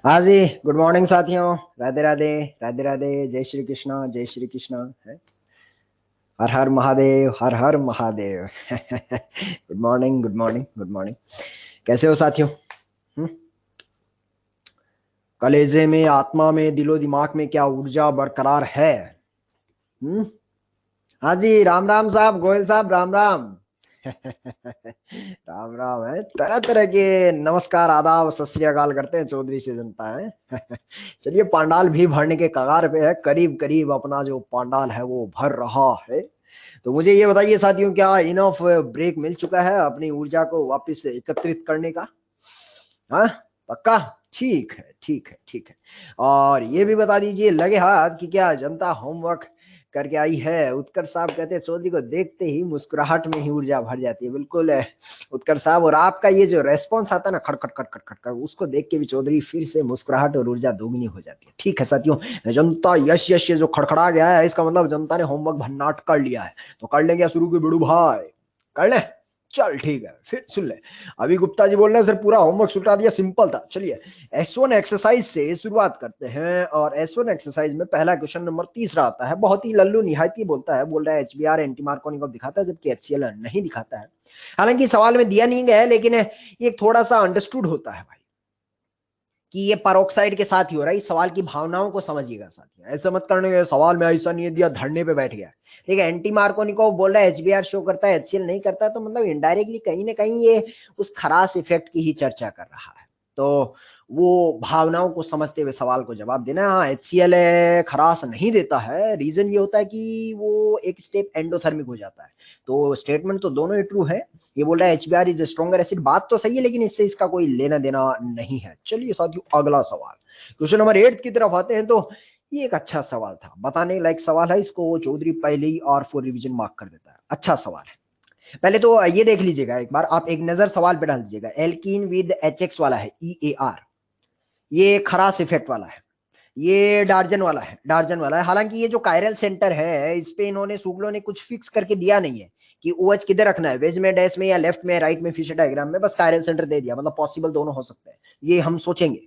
हाँ जी। Good morning साथियों। राधे राधे। राधे राधे। जय श्री कृष्णा। जय श्री कृष्णा है। हर हर महादेव। हर हर Mahadev. Good morning. Good morning. Good morning. कैसे हो साथियों? हम्म? कलेजे में, आत्मा में, दिलो दिमाग में क्या ऊर्जा बरकरार है? हम्म? हाँ जी। राम राम साहब, गोयल साहब, राम राम। राम राम है। तरह तरह के नमस्कार, आदाब, सत श्री अकाल करते हैं चौधरी से जनता है। चलिए, पांडाल भी भरने के कगार पे है। करीब करीब अपना जो पांडाल है वो भर रहा है। तो मुझे ये बताइए साथियों, क्या इनफ ब्रेक मिल चुका है अपनी ऊर्जा को वापस से एकत्रित करने का? हाँ, पक्का? ठीक है, ठीक है, ठीक है। और ये भी बता दीजिए लगे हाथ कि क्या जनता होमवर्क करके आई है? उत्कर्ष साहब कहते हैं चौधरी को देखते ही मुस्कुराहट में ही ऊर्जा भर जाती है। बिल्कुल है उत्कर्ष साहब। और आपका ये जो रेस्पॉन्स आता है ना, खड़खड़ खड़खड़ खड़खड़, उसको देख के भी चौधरी फिर से मुस्कुराहट और ऊर्जा दोगुनी हो जाती है। ठीक है साथियों, जनता यश यश ये जो खड़खड़ा गया है, इसका मतलब जनता ने होमवर्क भन्नाट कर लिया है। तो कर लेंगे या शुरू के बिड़ू भाई? कर ले। चल ठीक है, फिर सुन ले। अभी गुप्ता जी बोल रहे हैं सर पूरा होमवर्क सुटा दिया, सिंपल था। चलिए, S1 एक्सरसाइज से शुरुआत करते हैं। और S1 एक्सरसाइज में पहला क्वेश्चन नंबर 30 आता है। बहुत ही लल्लू निहायती बोलता है, बोल रहा है HBr एंटी मार्कोनिकॉफ दिखाता है जबकि HCl नहीं दिखाता है। हालांकि सवाल में दिया नहीं गया है, लेकिन ये थोड़ा सा अंडरस्टूड होता है भाई कि ये परोक्साइड के साथ ही हो रहा है। इस सवाल की भावनाओं को समझिएगा साथियों, ऐसा मत करने के सवाल में ऐसा नहीं दिया धरने पे बैठ गया। ठीक है, एंटी मार्कोनिकॉफ बोल रहा है HBr शो करता है, HCl नहीं करता है, तो मतलब इनडायरेक्टली कहीं ना कहीं ये उस खरास इफेक्ट की ही चर्चा कर रहा है। तो वो भावनाओं को समझते हुए सवाल को जवाब देना है। हाँ, HCl खरास नहीं देता है, रीजन ये होता है कि वो एक स्टेप एंडोथर्मिक हो जाता है। तो स्टेटमेंट तो दोनों ही ट्रू है। ये बोल रहा है HBr इज स्ट्रॉन्गर एसिड, बात तो सही है, लेकिन इससे इसका कोई लेना देना नहीं है। चलिए साथियों, अगला सवाल, क्वेश्चन नंबर 8 की तरफ आते हैं। तो ये एक अच्छा सवाल था, बताने लायक सवाल है। इसको चौधरी पहले ही और फॉर रिवीजन मार्क कर देता है। अच्छा सवाल है। पहले तो ये देख लीजिएगा एक बार, आप एक नजर सवाल पे डाल दीजिएगा। एल्कीन विद HX वाला है, EAR, ये खरास इफेक्ट वाला है। ये डार्जन वाला है, डार्जन वाला है। हालांकि ये जो कायरल सेंटर है, इस पे इन्होंने सूगलों ने कुछ फिक्स करके दिया नहीं है कि OH किधर रखना है, वेज में, डैश में, या लेफ्ट में, राइट में, फिशर डायग्राम में। बस कायरल सेंटर दे दिया, मतलब पॉसिबल दोनों हो सकते हैं, ये हम सोचेंगे।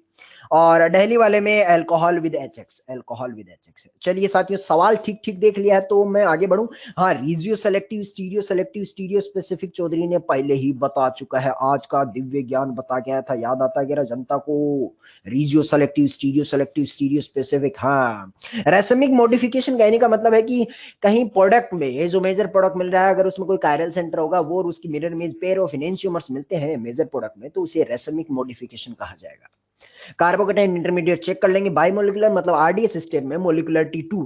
और दिल्ली वाले में alcohol with HX, alcohol with HX। चलिए साथियों, सवाल ठीक ठीक देख लिया है तो मैं आगे बढ़ूं। हाँ, regio selective, stereo specific Chaudhary ने पहले ही बता चुका है। आज का दिव्य ज्ञान बता गया था, याद आता गया जनता को। Regio selective, stereo specific. हाँ, रेसमिक मॉडिफिकेशन कहने का मतलब है कि कहीं प्रोडक्ट में, ये जो मेजर प्रोडक्ट मिल रहा है, अगर उसमें कोई कायरल सेंटर होगा वो और उसकी mirror image pair of enantiomers मिलते हैं मेजर प्रोडक्ट में, तो उसे रेसमिक मॉडिफिकेशन कहा जाएगा। कार्बोकेटाइन इंटरमीडिएट चेक कर लेंगे। बायोमोलिकुलर मतलब RDS सिस्टम में मोलिकुलरिटी 2।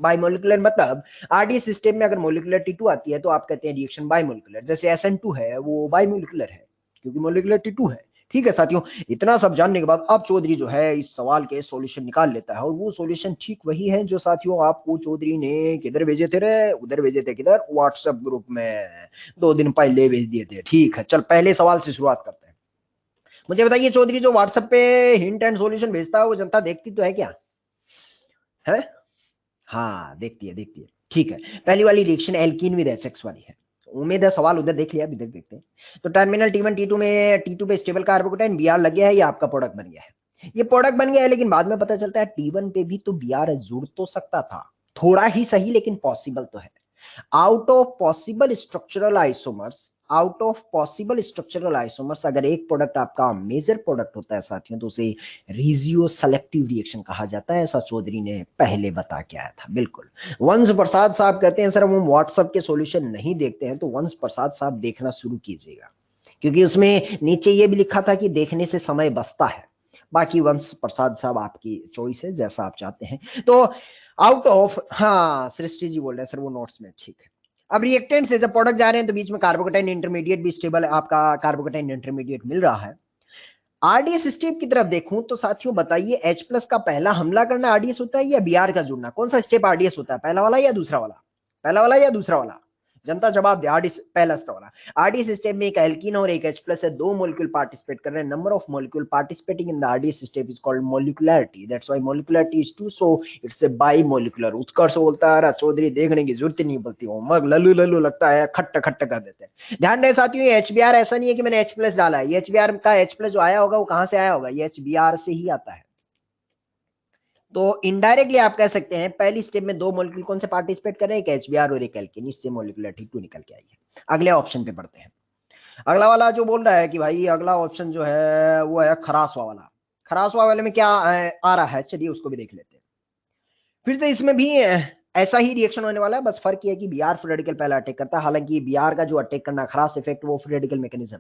बायोमोलिकुलर मतलब RDS सिस्टम में अगर मोलिकुलरिटी 2 आती है तो आप कहते हैं रिएक्शन बायोमोलिकुलर। जैसे SN2 है वो बायोमोलिकुलर है क्योंकि मोलिकुलरिटी 2 है। ठीक है साथियों, इतना सब जानने के बाद अब चौधरी जो है इस सवाल के सॉल्यूशन निकाल लेता है। और वो सॉल्यूशन ठीक वही है जो साथियों आपको चौधरी ने किधर भेजे थे रे? उधर भेजे थे। किधर? व्हाट्सएप ग्रुप में 2 दिन पहले भेज दिए थे। ठीक है, चल पहले सवाल से शुरुआत करते हैं। मुझे बताइए चौधरी, जो व्हाट्सएप पे हिंट एंड सॉल्यूशन भेजता है वो जनता देखती तो है क्या? है? हाँ, देखती है, देखती है। ठीक है, पहली वाली रिएक्शन एल्कीन विद HX वाली है। उम्मीद है सवाल उधर देख लिया, अभी तक देखते हैं। तो टर्मिनल T1 T2 में, T2 पे स्टेबल कार्बोकेटाइन Br लग गया है, ये आपका प्रोडक्ट बन गया है। ये प्रोडक्ट बन गया है, लेकिन बाद में पता चलता है T1 पे भी तो Br जुड़ तो सकता था, थोड़ा ही सही, लेकिन पॉसिबल तो है। Out of possible structural isomers, out of possible structural isomers अगर एक प्रोडक्ट आपका मेजर प्रोडक्ट होता है साथियों, तो उसे रीजियो सेलेक्टिव रिएक्शन कहा जाता है। ऐसा चौधरी ने पहले बता के आया था। बिल्कुल। वंश प्रसाद साहब कहते हैं सर हम व्हाट्सएप के सॉल्यूशन नहीं देखते हैं, तो वंश प्रसाद साहब देखना शुरू कीजिएगा, क्योंकि उसमें नीचे ये भी लिखा था कि देखने से समय बचता है। बाकी वंश प्रसाद साहब आपकी चॉइस है, जैसा आप चाहते हैं। तो आउट ऑफ, हाँ सृष्टि जी बोल रहे हैं सर वो नोट्स में, ठीक है। अब रिएक्टेंट से जब प्रोडक्ट जा रहे हैं तो बीच में कार्बोकेटाइन इंटरमीडिएट भी स्टेबल आपका कार्बोकेटाइन इंटरमीडिएट मिल रहा है। RDS स्टेप की तरफ देखूं तो साथियों बताइए, H प्लस का पहला हमला करना RDS होता है या Br का जुड़ना? कौन सा स्टेप RDS होता है, पहला वाला या दूसरा वाला? पहला वाला या दूसरा वाला? जनता जवाब दे। RDS पहला वाला। RDS स्टेप में एक एल्कीन और एक H प्लस है, 2 मॉलिक्यूल पार्टिसिपेट कर रहे हैं। Number of molecule participating in the RDS step is called molecularity, that's why molecularity is 2, so it's a bimolecular. Utkarsh बोलता है चौधरी देखने की जरूरत नहीं पड़ती, होमवर्क लल्लू लल्लू लगता है, खट्ट खट्ट कर देते हैं। ध्यान दें साथियों, ये HBr ऐसा नहीं है कि मैंने H प्लस डाला है। ये HBr का H प्लस जो आया होगा वो कहां से आया होगा? ये HBr से ही आता है। तो इनडायरेक्टली आप कह सकते हैं पहली स्टेप में दो मॉलिक्यूल कौन से पार्टिसिपेट कर रहे हैं, एक HBr और एक एल्केन, इससे मॉलिक्यूलरिटी 2 निकल के आई है। अगले ऑप्शन पे पढ़ते हैं। अगला वाला जो बोल रहा है कि भाई अगला ऑप्शन जो है वो है खरासवा वाला। खरासवा वाले में क्या आ रहा है, चलिए उसको भी देख लेते हैं। फिर से इसमें भी ऐसा ही रिएक्शन होने वाला है, बस फर्क ये है कि बीआर फ्री रेडिकल पहला अटैक करता है। हालांकि बीआर का जो अटैक करना खरास इफेक्ट वो फ्री रेडिकल मैकेनिज्म,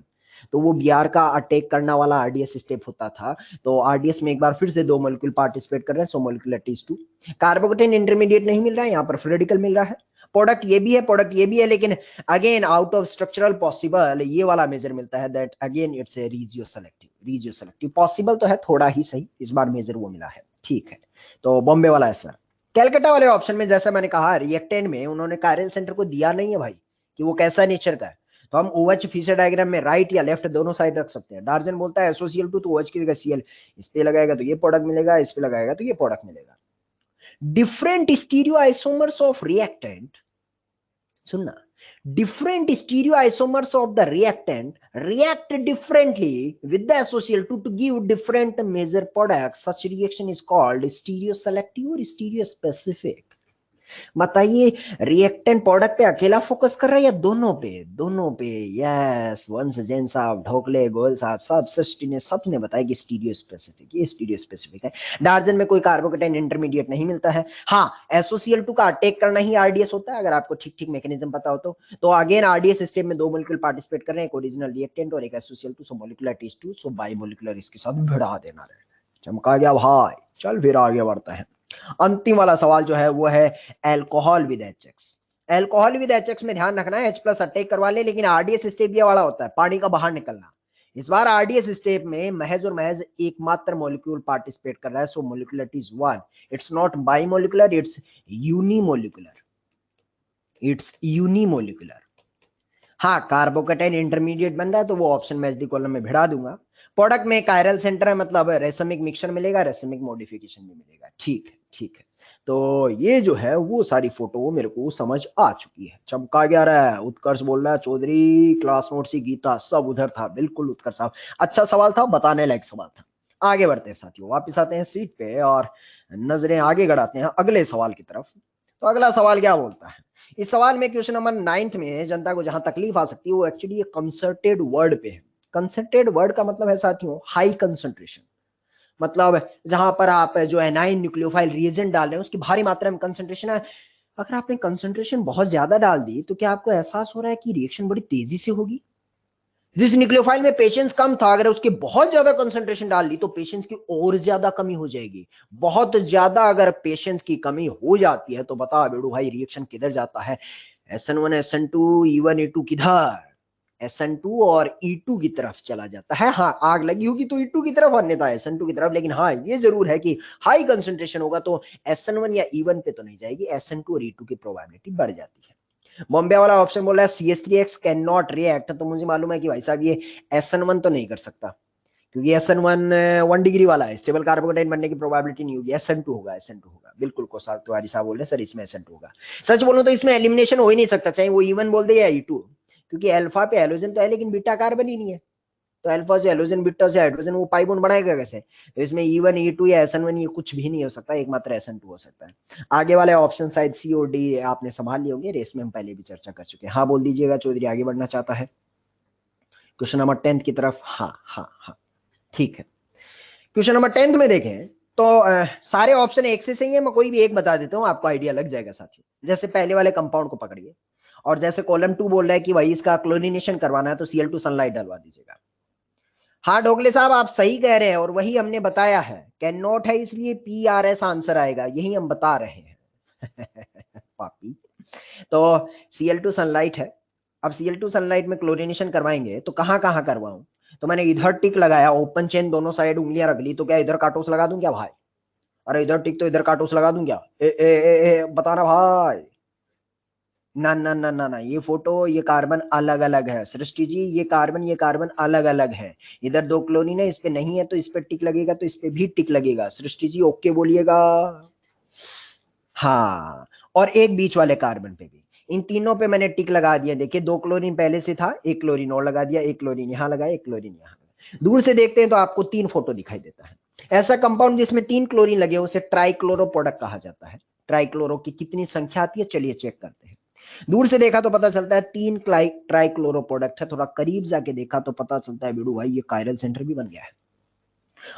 तो वो बीआर का अटैक करना वाला आरडीएस स्टेप होता था। तो आरडीएस में एक बार फिर से दो मॉलिक्यूल पार्टिसिपेट कर रहे हैं, सो मॉलिक्यूलरिटी 2। कार्बोकेटाइन इंटरमीडिएट नहीं मिल रहा है, यहाँ पर फ्री रेडिकल मिल रहा है। प्रोडक्ट ये भी है, प्रोडक्ट ये भी है, लेकिन again out of structural possible ये वाला मेजर मिलता है, that again it's a regioselective. Regioselective possible तो है थोड़ा ही सही, इस बार मेजर वो मिला है, ठीक है। तो बॉम्बे वाला है सर। कैलकाटा वाले ऑप्शन में जैसा मैंने कहा रिएक्टेंट में उन्होंने कायरल सेंटर को दिया नहीं है भाई कि वो कैसा नेचर का है, तो हम OH फीचर डायग्राम में राइट या लेफ्ट दोनों साइड रख सकते हैं। डार्जन बोलता है SOCl2 तो OH की जगह Cl, इस पे लगाएगा तो ये प्रोडक्ट मिलेगा, इस पे लगाएगा तो ये प्रोडक्ट मिलेगा। Different stereo isomers of reactant, सुनना, different stereoisomers of the reactant react differently with the SOCl2 to give different major products. Such reaction is called stereoselective or stereospecific. बताइए रिएक्टेंट प्रोडक्ट पे अकेला फोकस कर रहा है या दोनों पे? दोनों पे। यस, वंश जैन साहब, ढोकले, गोयल साहब, सब सृष्टि ने सब ने बताया कि स्टीरियो स्पेसिफिक, ये स्टीरियो स्पेसिफिक है। डार्जन में कोई कार्बोकेटाइन इंटरमीडिएट नहीं मिलता है। हाँ, SOCl2 का अटैक करना ही आरडीएस होता है, अगर आपको ठीक ठीक मैकेनिज्म पता हो तो अगेन आरडीएस स्टेप में दो मॉलिक्यूल पार्टिसिपेट कर रहे हैं, एक ओरिजिनल रिएक्टेंट और एक SOCl2, so molecular H2, so by molecular इसके साथ भिड़ा देना है। चमका गया भाई, चल फिर आगे बढ़ते हैं। अंतिम वाला सवाल जो है वो है alcohol with HX। Alcohol with HX में ध्यान रखना है H+ अटैक करवा ले, लेकिन आरडीएस स्टेप ये वाला होता है, पानी का बाहर निकलना। इस बार आरडीएस स्टेप में महज और महज एकमात्र मॉलिक्यूल पार्टिसिपेट कर रहा है, so molecularity is 1। It's not bimolecular, it's unimolecular, it's unimolecular. हाँ, कार्बोकेटाइन इंटरमीडिएट बन रहा है तो वो ऑप्शन में SD कॉलम में भिड़ा दूंगा। प्रोडक्ट में कायरल सेंटर है, मतलब रेसमिक मिक्सचर मिलेगा, रेसमिक मॉडिफिकेशन भी मिलेगा, ठीक है, ठीक है। तो ये जो है वो सारी फोटो मेरे को समझ आ चुकी है। चमका गया रहा है, उत्कर्ष बोल रहा है चौधरी क्लास नोट से गीता सब उधर था, बिल्कुल उत्कर्ष साहब, अच्छा सवाल था, बताने लायक सवाल था। आगे बढ़ते हैं साथियों, वापस आते हैं सीट पे और नजरें आगे गड़ाते हैं अगले सवाल की तरफ। तो अगला सवाल क्या बोलता है? इस सवाल में क्वेश्चन नंबर 9 में जनता को जहां तकलीफ आ सकती है वो एक्चुअली ये कंसर्टेड वर्ड पे है। कंसंट्रेटेड वर्ड का मतलब है साथियों हाई कंसंट्रेशन, मतलब जहां पर आप जो एनाइन न्यूक्लियोफाइल रिएजेंट डाल रहे हैं उसकी भारी मात्रा में कंसंट्रेशन है। अगर आपने कंसंट्रेशन बहुत ज्यादा डाल दी तो क्या आपको एहसास हो रहा है कि रिएक्शन बड़ी तेजी से होगी? जिस न्यूक्लियोफाइल में पेशेंस कम था, अगर उसके बहुत ज्यादा कंसंट्रेशन डाल दी तो पेशेंस की और ज्यादा कमी हो जाएगी। बहुत ज्यादा अगर पेशेंस की कमी हो जाती है तो बता बेड़ू भाई रिएक्शन किधर जाता है? SN1 SN2 E1 E2 किधर? SN2 और E2 की तरफ चला जाता है। हाँ, आग लगी होगी तो E2 की तरफ, अन्यथा SN2 की तरफ। लेकिन हाँ, ये जरूर है कि हाई कंसंट्रेशन होगा तो SN1 या E1 पे तो नहीं जाएगी, SN2 और E2 की प्रोबेबिलिटी बढ़ जाती है। बॉम्बे वाला ऑप्शन बोल रहा है CH3X कैन नॉट रिएक्ट, तो मुझे मालूम है कि भाई साहब ये SN1 तो नहीं कर सकता, क्योंकि SN1 1 डिग्री वाला है, स्टेबल कार्बोकेटाइन बनने की प्रोबेबिलिटी नहीं होगी। SN2 होगा, SN2 होगा, बिल्कुल को साहब तिवारी साहब बोल रहे सर इसमें SN2 होगा। सच बोलूं तो इसमें एलिमिनेशन हो ही नहीं सकता, चाहे वो E1 बोल दे या E2, क्योंकि अल्फा पे हेलोजन तो है लेकिन बीटा कार्बन ही नहीं है। तो अल्फा से हेलोजन, बीटा से हाइड्रोजन, वो पाई बॉन्ड बनाएगा कैसे? तो इसमें E1 E2 या SN1 ये कुछ भी नहीं हो सकता, एकमात्र SN2 हो सकता है। आगे वाले ऑप्शन शायद C और D आपने संभाल लिए होंगे, रेस में हम पहले भी चर्चा कर चुके हैं। हाँ बोल दीजिएगा, चौधरी आगे बढ़ना चाहता है क्वेश्चन नंबर 10 की तरफ। हाँ हाँ हाँ, ठीक है। क्वेश्चन नंबर 10 में देखें तो सारे ऑप्शन एक से सही है, मैं कोई भी एक बता देता हूँ, आपको आइडिया लग जाएगा साथियों। जैसे पहले वाले कंपाउंड को पकड़िए, और जैसे कॉलम 2 बोल रहा है कि भाई इसका क्लोरीनेशन करवाना है तो Cl2 सनलाइट डलवा दीजिएगा। हाँ ढोकले साहब आप सही कह रहे हैं, और वही हमने बताया है, कैन नॉट है इसलिए PRS आंसर आएगा, यही हम बता रहे हैं। पापी। तो Cl2 सनलाइट है, अब Cl2 सनलाइट में क्लोरीनेशन करवाएंगे तो कहां कहां करवाऊं? तो मैंने इधर टिक लगाया, ओपन चेन दोनों साइड उंगलियां रख ली, तो क्या इधर काटोस लगा दूं क्या भाई? अरे इधर टिक तो इधर काटोस लगा दूं क्या? बताना भाई। ना ना ना ना ना, ये फोटो ये कार्बन अलग अलग है सृष्टि जी, ये कार्बन अलग अलग है। इधर दो क्लोरीन है, इस पे नहीं है तो इस पे टिक लगेगा, तो इस पे भी टिक लगेगा। सृष्टि जी ओके बोलिएगा। हाँ, और एक बीच वाले कार्बन पे भी, इन तीनों पे मैंने टिक लगा दिया। देखिए दो क्लोरीन पहले से था, एक क्लोरीन और लगा दिया, एक क्लोरीन यहाँ लगा, एक क्लोरीन यहाँ लगा। दूर से देखते हैं तो आपको तीन फोटो दिखाई देता है। ऐसा कंपाउंड जिसमें 3 क्लोरीन लगे उसे ट्राइक्लोरो प्रोडक्ट कहा जाता है। ट्राइक्लोरो की कितनी संख्या आती है, चलिए चेक करते हैं। दूर से देखा तो पता चलता है 3 ट्राइक्लोरो प्रोडक्ट है, थोड़ा करीब जाके देखा तो पता चलता है बिडू भाई ये कायरल सेंटर भी बन गया है।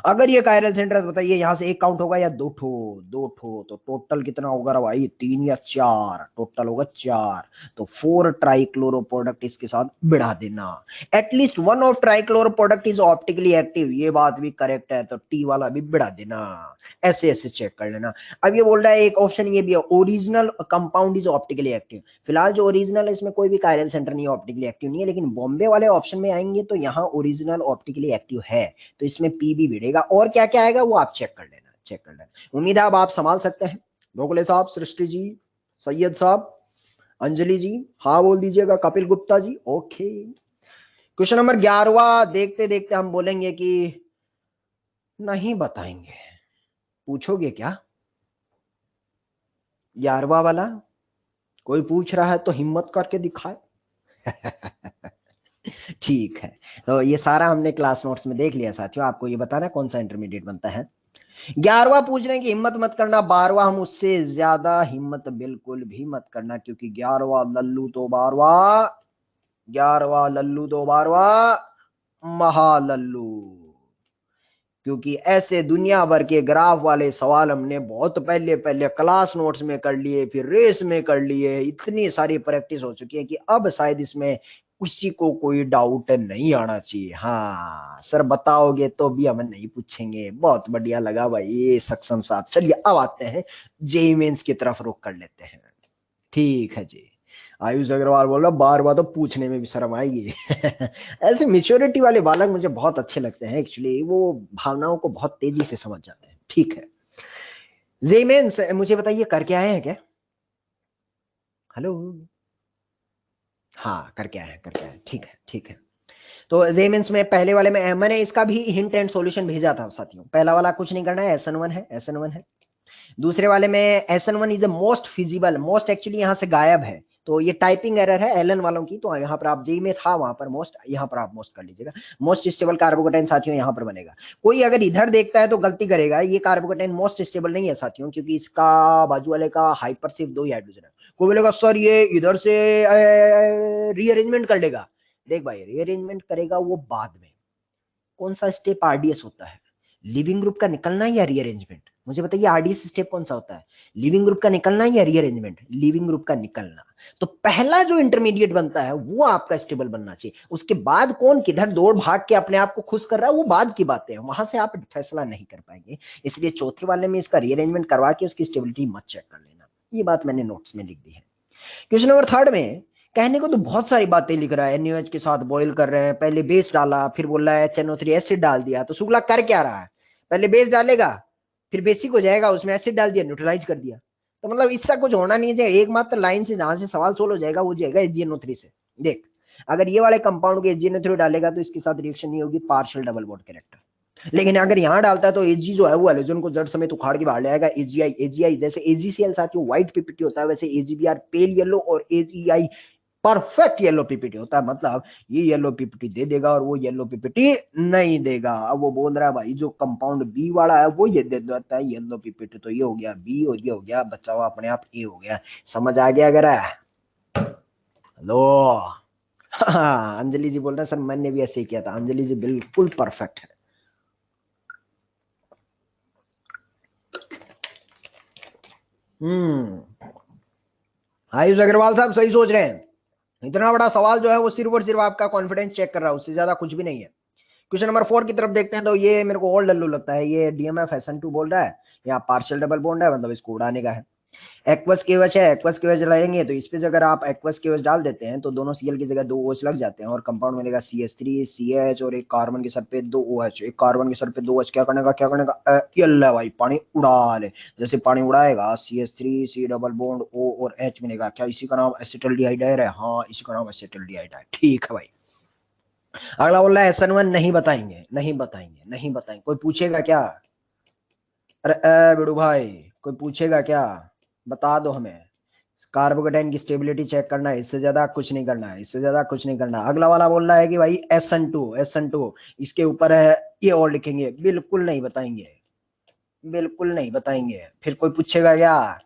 अगर ये कायरल सेंटर है तो बताइए यहां से एक काउंट होगा या दो ठो? दो ठो, तो टोटल कितना होगा रे भाई, 3 या 4? टोटल होगा 4। तो 4 ट्राइक्लोरो प्रोडक्ट इसके साथ बढ़ा देना। At least one of trichloro product is optically active, ये बात भी करेक्ट है, तो टी वाला भी बढ़ा देना। ऐसे ऐसे चेक कर लेना। अब ये बोल रहा है एक ऑप्शन ये भी है, original compound is optically active. फिलहाल जो ओरिजिनल है इसमें कोई भी कायरल सेंटर नहीं, ऑप्टिकली एक्टिव नहीं है, लेकिन बॉम्बे वाले ऑप्शन में आएंगे तो यहाँ ओरिजिनल ऑप्टिकली एक्टिव है, तो इसमें पी भी भिड़ेगा। और क्या क्या आएगा वो आप चेक कर लेना, चेक कर लेना। उम्मीद है अब आप संभाल सकते हैं। गोखले साहब, सृष्टि जी, सैयद साहब, अंजलि जी हाँ बोल दीजिएगा, Kapil Gupta ji okay. Question number 11 देखते देखते हम बोलेंगे कि नहीं बताएंगे। पूछोगे क्या? 11वां वाला कोई पूछ रहा है तो हिम्मत करके दिखाए। ठीक है, तो ये सारा हमने क्लास नोट्स में देख लिया साथियों। आपको ये बताना कौन सा इंटरमीडिएट बनता है। 11वां पूछने की हिम्मत मत करना, 12वां हम उससे ज्यादा हिम्मत बिल्कुल भी मत करना, क्योंकि 11वां लल्लू तो 12वां, 11वां लल्लू तो 12वां महालल्लू। क्योंकि ऐसे दुनिया भर के ग्राफ वाले सवाल हमने बहुत पहले पहले क्लास नोट्स में कर लिए, फिर रेस में कर लिए, इतनी सारी प्रैक्टिस हो चुकी है कि अब शायद इसमें किसी को कोई डाउट नहीं आना चाहिए। हाँ सर बताओगे तो भी हम नहीं पूछेंगे। बहुत बढ़िया लगा भाई ये सक्षम साहब। चलिए अब आते हैं जेई मेंस की तरफ रुख कर लेते हैं। ठीक है जी। आयुष अग्रवाल बोल रहा बार बार तो पूछने में भी शर्म आएगी। ऐसे मेच्योरिटी वाले बालक मुझे बहुत अच्छे लगते हैं एक्चुअली, वो भावनाओं को बहुत तेजी से समझ जाते हैं। ठीक है, जेमेंस मुझे बताइए करके आए हैं क्या? हेलो, हाँ करके आए हैं, करके आए हैं। ठीक है ठीक है। तो जेमेंस में पहले वाले में मैंने इसका भी हिंट एंड सॉल्यूशन भेजा था साथियों। पहला वाला कुछ नहीं करना है, SN1 है, SN1 है। दूसरे वाले में SN1 is the most feasible, most actually यहां से गायब है, तो ये टाइपिंग एरर है एलन वालों की। तो यहाँ पर आप जी में था वहां पर मोस्ट, यहाँ पर आप मोस्ट कर लीजिएगा। मोस्ट स्टेबल कार्बोकेटाइन साथियों यहाँ पर बनेगा। कोई अगर इधर देखता है तो गलती करेगा, ये कार्बोकेटाइन मोस्ट स्टेबल नहीं है साथियों, क्योंकि इसका बाजू वाले का हाइपर सिर्फ 2 ही हाइड्रोजन है। कोई बोलेगा सर ये इधर से रीअरेंजमेंट कर लेगा। देख भाई रीअरेंजमेंट करेगा वो बाद में। कौन सा स्टेप आरडीएस होता है? लिविंग ग्रुप का निकलना या रीअरेंजमेंट? मुझे बताइए आरडीएस स्टेप कौन सा होता है? लिविंग ग्रुप का निकलना या रीअरेंजमेंट? लिविंग ग्रुप का निकलना। तो पहला जो इंटरमीडिएट बनता है वो आपका स्टेबल बनना चाहिए। उसके बाद कौन किधर दौड़ भाग के अपने आप को खुश कर रहा है वो बाद की बातें हैं, वहां से आप फैसला नहीं कर पाएंगे। इसलिए चौथे वाले में इसका रीअरेंजमेंट करवा के उसकी स्टेबिलिटी मत चेक कर लेना। ये बात मैंने नोट्स में लिख दी है। क्वेश्चन नंबर 3 में कहने को तो बहुत सारी बातें लिख रहा है। NaOH के साथ बॉईल कर रहे हैं, पहले बेस डाला, फिर बोल रहा है HNO3 एसिड डाल दिया। तो शुक्ला कर क्या रहा है? पहले बेस डालेगा, फिर बेसिक हो जाएगा, उसमें एसिड डाल दिया, न्यूट्रलाइज कर दिया। तो मतलब इससे कुछ होना नहीं है। एकमात्र लाइन से जहां से सवाल सोल्व हो जाएगा वो जाएगा HgNO3 से। देख अगर ये वाले कंपाउंड के HgNO3 डालेगा तो इसके साथ रिएक्शन नहीं होगी, पार्शियल डबल बॉन्ड कैरेक्टर। लेकिन अगर यहां डालता है तो Ag जो है वो हैलोजन को जड़ समेत उखाड़ के बाहर ले आएगा। AgI जैसे AgCl साथियों व्हाइट पीपीटी होता है, वैसे AgBr पेल येलो और AgI परफेक्ट येलो पीपीटी होता है। मतलब ये येलो पीपीटी दे देगा और वो येलो पीपीटी नहीं देगा। अब वो बोल रहा है भाई जो कंपाउंड बी वाला है वो ये दे देता है येलो पीपीटी, तो ये हो गया बी और ये हो गया बचा हुआ अपने आप ए हो गया। समझ आ गया? अगर हेलो हाँ, अंजलि जी बोल रहे हैं सर मैंने भी ऐसे ही किया था। अंजलि जी बिल्कुल परफेक्ट है। आयुष अग्रवाल साहब सही सोच रहे हैं। इतना बड़ा सवाल जो है वो सिर्फ और सिर्फ आपका कॉन्फिडेंस चेक कर रहा है, उससे ज्यादा कुछ भी नहीं है। क्वेश्चन नंबर 4 की तरफ देखते हैं। तो ये मेरे को और लल्लू लगता है, ये DMF SN2 बोल रहा है, यहाँ पार्शियल डबल बॉन्ड है, मतलब इसको उड़ाने का है। एक्वस केवच है, एक्वस केवच लगाएंगे तो इस पे अगर आप एक्वस केवच डाल देते हैं तो दोनों Cl की जगह 2 OH लग जाते हैं और कंपाउंड मिलेगा CH3 CH और एक कार्बन के सर पे 2 OH, एक कार्बन के सर पे 2 OH। क्या करने का, क्या करने का? यल्ला भाई पानी उड़ा ले। जैसे पानी उड़ाएगा CH3 C double bond O और H मिलेगा। क्या इसी का नाम एसिटल्डिहाइड है? हाँ इसी का नाम एसिटल्डिहाइड है। ठीक है भाई। अगला बोल रहा है SN1 नहीं बताएंगे, नहीं बताएंगे, नहीं बताएंगे। कोई पूछेगा क्या? अरे बिड़ू भाई कोई पूछेगा क्या? बता दो हमें। कार्बोकेटाइन की स्टेबिलिटी चेक करना है, इससे ज्यादा कुछ नहीं करना है, इससे ज्यादा कुछ नहीं करना। अगला वाला बोल रहा है कि भाई SN2 SN2 इसके ऊपर है ये और लिखेंगे, बिल्कुल नहीं बताएंगे, बिल्कुल नहीं बताएंगे। फिर कोई पूछेगा क्या?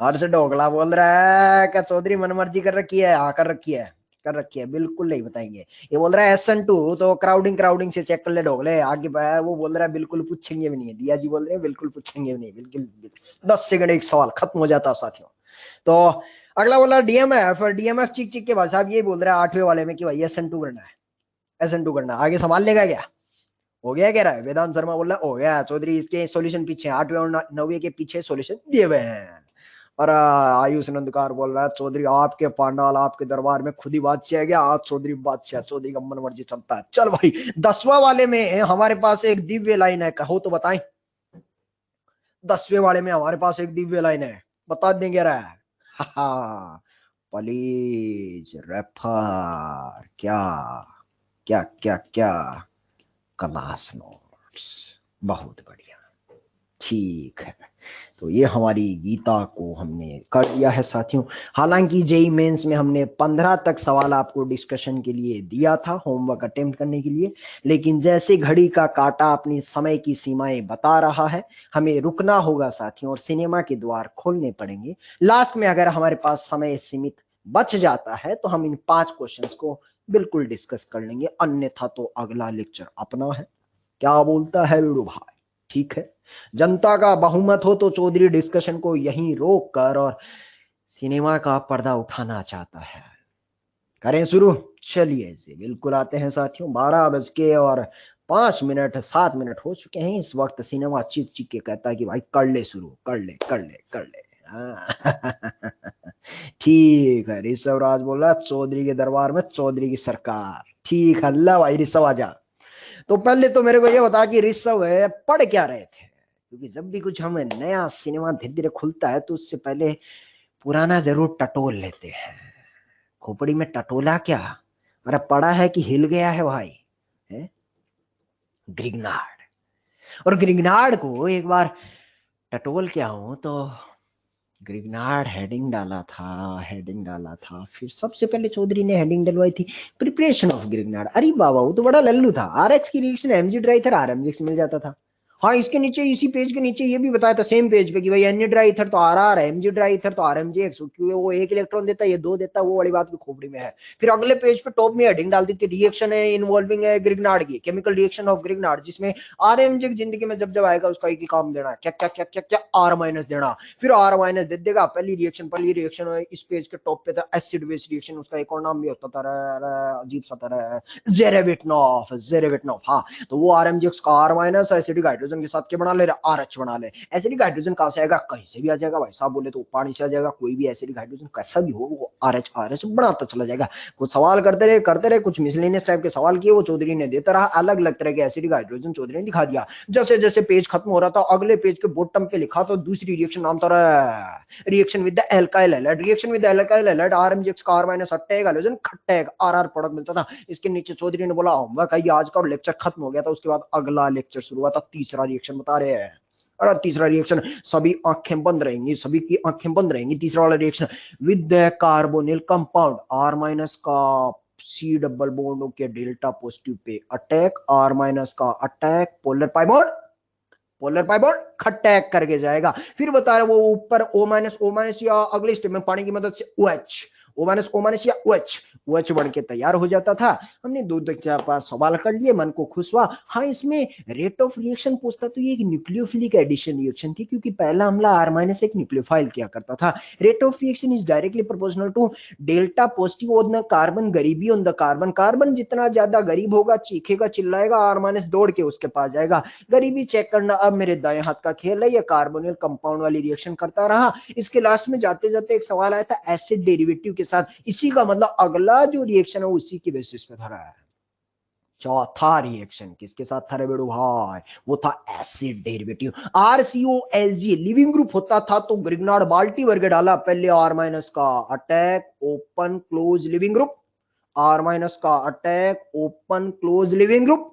और से ढोकला बोल रहा है क्या चौधरी मनमर्जी कर रखी है? हाँ कर रखी है, कर रखी है, बिल्कुल नहीं बताएंगे। ये बोल रहा है SN2 तो क्राउडिंग क्राउडिंग से चेक कर ले ढोकले आगे वो बोल रहा है बिल्कुल पूछेंगे भी नहीं। दिया जी बोल रहे हैं बिल्कुल पूछेंगे भी नहीं, बिल्कुल 10 सेकंड एक सवाल खत्म हो जाता साथियों। तो अगला बोला DMF, DMF चिक चिक के भाई साहब ये बोल रहा है 8वें वाले में कि भाई SN2 करना है, SN2 करना है। आगे संभाल लेगा क्या? हो गया कह रहा है वेदांत शर्मा बोल रहा है हो गया चौधरी, इसके सॉल्यूशन पीछे 8वें और 9वें के पीछे सॉल्यूशन दिए हुए हैं। और आयुष नंदकार बोल रहा है चौधरी आपके पांडाल आपके दरबार में खुद ही बादशाह गया, आज चौधरी बादशाह, चौधरी का मन मर्जी चलता है। चल भाई 10वां वाले में हमारे पास एक दिव्य लाइन है, कहो तो बताएं। 10वें वाले में हमारे पास एक दिव्य लाइन है, बता देंगे रहा है। प्लीज रेफर, क्या क्या क्या क्या क्लास नोट्स, बहुत बढ़िया, ठीक है। तो ये हमारी गीता को हमने कर दिया है साथियों। हालांकि जेई मेंस में हमने 15 तक सवाल आपको डिस्कशन के लिए दिया था होमवर्क अटेम्प्ट करने के लिए, लेकिन जैसे घड़ी का काटा अपनी समय की सीमाएं बता रहा है, हमें रुकना होगा साथियों और सिनेमा के द्वार खोलने पड़ेंगे। लास्ट में अगर हमारे पास समय सीमित बच जाता है तो हम इन 5 क्वेश्चंस को बिल्कुल डिस्कस कर लेंगे, अन्यथा तो अगला लेक्चर अपना है। क्या बोलता है वीरू भाई? ठीक है, जनता का बहुमत हो तो चौधरी डिस्कशन को यहीं रोक कर और सिनेमा का पर्दा उठाना चाहता है। करें शुरू? चलिए जी बिल्कुल आते हैं साथियों। 12:05 7 मिनट हो चुके हैं। इस वक्त सिनेमा चीख चीख के कहता है कि भाई कर ले शुरू, कर ले कर ले कर ले। ठीक है, ऋषभ राज बोल रहा है चौधरी के दरबार में चौधरी की सरकार। ठीक है, अल्लाह भाई ऋषभ आजा। तो पहले तो मेरे को ये बता कि ऋषभ है पढ़ क्या रहे थे, क्योंकि जब भी कुछ हमें नया सिनेमा धीरे धीरे खुलता है तो उससे पहले पुराना जरूर टटोल लेते हैं। खोपड़ी में टटोला क्या? अरे पढ़ा है कि हिल गया है भाई? है ग्रिग्नार्ड, और ग्रिग्नार्ड को एक बार टटोल क्या हूं तो ग्रिग्नार्ड हेडिंग डाला था, हेडिंग डाला था। फिर सबसे पहले चौधरी ने हेडिंग डलवाई थी प्रिपरेशन ऑफ ग्रिग्नार्ड। अरे बाबा वो तो बड़ा लल्लू था। RX की रिएक्शन MG ड्राइथर RMG मिल जाता था। हाँ इसके नीचे इसी पेज के नीचे ये भी बताया था सेम पेज पे कि भाई NA ड्राइथर तो RR है, MG ड्राइथर तो RMGX, क्योंकि वो 1 इलेक्ट्रॉन देता है ये 2 देता है, वो वाली बात भी खोपड़ी में है। फिर अगले पेज पे टॉप में हेडिंग डाल दी थी रिएक्शन है इन्वॉल्विंग है ग्रिग्नार्ड की, केमिकल रिएक्शन ऑफ ग्रिग्नार्ड, जिसमें RMG जिंदगी में जब जब आएगा उसका एक ही काम देना है, क्या क्या क्या क्या क्या R- देना। फिर R- दे देगा। पहली रिएक्शन इस पेज के टॉप पे था एसिड बेस रिएक्शन, उसका एक और नाम भी होता था अजीब सा था जेरेविटनॉफ, जेरेविटनॉफ। हाँ तो वो RMGX का R- एसिडिक हाइड्रोजन के साथ क्या बना ले रहा? RH बना ले। एसिडिक हाइड्रोजन कहां से आएगा? कहीं से भी आ जाएगा भाई साहब, बोले तो पानी से आ जाएगा, कोई भी एसिडिक हाइड्रोजन कैसा भी हो वो RH बनाता चला जाएगा। कुछ सवाल करते रहे कुछ मिसलेनियस टाइप के सवाल किए, वो चौधरी ने देता रहा, अलग अलग तरह के एसिडिक हाइड्रोजन चौधरी ने दिखा दिया। जैसे जैसे पेज खत्म हो रहा था अगले पेज के बॉटम पे लिखा तो दूसरी रिएक्शन नाम था reaction with the alkyl halide, reaction with alkyl halide RMGX का R- अट्टे हाइड्रोजन खट्टे RR प्रोडक्ट मिलता था। इसके नीचे चौधरी ने बोला होमवर्क है आज का, और लेक्चर खत्म हो गया था। उसके बाद अगला लेक्चर शुरू हुआ था, तीसरा रिएक्शन बता रहे हैं। और तीसरा रिएक्शन सभी आंखें बंद रहेंगी, सभी की आंखें बंद रहेंगी। तीसरा वाला reaction with the carbonyl compound R- का C डबल बॉन्ड के डेल्टा पॉजिटिव पे अटैक, R- का attack polar pi bond, polar pi bond खटैक करके जाएगा। फिर बता रहे वो ऊपर O- या अगले स्टेप में पानी की मदद से OH, O- या OH बन के तैयार हो जाता था। हमने 2 4 सवाल कर लिए, मन को खुश हुआ। हाँ इसमें रेट ऑफ रिएक्शन पूछता तो ये एक न्यूक्लियोफिलिक एडिशन रिएक्शन थी, क्योंकि पहला हमला R- एक न्यूक्लियोफाइल किया करता था। Rate of reaction is directly proportional to delta positive on the carbon, गरीबी ऑन द कार्बन। कार्बन जितना ज्यादा गरीब होगा चीखेगा चिल्लाएगा, R- दौड़ के उसके पास जाएगा। गरीबी चेक करना अब मेरे दाएं हाथ का खेल है। ये कार्बोनिल कंपाउंड वाली रिएक्शन करता रहा। इसके लास्ट में जाते जाते एक सवाल आया था एसिड डेरिवेटिव के साथ, इसी का मतलब अगला जो रिएक्शन है उसी की बेसिस पे था। चौथा रिएक्शन किसके साथ था रे बेड़ू भाई? वो था acid derivative. RCOLG leaving group होता था तो ग्रिग्नार्ड बाल्टी भर के डाला पहले R- का attack open close leaving group, R- का attack open close leaving group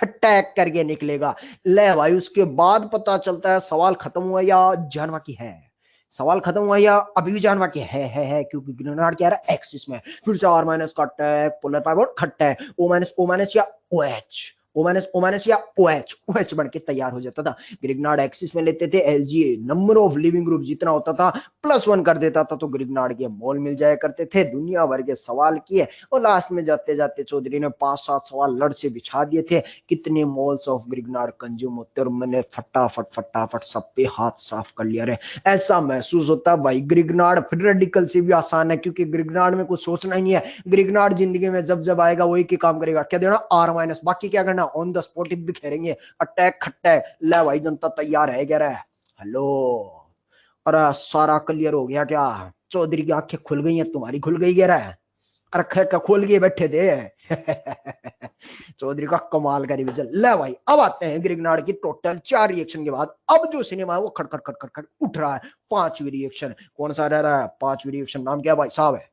attack करके निकलेगा। ले भाई उसके बाद पता चलता है सवाल खत्म हुआ या जानवा की है, सवाल खत्म हुआ या अभी भी जानवा की है, क्योंकि ग्रेनाड क्या रहा एक्सिस में। फिर से R- का अटैक पोलर पाई बॉन्ड खट्टा है, O- या OH, ओ माइनस या ओ एच बन के तैयार हो जाता था। ग्रिग्नार्ड एक्सिस में लेते थे, एलजीए नंबर ऑफ लिविंग ग्रुप जितना होता था +1 कर देता था तो ग्रिग्नार्ड के मोल मिल जाया करते थे। दुनिया भर के सवाल किए और लास्ट में जाते जाते चौधरी ने 5-7 सवाल लड़ से बिछा दिए थे, कितने मोल्स ऑफ ग्रिग्नार्ड कंज्यूम होते, और मैंने फटाफट फटाफट सब पे हाथ साफ कर लिया रे। ऐसा महसूस होता है भाई ग्रिग्नार्ड फिर रेडिकल से भी आसान है, क्योंकि ग्रिग्नार्ड में कुछ सोचना ही नहीं है। ग्रिग्नार्ड जिंदगी में जब जब आएगा वही की काम करेगा, क्या देना R-, बाकी क्या करना ऑन द स्पॉट भी खेलेंगे, अटैक खट्टैक। ले भाई जनता तैयार है क्या रे? हेलो, अरे सारा क्लियर हो गया क्या? चौधरी की आंखें खुल गई हैं, तुम्हारी खुल गई क्या रे? अरे का खोल के बैठे थे। चौधरी का कमाल का रिवीजन। ले भाई अब आते हैं ग्रिग्नार्ड की टोटल 4 रिएक्शन के बाद अब जो सिनेमा है वो खटखट खटखट खट उठ रहा है। 5वीं रिएक्शन कौन सा रह रहा है? 5वीं रिएक्शन नाम क्या भाई साहब है?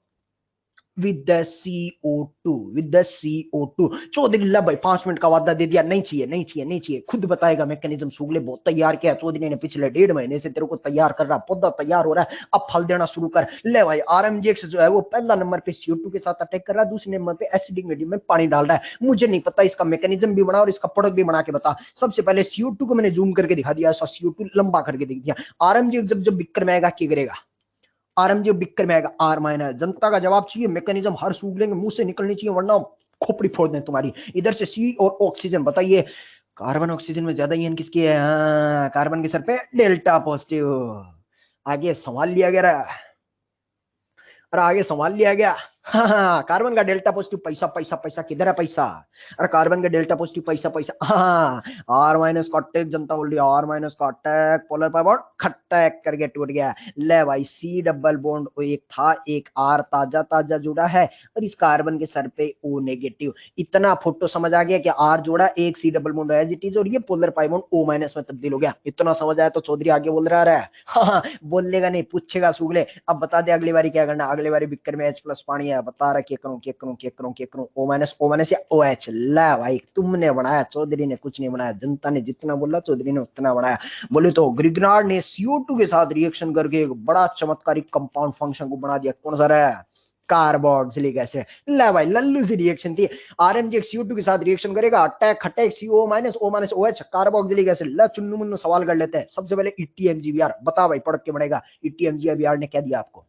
With the CO2, with the CO2। Chaudhary ला भाई 5 मिनट का वादा दे दिया, नहीं चाहिए नहीं चाहिए नहीं चाहिए, खुद बताएगा मैकेनिज्म। सुगले बहुत तैयार किया चौधरी ने, पिछले 1.5 महीने से तेरे को तैयार कर रहा, पौधा तैयार हो रहा है, अब फल देना शुरू कर। ले भाई RMGX जो है वो पहला नंबर पे CO2 के साथ अटैक कर रहा है, दूसरे नंबर पे एसिडिक मीडियम में पानी डाल रहा है। मुझे नहीं पता, इसका मैकेनिज्म भी बना और इसका प्रोडक्ट भी बना के बता। सबसे पहले CO2 को मैंने जूम करके दिखा दिया, ऐसा CO2 लंबा करके दिख दिया। RMGX जब जब बिक्कर में आएगा क्या करेगा? RMG बिक्कर में आएगा R-। जनता का जवाब चाहिए, मैकेनिज्म हर सूगले के मुंह से निकलनी चाहिए वरना खोपड़ी फोड़ दें तुम्हारी। इधर से C और ऑक्सीजन बताइए, कार्बन ऑक्सीजन में ज्यादा ईएन किसकी है? हाँ, कार्बन के सर पे डेल्टा पॉजिटिव। आगे संभाल लिया गया, और आगे संभाल लिया गया। हाँ, कार्बन का डेल्टा पॉजिटिव पैसा पैसा पैसा, किधर है पैसा? अरे कार्बन का डेल्टा पॉजिटिव पैसा पैसा। हाँ, R- का अटैक, जनता बोल रही है R- का अटैक, पोलर पाई बॉन्ड खट्टैक करके टूट गया। ले भाई C डबल बॉन्ड एक था, एक R ताजा ताजा जुड़ा है और इस कार्बन के सर पे O नेगेटिव। इतना फोटो समझ आ गया कि R जोड़ा, एक C double bond as it is और ये पोलर पाई बॉन्ड O- में तब्दील हो गया। इतना समझ आया तो चौधरी आगे बोल रहा है। हाँ, बोलेगा नहीं, पूछेगा सुगले। अब बता दे अगली बारी क्या करना। अगली बारी बिक्कर में H+ पानी है, बता रहा क्या करूं क्या करूं क्या करूं क्या करूं, O- या OH। ला भाई तुमने बनाया, चौधरी ने कुछ नहीं बनाया, जनता ने जितना बोला चौधरी ने उतना बनाया। बोले तो ग्रिग्नार्ड ने CO2 के साथ रिएक्शन करके एक बड़ा चमत्कारिक कंपाउंड फंक्शन को बना दिया। कौन सा रहा? Carboxylic acid. ला भाई लल्लू सी रिएक्शन थी। RMGX CO2 के साथ रिएक्शन करेगा, attack attack CO- O- carboxylic acid. ला चुन्नू मुन्नू सवाल कर लेते हैं। सबसे पहले ETMGBR बता भाई, पढ़ के बनेगा। ETMGBR ने क्या दिया आपको?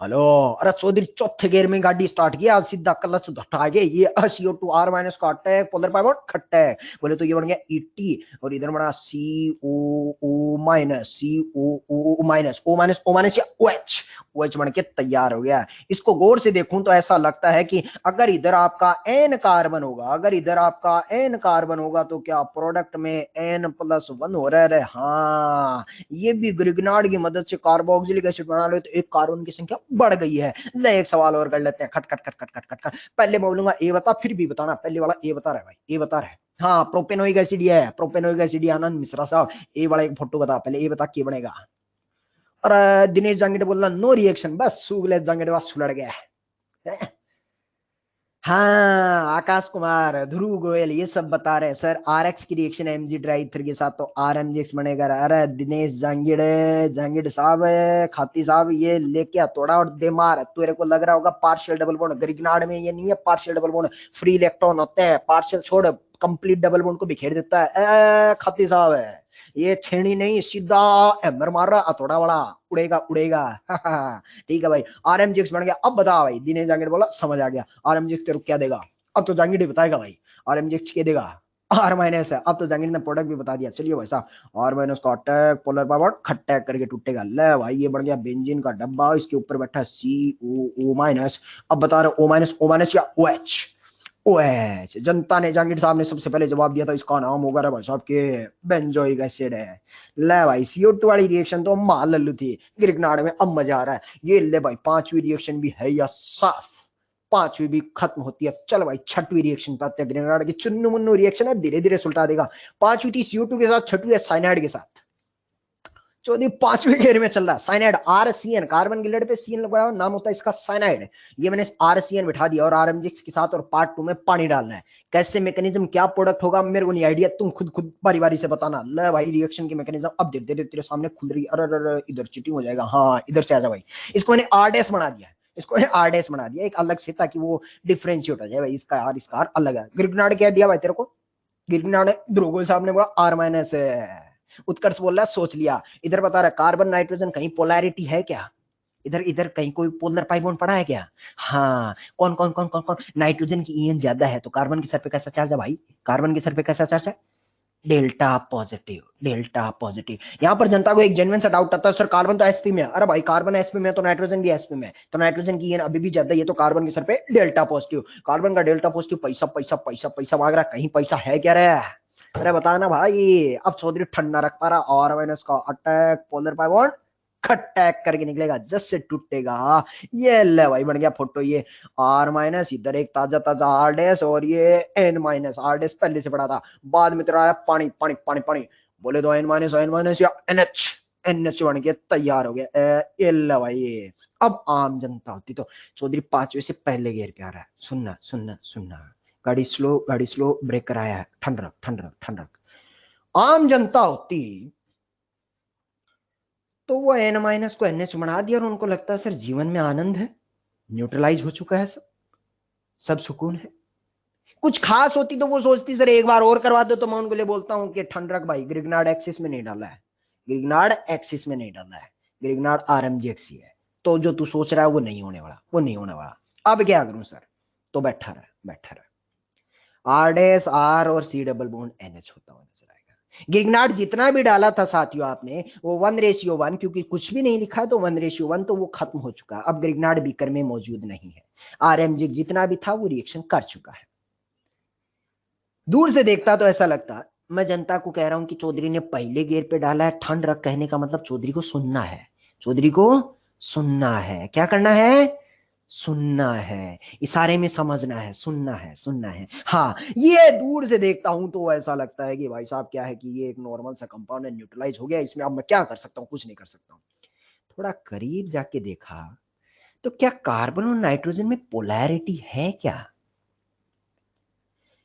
हेलो, अरे चौधरी चौथे गेयर में गाड़ी स्टार्ट किया, सीधा क्लच हटा के ये CO2 R- का अटैक, पोलर पाई बॉन्ड खट्टैक। बोले तो ये बन गया ET और इधर बना COO-, O- या OH बन के तैयार हो गया। इसको गौर से देखूं तो ऐसा लगता है कि अगर इधर आपका N कार्बन होगा, अगर इधर आपका N कार्बन होगा तो क्या प्रोडक्ट में N+1 हो रहा है? हाँ, ये भी ग्रिग्नार्ड की मदद से कार्बोक्सिलिक एसिड बना ले तो एक कार्बन की संख्या बढ़ गई है। ले एक सवाल और कर लेते हैं, खट खट खट खट खट खट खट। पहले बोलूंगा ए बता, फिर भी बताना। पहले वाला ए बता रहा है भाई, ए बता रहा है। हाँ, प्रोपेनोइक एसिड ये है, प्रोपेनोइक एसिड। आनंद मिश्रा साहब, ए वाला एक फोटो बता, पहले ए बता क्या बनेगा। और दिनेश जांगेड़े बोलना नो रिएक्शन, बस सुगले जांगेड़े बस सुलड़ गया। हाँ, आकाश कुमार, ध्रुव गोयल ये सब बता रहे हैं सर RX की रिएक्शन MG ड्राइव 3 के साथ तो RMGX बनेगा। अरे दिनेश जांगिड़े, जांगिड़ साहब, खाती साहब, ये लेके आ थोड़ा और दे मार। तेरे को लग रहा होगा पार्शियल डबल बॉन्ड, ग्रिग्नार्ड में ये नहीं है partial double bond, free electron होते हैं। पार्शियल छोड़, कंप्लीट डबल बॉन्ड को बिखेर देता है। खाती साहब है ये, छेड़ी नहीं, सीधा एमर मार रहा थोड़ा बड़ा, उड़ेगा उड़ेगा। ठीक है भाई, RMGX बन गया। अब बता भाई, दिनेश जांगिड़ बोला समझ आ गया। RMGX तेरे को क्या देगा? अब तो जांगिड़ ही बताएगा भाई। RMGX क्या देगा? R- है। अब तो जांगिड़ ने प्रोडक्ट भी बता दिया। चलिए भाई साहब, R- का अटैक, पोलर पावर खट्टैक करके टूटेगा। ले भाई ये बन गया बेंजीन का डब्बा, इसके ऊपर बैठा COO-। अब बता रहे O- या OH? OH। जनता ने, जांगिड़ साहब ने सबसे पहले जवाब दिया था, इसका नाम होगा भाई साहब के बेंजोइक एसिड है। ले भाई CO2 वाली रिएक्शन तो माल लल्लू थी, ग्रिग्नार्ड में अब मजा आ रहा है। ये ले भाई 5वीं रिएक्शन भी है या साफ, 5वीं भी खत्म होती है। चल भाई 6वीं रिएक्शन पाते हैं। ग्रिग्नार्ड की चुन्नू मुन्नू रिएक्शन है, धीरे धीरे सुलटा देगा। 5वीं थी CO2 के साथ, 6वीं है साइनाइड के साथ। चौधरी 5वीं घेर में चल रहा है साइनाइड, RCN, कार्बन की लड़ पे CN लगा, नाम होता है इसका साइनाइड। ये मैंने RCN बिठा दिया और RMGX के साथ, और पार्ट 2 में पानी डालना है। कैसे मैकेनिज्म, क्या प्रोडक्ट होगा, मेरे को नहीं आइडिया, तुम खुद बारी बारी से बताना। ले भाई रिएक्शन की मैकेनिज्म अब धीरे धीरे तेरे सामने खुल रही है। अरे इधर चीटिंग हो जाएगा। हाँ, इधर से आ जा भाई, इसको मैंने R- बना दिया है। इसको आर डैश बना दिया एक अलग से, ताकि वो डिफरेंशिएट हो जाए भाई, इसका आर इसका आर अलग है। ग्रिग्नार्ड क्या दिया भाई तेरे को, ग्रिग्नार्ड ने ध्रुव साहब ने बोला आर माइनस है। उत्कर्ष बोल रहा है सोच लिया। इधर बता रहा कार्बन नाइट्रोजन कहीं पोलैरिटी है क्या, इधर इधर कहीं कोई पोलर पाई बॉन्ड पड़ा है क्या? हाँ, कौन कौन कौन कौन कौन, नाइट्रोजन की ईएन ज्यादा है तो कार्बन के सर पे कैसा चार्ज है भाई, कार्बन के सर पे कैसा चार्ज है, डेल्टा पॉजिटिव, डेल्टा पॉजिटिव। यहां पर जनता को एक जेन्युइन सा डाउट आता है, सर कार्बन तो एसपी में है। अरे भाई कार्बन एसपी में है तो नाइट्रोजन भी एसपी में है, तो नाइट्रोजन की ईएन अभी भी ज्यादा है, ये तो कार्बन के सर पे डेल्टा पॉजिटिव। कार्बन का डेल्टा पॉजिटिव, पैसा पैसा पैसा पैसा मांग रहा, कहीं पैसा है क्या रे? अरे बता ना भाई। अब चौधरी ठंडा रख पा रहा, और माइनस का attack polar pi bond attack करके निकलेगा, जस्ट से टूटेगा। ये ले भाई बन गया फोटो, ये आर माइनस, इधर एक ताजा ताजा आर डैश, और ये एन माइनस। आर डैश पहले से पड़ा था, बाद में तेरा आया पानी पानी पानी पानी, बोले तो एन माइनस या एनएच, एनएच बन के तैयार हो गया। ये ले भाई। अब आम जनता होती तो चौधरी 5वें से पहले गियर पे आ रहा है, सुनना सुनना सुनना, गाड़ी स्लो ब्रेक कराया है, ठंड रख ठंड रख ठंड रख। आम जनता होती तो वो एन माइनस को एनएच बना दिया, और उनको लगता है सर जीवन में आनंद है, न्यूट्रलाइज हो चुका है, सब सुकून है। कुछ खास होती तो वो सोचती सर एक बार और करवा दो, तो मैं उनको लिए बोलता हूं कि ठंड रख भाई, ग्रिग्नार्ड एक्सिस में नहीं डाला है, ग्रिग्नार्ड एक्सिस में नहीं डाला है, ग्रिग्नार्ड आरएमजी एक्सी है, तो जो तू सोच रहा है वो नहीं होने वाला, वो नहीं होने वाला। अब क्या करूं सर, तो बैठा रहा बैठा रहा, आर डैश आर और सी डबल बॉन्ड एनएच होता हुआ नजर आएगा। गिग्नार्ड जितना भी डाला था साथियों आपने, वो 1:1, क्योंकि कुछ भी नहीं लिखा तो 1:1, तो वो खत्म हो चुका है। अब गिग्नार्ड बीकर में मौजूद नहीं है, आरएमजी जितना भी था वो रिएक्शन कर चुका है। दूर से देखता तो ऐसा लगता, मैं जनता को कह रहा हूं कि चौधरी ने पहले गियर पे डाला है, ठंड रख कहने का मतलब चौधरी को सुनना है, चौधरी को सुनना है, क्या करना है, सुनना है, इशारे में समझना है, सुनना है सुनना है। हाँ, ये दूर से देखता हूं तो ऐसा लगता है कि भाई साहब क्या है कि ये एक नॉर्मल सा कंपाउंड है, न्यूट्रलाइज हो गया, इसमें अब मैं क्या कर सकता हूँ, कुछ नहीं कर सकता हूँ। थोड़ा करीब जाके देखा तो क्या कार्बन और नाइट्रोजन में पोलैरिटी है क्या,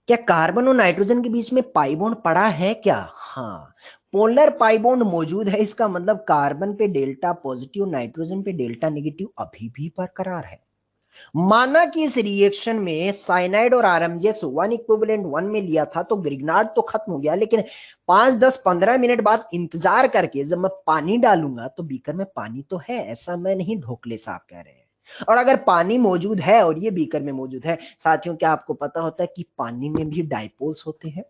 क्या कार्बन और नाइट्रोजन के बीच में पाई बॉन्ड पड़ा है क्या? हाँ, पोलर पाई बॉन्ड मौजूद है, इसका मतलब कार्बन पे डेल्टा पॉजिटिव, नाइट्रोजन पे डेल्टा नेगेटिव अभी भी बरकरार है। माना कि इस रिएक्शन में साइनाइड और आरएमजीएक्स 1:1 में लिया था तो ग्रिग्नार्ड तो खत्म हो गया, लेकिन 5-10-15 मिनट बाद इंतजार करके जब मैं पानी डालूंगा तो बीकर में पानी तो है, ऐसा मैं नहीं ढोकले साहब कह रहे हैं। और अगर पानी मौजूद है और ये बीकर में मौजूद है, साथियों क्या आपको पता होता है कि पानी में भी डाइपोल्स होते हैं,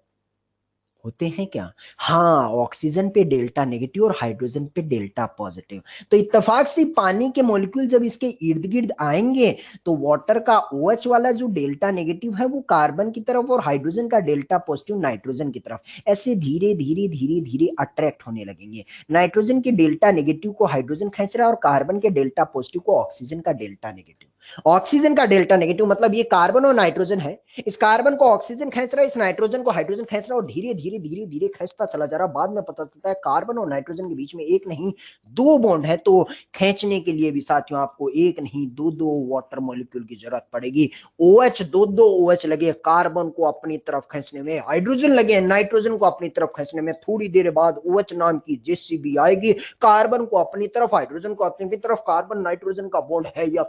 होते हैं क्या? हाँ, ऑक्सीजन पे डेल्टा नेगेटिव और हाइड्रोजन पे डेल्टा पॉजिटिव। तो इत्तेफाक से पानी के मॉलिक्यूल जब इसके इर्द गिर्द आएंगे तो वाटर का OH वाला जो डेल्टा नेगेटिव है वो कार्बन की तरफ, और हाइड्रोजन का डेल्टा पॉजिटिव नाइट्रोजन की तरफ, ऐसे धीरे धीरे धीरे धीरे अट्रैक्ट होने लगेंगे। नाइट्रोजन के डेल्टा नेगेटिव को हाइड्रोजन खींच रहा है, और कार्बन के डेल्टा पॉजिटिव को ऑक्सीजन का डेल्टा नेगेटिव। ऑक्सीजन का डेल्टा नेगेटिव मतलब ये कार्बन और नाइट्रोजन है, इस कार्बन को ऑक्सीजन खींच रहा है, इस नाइट्रोजन को हाइड्रोजन खींच रहा है, और धीरे धीरे धीरे धीरे खींचता चला जा रहा। बाद में पता चलता है कार्बन और नाइट्रोजन के बीच में एक नहीं दो बॉन्ड है, तो खींचने के लिए भी साथियों आपको एक नहीं दो दो वाटर मॉलिक्यूल की जरूरत पड़ेगी। OH दो OH लगे कार्बन को अपनी तरफ खींचने में, हाइड्रोजन लगे नाइट्रोजन को अपनी तरफ खींचने में, थोड़ी देर बाद OH नाम की जेसीबी आएगी, कार्बन को अपनी तरफ हाइड्रोजन को अपनी तरफ, कार्बन नाइट्रोजन का बॉन्ड है या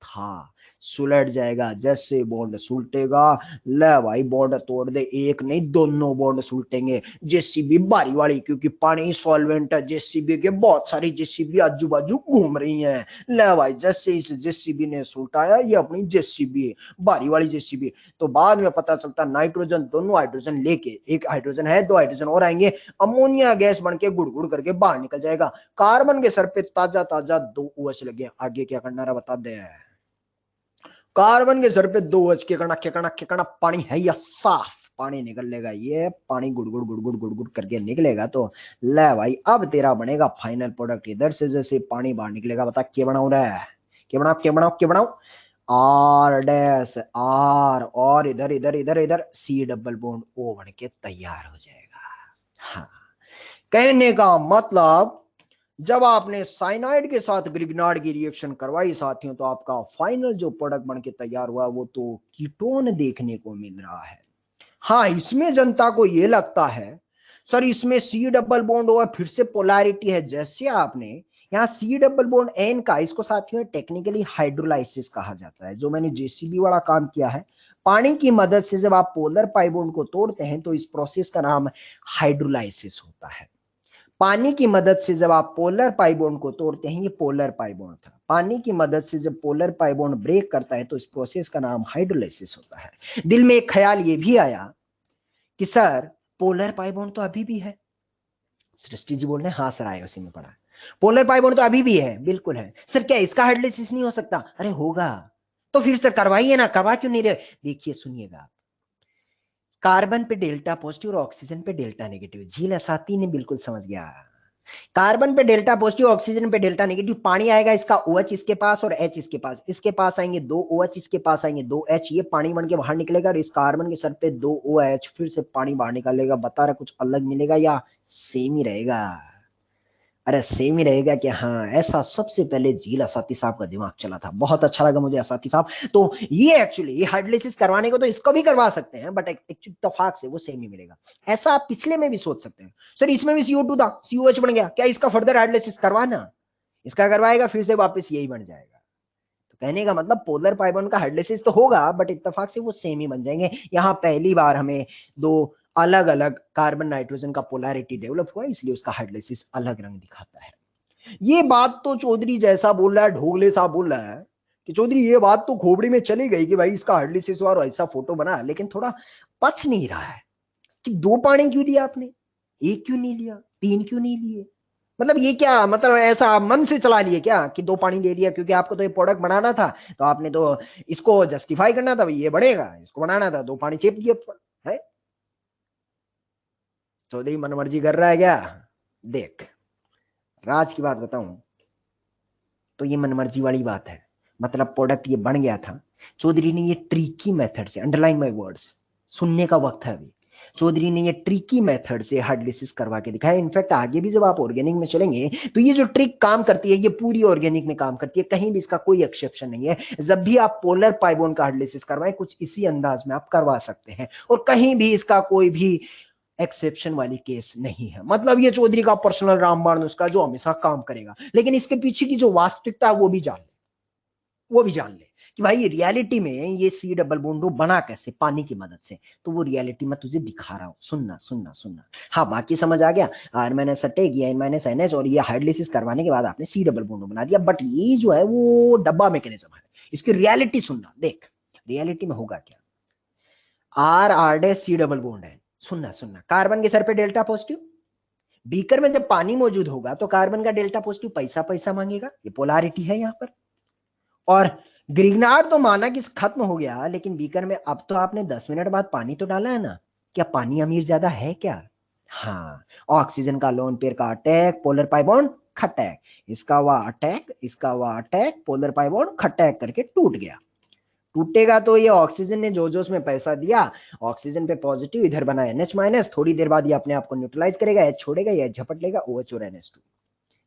था सुलट जाएगा। जैसे बॉन्ड सुलटेगा, ले भाई बॉन्ड तोड़ दे, एक नहीं दोनों बॉन्ड सुलटेंगे। जेसीबी बारी वाली, क्योंकि पानी सॉल्वेंट है, जेसीबी के बहुत सारी जेसीबी आजू बाजू घूम रही हैं। ले भाई जैसे इस जेसीबी ने सुलटाया, ये अपनी जेसीबी है, बारी वाली जेसीबी। तो बाद में पता चलता नाइट्रोजन दोनों हाइड्रोजन लेके, एक हाइड्रोजन है दो हाइड्रोजन और आएंगे, अमोनिया गैस बन के गुड़ गुड़ करके बाहर निकल जाएगा। कार्बन के सर पे ताजा ताजा 2 OH लगे, आगे क्या करना है बता दे। कार्बन के सर पे 2 OH के कणा के कणा के कणा, पानी है या साफ पानी निकल लेगा, ये पानी गुड़गुड़ गुड़गुड़ गुड़गुड़ करके निकलेगा। तो ले भाई अब तेरा बनेगा फाइनल प्रोडक्ट, इधर से जैसे पानी बाहर निकलेगा, बता क्या बनाऊ रे, क्या बनाऊ क्या बनाऊ क्या बनाऊ, आर डैश आर, और इधर इधर इधर इधर सी डबल बॉन्ड O बन के तैयार हो जाएगा। हाँ, कहने का मतलब जब आपने साइनाइड के साथ ग्रिग्नार्ड की रिएक्शन करवाई साथियों, तो आपका फाइनल जो प्रोडक्ट बन के तैयार हुआ वो तो कीटोन देखने को मिल रहा है। हाँ, इसमें जनता को यह लगता है सर इसमें सी डबल बॉन्ड हुआ, फिर से पोलैरिटी है, जैसे आपने यहाँ सी डबल बॉन्ड एन का, इसको साथियों टेक्निकली हाइड्रोलाइसिस कहा जाता है। जो मैंने जेसीबी वाला काम किया है, पानी की मदद से जब आप पोलर पाई बॉन्ड को तोड़ते हैं तो इस प्रोसेस का नाम हाइड्रोलाइसिस होता है। पानी की मदद से जब आप पोलर पाई बॉन्ड को तोड़ते हैं, ये पोलर पाई बॉन्ड था, पानी की मदद से जब पोलर पाई बॉन्ड ब्रेक करता है तो इस प्रोसेस का नाम हाइड्रोलाइसिस होता है। दिल में एक ख्याल ये भी आया कि सर पोलर पाई बॉन्ड तो अभी भी है। सृष्टि जी बोल रहे हैं हाँ सर आया उसी में पड़ा। पोलर पाई बॉन्ड तो अभी भी है, बिल्कुल है सर, क्या इसका हाइड्रोलाइसिस नहीं हो सकता? अरे होगा, तो फिर सर करवाइए ना, करवा क्यों नहीं रहे? देखिए सुनिएगा, कार्बन पे डेल्टा पॉजिटिव और ऑक्सीजन पे डेल्टा नेगेटिव, झील असाती ने बिल्कुल समझ गया। कार्बन पे डेल्टा पॉजिटिव, ऑक्सीजन पे डेल्टा नेगेटिव, पानी आएगा इसका OH इसके पास और H इसके पास, इसके पास आएंगे 2 OH, इसके पास आएंगे 2 H, ये पानी बन के बाहर निकलेगा और इस कार्बन के सर पे 2 OH, फिर से पानी बाहर निकालेगा। बता रहा कुछ अलग मिलेगा या सेम ही रहेगा? अरे सेम ही रहेगा कि हाँ, ऐसा सबसे पहले झील असाती साहब का दिमाग चला था। बहुत अच्छा लगा मुझे असाती साहब। तो ये एक्चुअली ये हाइड्रोलाइसिस करवाने को तो इसको भी करवा सकते हैं, बट इत्तेफाक से वो सेम ही मिलेगा। ऐसा आप पिछले में भी सोच सकते हैं, सर इसमें भी CO2 था, COH बन गया, क्या इसका फर्दर हाइड्रोलाइसिस करवाना? इसका करवाएगा फिर से वापस यही बन जाएगा। तो कहने का मतलब पोलर पाई बॉन्ड का हाइड्रोलाइसिस तो होगा, बट इत्तेफाक से वो सेम ही बन जाएंगे। यहाँ पहली बार हमें दो अलग अलग कार्बन नाइट्रोजन का पोलैरिटी डेवलप हुआ, इसलिए उसका हाइड्रोलाइसिस अलग रंग दिखाता है। ये बात तो चौधरी जैसा बोल रहा है, ढोगले साहब बोल रहा है कि चौधरी ये बात तो खोपड़ी में चली गई कि भाई इसका हाइड्रोलाइसिस हुआ और ऐसा फोटो बना, लेकिन थोड़ा पच नहीं रहा है कि 2 पानी क्यों लिया आपने, 1 क्यों नहीं लिया, 3 क्यों नहीं लिए? मतलब ये क्या, मतलब ऐसा मन से चला लिए क्या कि 2 पानी ले लिया क्योंकि आपको तो ये प्रोडक्ट बनाना था, तो आपने तो इसको जस्टिफाई करना था, ये बढ़ेगा, इसको बनाना था, 2 पानी चेप दिए है? चौधरी मनमर्जी कर रहा है क्या? देख, राज की बात बताऊं तो ये मनमर्जी वाली बात है। मतलब प्रोडक्ट ये बन गया था, चौधरी ने ये ट्रिकी मेथड से, अंडरलाइन माय वर्ड्स, सुनने का वक्त है अभी, चौधरी ने ये ट्रिकी मेथड से हाइड्रोलाइसिस करवा के दिखाया। इनफैक्ट आगे भी जब आप ऑर्गेनिक में चलेंगे तो ये जो ट्रिक काम करती है ये पूरी ऑर्गेनिक में काम करती है, कहीं भी इसका कोई एक्सेप्शन नहीं है। जब भी आप पोलर पाई बॉन्ड का हाइड्रोलाइसिस करवाएं, कुछ इसी अंदाज में आप करवा सकते हैं और कहीं भी इसका कोई भी एक्सेप्शन वाली केस नहीं है। मतलब ये चौधरी का पर्सनल रामबाण नुस्खा जो हमेशा काम करेगा, लेकिन इसके पीछे की जो वास्तविकता है वो भी जान ले, वो भी जान ले कि भाई रियलिटी में ये सी डबल बॉन्ड बना कैसे, पानी की मदद से। तो वो रियलिटी मैं तुझे दिखा रहा हूं, सुनना सुनना सुनना। हाँ बाकी समझ आ गया, R-NH और ये हाइड्रोलाइसिस करवाने के बाद आपने सी डबल बॉन्ड बना दिया, बट ये जो है वो डब्बा मैकेनिज्म है, इसकी रियलिटी सुनना। देख रियलिटी में होगा क्या, R-R' डबल बॉन्ड है, सुनना सुनना। कार्बन के सर पे डेल्टा पॉजिटिव, बीकर में जब पानी मौजूद होगा तो कार्बन का डेल्टा पॉजिटिव पैसा पैसा मांगेगा, ये पोलैरिटी है यहां पर। और ग्रिग्नार्ड तो माना कि खत्म हो गया, लेकिन बीकर में अब तो आपने 10 मिनट बाद पानी तो डाला है ना, क्या पानी अमीर ज्यादा है क्या? हाँ, ऑक्सीजन का लोन पेयर का अटैक, पोलर पाई बॉन्ड खटैक, इसका हुआ अटैक, इसका हुआ अटैक, पोलर पाई बॉन्ड खटैक करके टूट गया। टूटेगा तो ये ऑक्सीजन ने जो जो उसमें पैसा दिया, ऑक्सीजन पे पॉजिटिव, इधर बना NH-, थोड़ी देर बाद ये अपने आप को न्यूट्रलाइज करेगा, H छोड़ेगा, ये झपट लेगा OH और NH2।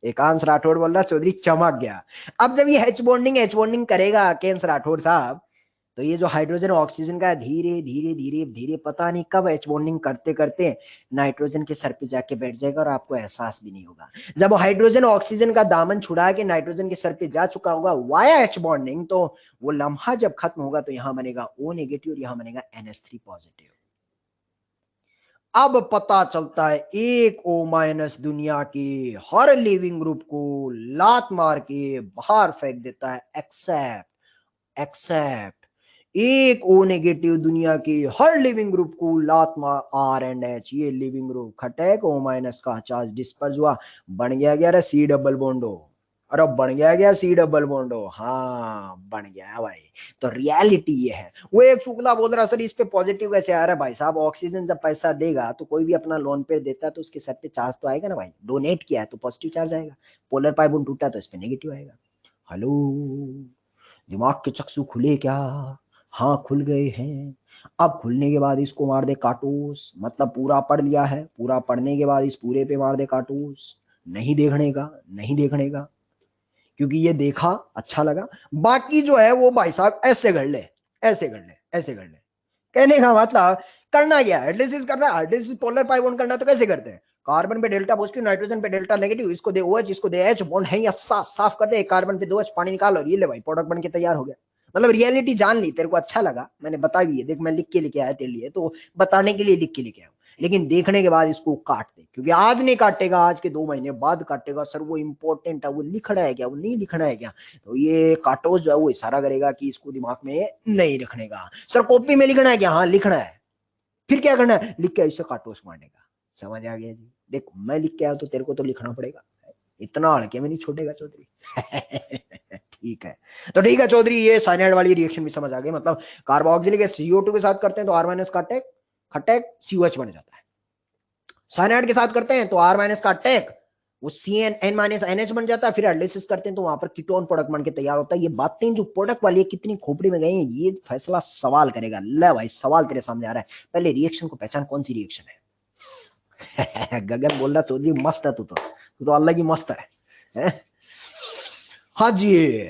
एकांश राठौड़ बोल रहा चौधरी चमक गया। अब जब ये H बॉन्डिंग करेगा एकांश राठौड़ साहब, तो ये जो हाइड्रोजन ऑक्सीजन का धीरे धीरे धीरे धीरे पता नहीं कब H बॉन्डिंग करते करते नाइट्रोजन के सर पे जाके बैठ जाएगा और आपको एहसास भी नहीं होगा। जब हाइड्रोजन ऑक्सीजन का दामन छुड़ा के नाइट्रोजन के सर पे जा चुका होगा वाया H बॉन्डिंग, तो वो लम्हा जब खत्म होगा तो यहां बनेगा O- और यहां बनेगा NH3 पॉजिटिव। अब पता चलता है एक O- दुनिया के हर लिविंग ग्रुप को लात मार के बाहर फेंक देता है, एक्सेप्ट एक O- दुनिया के हर लिविंग ग्रुप को लात मार R&H, ये लिविंग ग्रुप खटैक O- का चार्ज डिस्पर्स हुआ, बन गया सी डबल बॉन्डो। अरे बन गया सी डबल बॉन्डो, हाँ बन गया भाई। तो रियलिटी ये है। वो एक शुक्ला बोल रहा सर इस पे पॉजिटिव कैसे आ रहा है? भाई साहब ऑक्सीजन जब पैसा देगा तो कोई भी अपना लोन पे देता है तो उसके सर पे चार्ज तो आएगा ना भाई, डोनेट किया है तो पॉजिटिव चार्ज आएगा, पोलर पाई बॉन्ड टूटा तो इस पे नेगेटिव आएगा। हेलो, दिमाग के चक्षु खुले क्या? हाँ खुल गए हैं। अब खुलने के बाद इसको मार दे काटूस, मतलब पूरा पढ़ लिया है, पूरा पढ़ने के बाद इस पूरे पे मार दे काटूस, नहीं देखने का, नहीं देखने का, क्योंकि ये देखा अच्छा लगा, बाकी जो है वो भाई साहब ऐसे कर ले, ऐसे कर ले, ऐसे कर ले। कहने का मतलब करना क्या है, एटलिसिस करना है, एटलिसिस पोलर पाई बॉन्ड करना तो कैसे करते हैं? कार्बन पे डेल्टा पॉजिटिव, नाइट्रोजन पे डेल्टा नेगेटिव, इसको दे OH, इसको दे H, बॉन्ड है या साफ साफ कर दे, एक कार्बन पे 2 H, पानी निकाल, और ये ले भाई प्रोडक्ट बन के तैयार हो गया। मतलब रियलिटी जान ली, तेरे को अच्छा लगा, मैंने बता भी है, देख मैं लिख के लेके आया तेरे लिए, तो बताने के लिए लिख के लेके आया, लेकिन देखने के बाद इसको काट दे, क्योंकि आज नहीं काटेगा, आज के 2 महीने बाद काटेगा। सर वो इंपॉर्टेंट है, वो लिखना है क्या, वो नहीं लिखना है क्या, तो ये काटो जो है वो इशारा करेगा कि इसको दिमाग में नहीं रखने का। सर कॉपी में लिखना है क्या, हाँ लिखना है, फिर क्या करना है, लिख के ऐसे काटोस मारने का। समझ आ गया जी, देखो मैं लिख के आया तो तेरे को तो लिखना पड़ेगा, इतना हल्के में नहीं छोड़ेगा चौधरी। ठीक है, तो ठीक है चौधरी, ये साइनाइड वाली रिएक्शन भी समझ आ गई। मतलब कार्बोक्सिलिक CO2 के साथ करते हैं तो R- का अटैक खटैक COH बन जाता है, साइनाइड के साथ करते हैं तो R- का अटैक वो CN- बन जाता है, फिर एनालिसिस करते हैं तो वहां पर कीटोन प्रोडक्ट बन के तैयार होता है। ये बातें जो प्रोडक्ट वाली है कितनी खोपड़ी में गई हैं, ये फैसला सवाल करेगा। ले भाई सवाल तेरे सामने आ रहा है, पहले रिएक्शन को पहचान, कौन सी रिएक्शन है। गगन बोल रहा चौधरी मस्त है, तू तो अल्लाह की मस्त है? हाँ जी,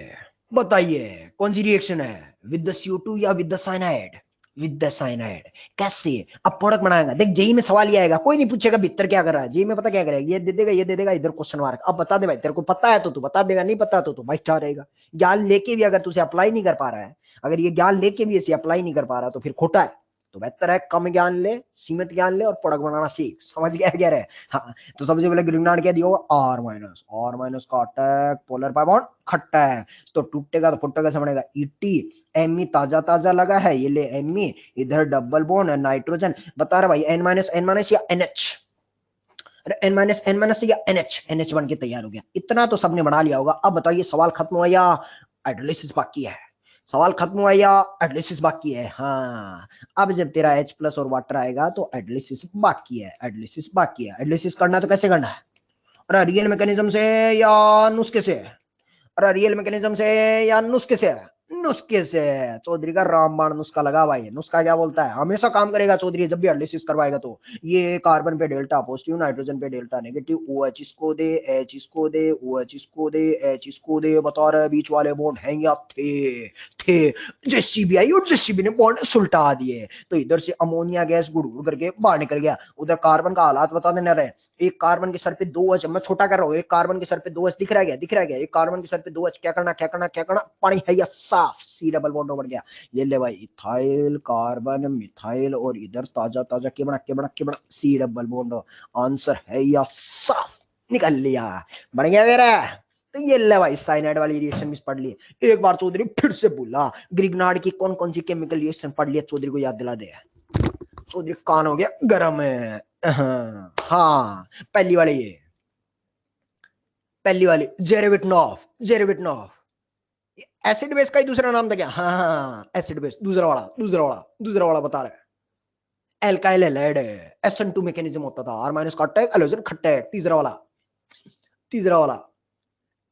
बताइए कौन सी रिएक्शन है, विद द CO2 या with the cyanide? With the cyanide. कैसे? अब प्रोडक्ट बनाएगा, देख जेई में सवाल ये आएगा, कोई नहीं पूछेगा भीतर क्या कर रहा है, जेई में पता क्या करेगा, ये दे देगा, ये दे देगा, इधर क्वेश्चन मार्क। अब बता दे भाई, तेरे को पता है तो तू बता देगा, नहीं पता तो भाई क्या रहेगा। ज्ञान लेके भी अगर तुझे अप्लाई नहीं कर पा रहा है, अगर ये ज्ञान लेके भी इसे अप्लाई नहीं कर पा रहा तो फिर खोटा है। तो बेहतर है कम ज्ञान ले, सीमित ज्ञान ले और प्रोडक्ट बनाना सीख। समझ गया क्या रहे? हाँ, तो सबसे पहले ग्रीनलैंड क्या दिया होगा, R- का अटैक, पोलर पाई बॉन्ड खट्टा है, तो टूटेगा तो फुटेगा से बनेगा ET। Me ताजा ताजा लगा है, ये ले Me, इधर डबल बॉन्ड नाइट्रोजन। बता रहा भाई N- या NH, अरे N- या NH बन के तैयार हो गया। इतना तो सबने बना लिया होगा। अब बताइए सवाल खत्म हुआ या एनालिसिस बाकी है? सवाल खत्म हुआ या एनालिसिस बाकी है? हाँ, अब जब तेरा H+ और वाटर आएगा तो एनालिसिस बाकी है, एनालिसिस बाकी है। एनालिसिस करना तो कैसे करना है? अरे रियल मैकेनिज्म से या नुस्खे से? अरे रियल मैकेनिज्म से या नुस्खे से? नुस्खे से। चौधरी का रामबाण नुस्खा लगा भाई। नुस्खा क्या बोलता है, हमेशा काम करेगा चौधरी जब भी एनालिसिस करवाएगा तो। ये कार्बन पे डेल्टा पॉजिटिव, नाइट्रोजन पे डेल्टा नेगेटिव, OH इसको दे, H इसको दे, OH इसको दे, H इसको दे। बता रहे बीच वाले बॉन्ड हैं या थे JCB आई और JCB ने बॉन्ड सुलटा दिए, तो इधर से अमोनिया गैस गुड़ गुड़ करके बाहर निकल गया। उधर कार्बन का हालात बता देना रहे, एक कार्बन के सर पे 2 H, मैं छोटा कर रहा हूँ, एक कार्बन के सर पे 2 H दिख रहा है क्या, दिख रहा है क्या, एक कार्बन के सर पे 2 H, क्या करना क्या करना क्या करना, पानी है या साफ, C डबल बॉन्ड बन गया। ये ले भाई इथाइल कार्बन मिथाइल, और इधर ताजा ताजा के बना के बना के बना C डबल बॉन्ड, आंसर है या साफ, निकल लिया, बन गया मेरा। तो ये ले भाई साइनाइड वाली रिएक्शन भी पढ़ ली। एक बार चौधरी फिर से बोला, ग्रिग्नार्ड की कौन कौन सी केमिकल रिएक्शन पढ़ लिया, चौधरी को याद दिला दे। चौधरी कान हो गया गरम है। हाँ, पहली वाली ये, पहली वाली जेरेविटनॉफ एसिड बेस का ही दूसरा नाम था क्या? हाँ, एसिड बेस। दूसरा वाला बता रहा है, एल्काइल हैलाइड है, SN2 मैकेनिज्म होता था, R- का अटैक, एलोजन खट्टैक। तीसरा वाला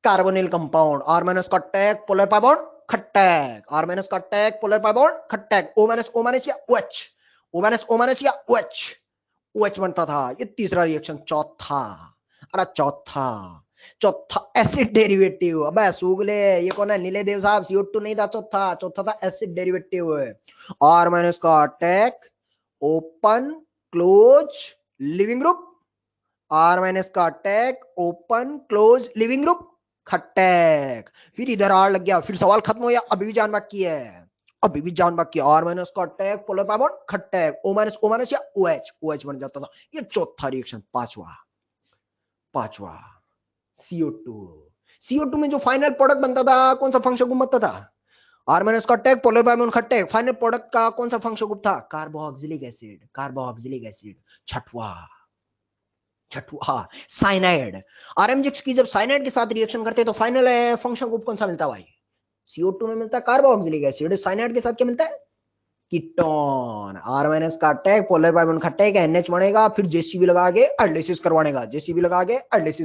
कार्बोनिल कंपाउंड, R- का अटैक, पोलर पाई बॉन्ड खट्टैक, R- का अटैक, पोलर पाई बॉन्ड खट्टैक, O- या OH, O- या OH बनता था। ये तीसरा रिएक्शन। चौथा चौथा एसिड डेरिवेटिव। अब सूगले, ये कौन है, नीले देव साहब, CO2 नहीं था, चौथा था एसिड डेरिवेटिव। R- का attack, open close leaving group, R- का attack, open close leaving group खट्टैक। फिर इधर R लग गया, फिर सवाल खत्म हो या अभी भी जान बाकी है? अभी भी जान बाकी है। R- का अटैक, पोलर पाई बॉन्ड खट्टैक, O- या OH बन जाता था। ये चौथा रिएक्शन। पांचवा CO2 में जो फाइनल प्रोडक्ट बनता था कौन सा फंक्शन ग्रुप बनता था? R- का अटैक, पोलर पाई बॉन्ड खट्टैक, फाइनल प्रोडक्ट का कौन सा फंक्शन ग्रुप था? Carboxylic acid. छठवा साइनाइड। RMGX की जब साइनाइड के साथ रिएक्शन करते हैं तो फाइनल फंक्शन ग्रुप कौन सा मिलता है भाई? CO2 में मिलता है कार्बोक्सिलिक एसिड, साइनाइड के साथ क्या मिलता है? कीटोन। R- का अटैक, पोलर पाई बॉन्ड खट्टैक, NH बनेगा, फिर JCB लगा के एडिलिसिस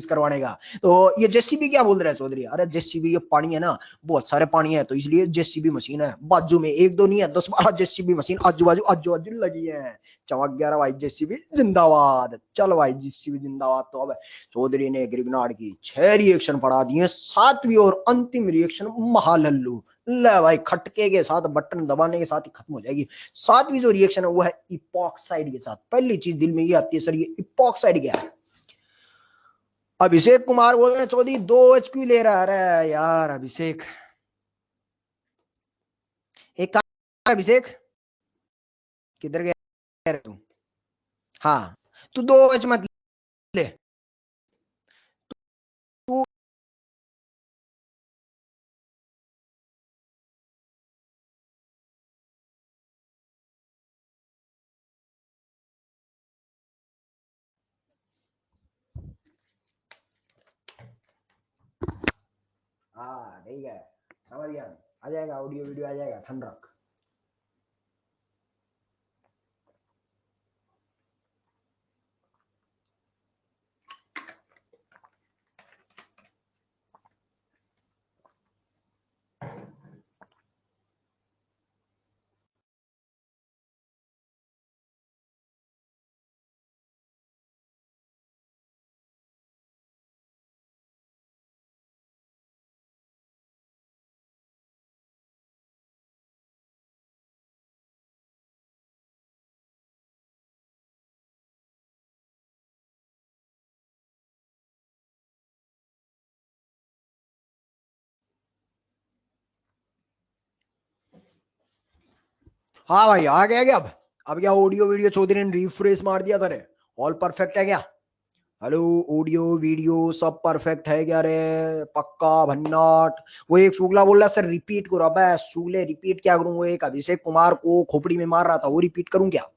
करवानेगा। तो ये JCB क्या बोल रहे हैं चौधरी? अरे JCB ये पानी है ना, बहुत सारे पानी है, तो इसलिए JCB मशीन है बाजू में, एक दो नहीं है, 10-12 JCB मशीन आजू बाजू लगी है। चमक गया भाई, JCB जिंदाबाद। चल भाई JCB जिंदाबाद। तो अब चौधरी ने ग्रिग्नार्ड की 6 रिएक्शन पढ़ा दिए, 7वीं और अंतिम रिएक्शन महालल्लू। ले भाई, खटके के साथ, बटन दबाने के साथ ही खत्म हो जाएगी। 7वीं जो रिएक्शन है वो है इपॉक्साइड के साथ। पहली चीज दिल में ये आती है, सर ये इपॉक्साइड क्या है? अभिषेक कुमार बोल रहे हैं चौधरी 2H क्यों ले रहा है? अरे यार अभिषेक, एक काम, अभिषेक किधर गया रे तू? हाँ, तू 2H मत ले तू। हाँ ठीक है, समझ गया, आ जाएगा ऑडियो वीडियो आ जाएगा, ठंड रख। हाँ भाई आ गया क्या? अब क्या ऑडियो वीडियो चौधरी ने रिफ्रेश मार दिया था रे? ऑल परफेक्ट है क्या? हेलो, ऑडियो वीडियो सब परफेक्ट है क्या रे? पक्का भन्नाट? वो एक शुक्ला बोल रहा सर रिपीट करो। अब सूले रिपीट क्या करूं? वो एक अभिषेक कुमार को खोपड़ी में मार रहा था, वो रिपीट करूं क्या?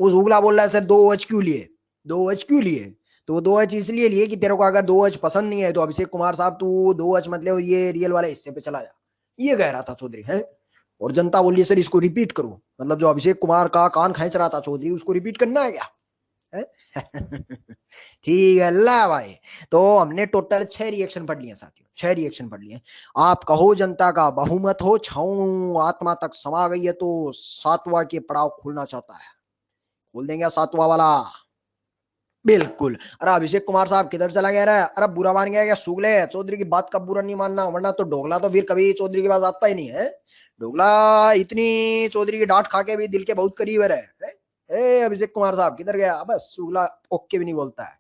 वो शुक्ला बोल रहा है सर 2H क्यों लिए? 2H क्यों लिए? तो 2H इसलिए लिए कि तेरे को अगर 2H पसंद नहीं है तो अभिषेक कुमार साहब तू 2H मत ले, ये रियल वाले हिस्से पे चला जा, ये कह रहा था चौधरी है। और जनता बोलिए सर इसको रिपीट करो, मतलब जो अभिषेक कुमार का कान खींच रहा था चौधरी, उसको रिपीट करना है क्या? ठीक है ला भाई। तो हमने टोटल 6 रिएक्शन पढ़ लिए साथियों, 6 रिएक्शन पढ़ लिए। आप कहो जनता का बहुमत हो छाऊं आत्मा तक समा गई है तो सातवां के पड़ाव खुलना चाहता है, खोल देंगे सातवां वाला। बिल्कुल। अरे अभिषेक कुमार साहब किधर चला गया रहा है? अरे बुरा मान गया क्या? सुगले चौधरी की बात का बुरा नहीं मानना, वरना तो डोगला तो फिर कभी चौधरी के पास आता ही नहीं है। डोगला इतनी चौधरी की डांट खा के भी दिल के बहुत करीब है रहे। ए अभिषेक कुमार साहब किधर गया? बस सुगला ओके भी नहीं बोलता है।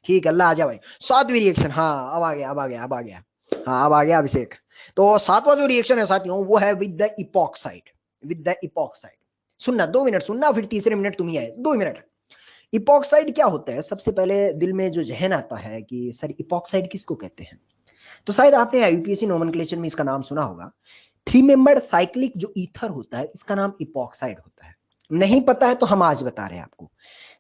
ठीक है अल्लाह, आ जा भाई। 7वीं रिएक्शन, हाँ अब आ गया, अब आ गया, अब आ गया। हाँ अब आ गया अभिषेक। तो 7वां जो रिएक्शन है साथियों वो है with the epoxide. With the epoxide, सुनना 2 मिनट सुनना, फिर तीसरे मिनट तुम ही आए, 2 मिनट। इपॉक्साइड क्या होता है? सबसे पहले दिल में जो जहन आता है कि सर इपॉक्साइड किसको कहते हैं, तो शायद आपने यूपीएससी नोमेनक्लेचर में इसका नाम सुना होगा। 3 मेंबर्ड साइक्लिक जो ईथर होता है इसका नाम इपॉक्साइड होता है। नहीं पता है तो हम आज बता रहे हैं आपको।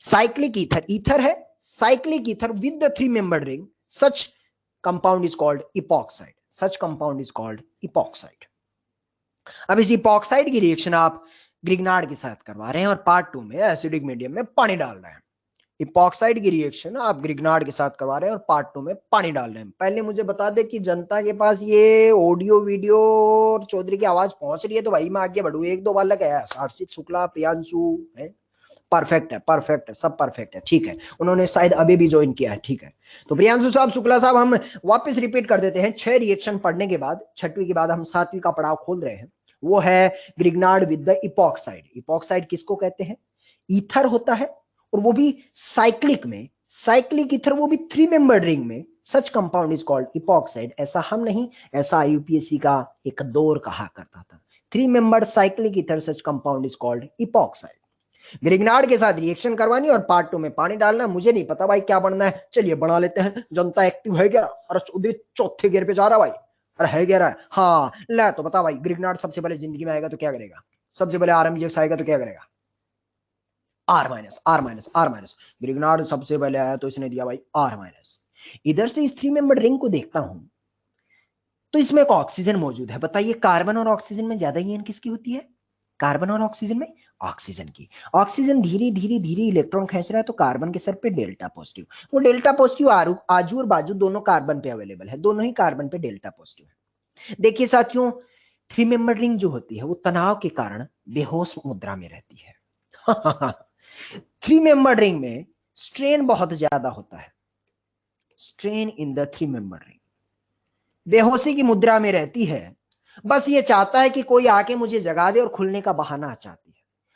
साइक्लिक ईथर, ईथर है cyclic ether with the 3 membered ring, such compound is called epoxide, such compound is called epoxide. अब इस इपॉक्साइड की रिएक्शन आप ग्रिग्नार्ड के साथ करवा रहे हैं और पार्ट 2 में एसिडिक मीडियम में पानी डाल रहे हैं। इपॉक्साइड की रिएक्शन आप ग्रिग्नार्ड के साथ करवा रहे हैं और पार्ट 2 में पानी डाल रहे हैं। पहले मुझे बता दे कि जनता के पास ये ऑडियो वीडियो और चौधरी की आवाज पहुंच रही है तो भाई मैं आगे बढ़ू। एक दो बालक है, हर्षित शुक्ला, प्रियांशु है, परफेक्ट है, परफेक्ट है, सब परफेक्ट है, ठीक है। उन्होंने शायद अभी भी ज्वाइन किया है, ठीक है। तो प्रियांशु साहब, शुक्ला साहब, हम वापस रिपीट कर देते हैं। 6 रिएक्शन पढ़ने के बाद, 6वीं के बाद हम 7वीं का पड़ाव खोल रहे हैं। वो है Grignard with the epoxide. Epoxide किसको कहते हैं? ईथर होता है, और वो भी साइक्लिक में, साइक्लिक ईथर, वो भी 3 मेंबर्ड रिंग में। सच कंपाउंड इज कॉल्ड इपॉक्साइड। ऐसा हम नहीं, ऐसा यूपीएससी का एक दौर कहा करता था। 3 membered cyclic ether such compound is called epoxide. Grignard के साथ रिएक्शन करवानी और पार्ट 2 में पानी डालना। मुझे नहीं पता भाई क्या बनना है, चलिए बना लेते हैं। जनता एक्टिव है क्या? अरे चौधरी चौथे गियर पे जा रहा भाई। अरे है क्या रहा है? हाँ ले तो बता भाई, ग्रिग्नार्ड सबसे पहले जिंदगी में आएगा तो क्या करेगा? सबसे पहले RMGX आएगा तो क्या करेगा? R minus, R minus, R minus. Grignard सबसे पहले आया तो इसने दिया भाई R माइनस। इधर से इस 3 मेंबर रिंग को देखता हूं तो इसमें एक ऑक्सीजन मौजूद है। बताइए कार्बन और ऑक्सीजन में ज्यादा ईएन किसकी होती है? कार्बन और ऑक्सीजन में ऑक्सीजन की। ऑक्सीजन धीरे धीरे धीरे इलेक्ट्रॉन खींच रहा है तो कार्बन के सर पे डेल्टा पॉजिटिव। वो डेल्टा पॉजिटिव आजू और बाजू दोनों कार्बन पे अवेलेबल है, दोनों ही कार्बन पे डेल्टा पॉजिटिव है। देखिए साथियों, 3 मेंबर रिंग जो होती है वो तनाव के कारण बेहोश मुद्रा में रहती है। 3 मेंबर रिंग में स्ट्रेन बहुत ज्यादा होता है। Strain in the 3 member ring, बेहोशी की मुद्रा में रहती है। बस ये चाहता है कि कोई आके मुझे जगा दे और खुलने का बहाना चाहती है।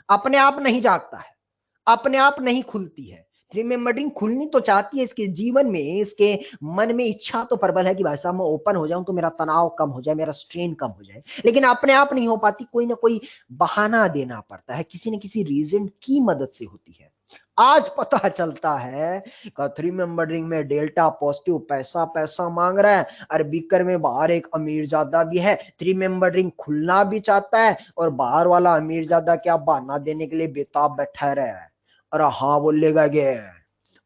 अपने आप नहीं जागता है, अपने आप नहीं खुलती है। थ्री मेंबर रिंग खुलनी तो चाहती है, इसके जीवन में, इसके मन में इच्छा तो प्रबल है कि भाई साहब मैं ओपन हो जाऊं तो मेरा तनाव कम हो जाए, मेरा स्ट्रेन कम हो जाए, लेकिन अपने आप नहीं हो पाती, कोई ना कोई बहाना देना पड़ता है, किसी न किसी रीजन की मदद से होती है। आज पता चलता है कि थ्री मेंबर रिंग में डेल्टा पॉजिटिव पैसा पैसा मांग रहा है। अरे बीकर में बाहर एक अमीर ज्यादा भी है, थ्री मेंबर रिंग खुलना भी चाहता है, और बाहर वाला अमीर ज्यादा क्या बहाना देने के लिए बेताब बैठा रहा है। अरे हाँ बोलेगा गे,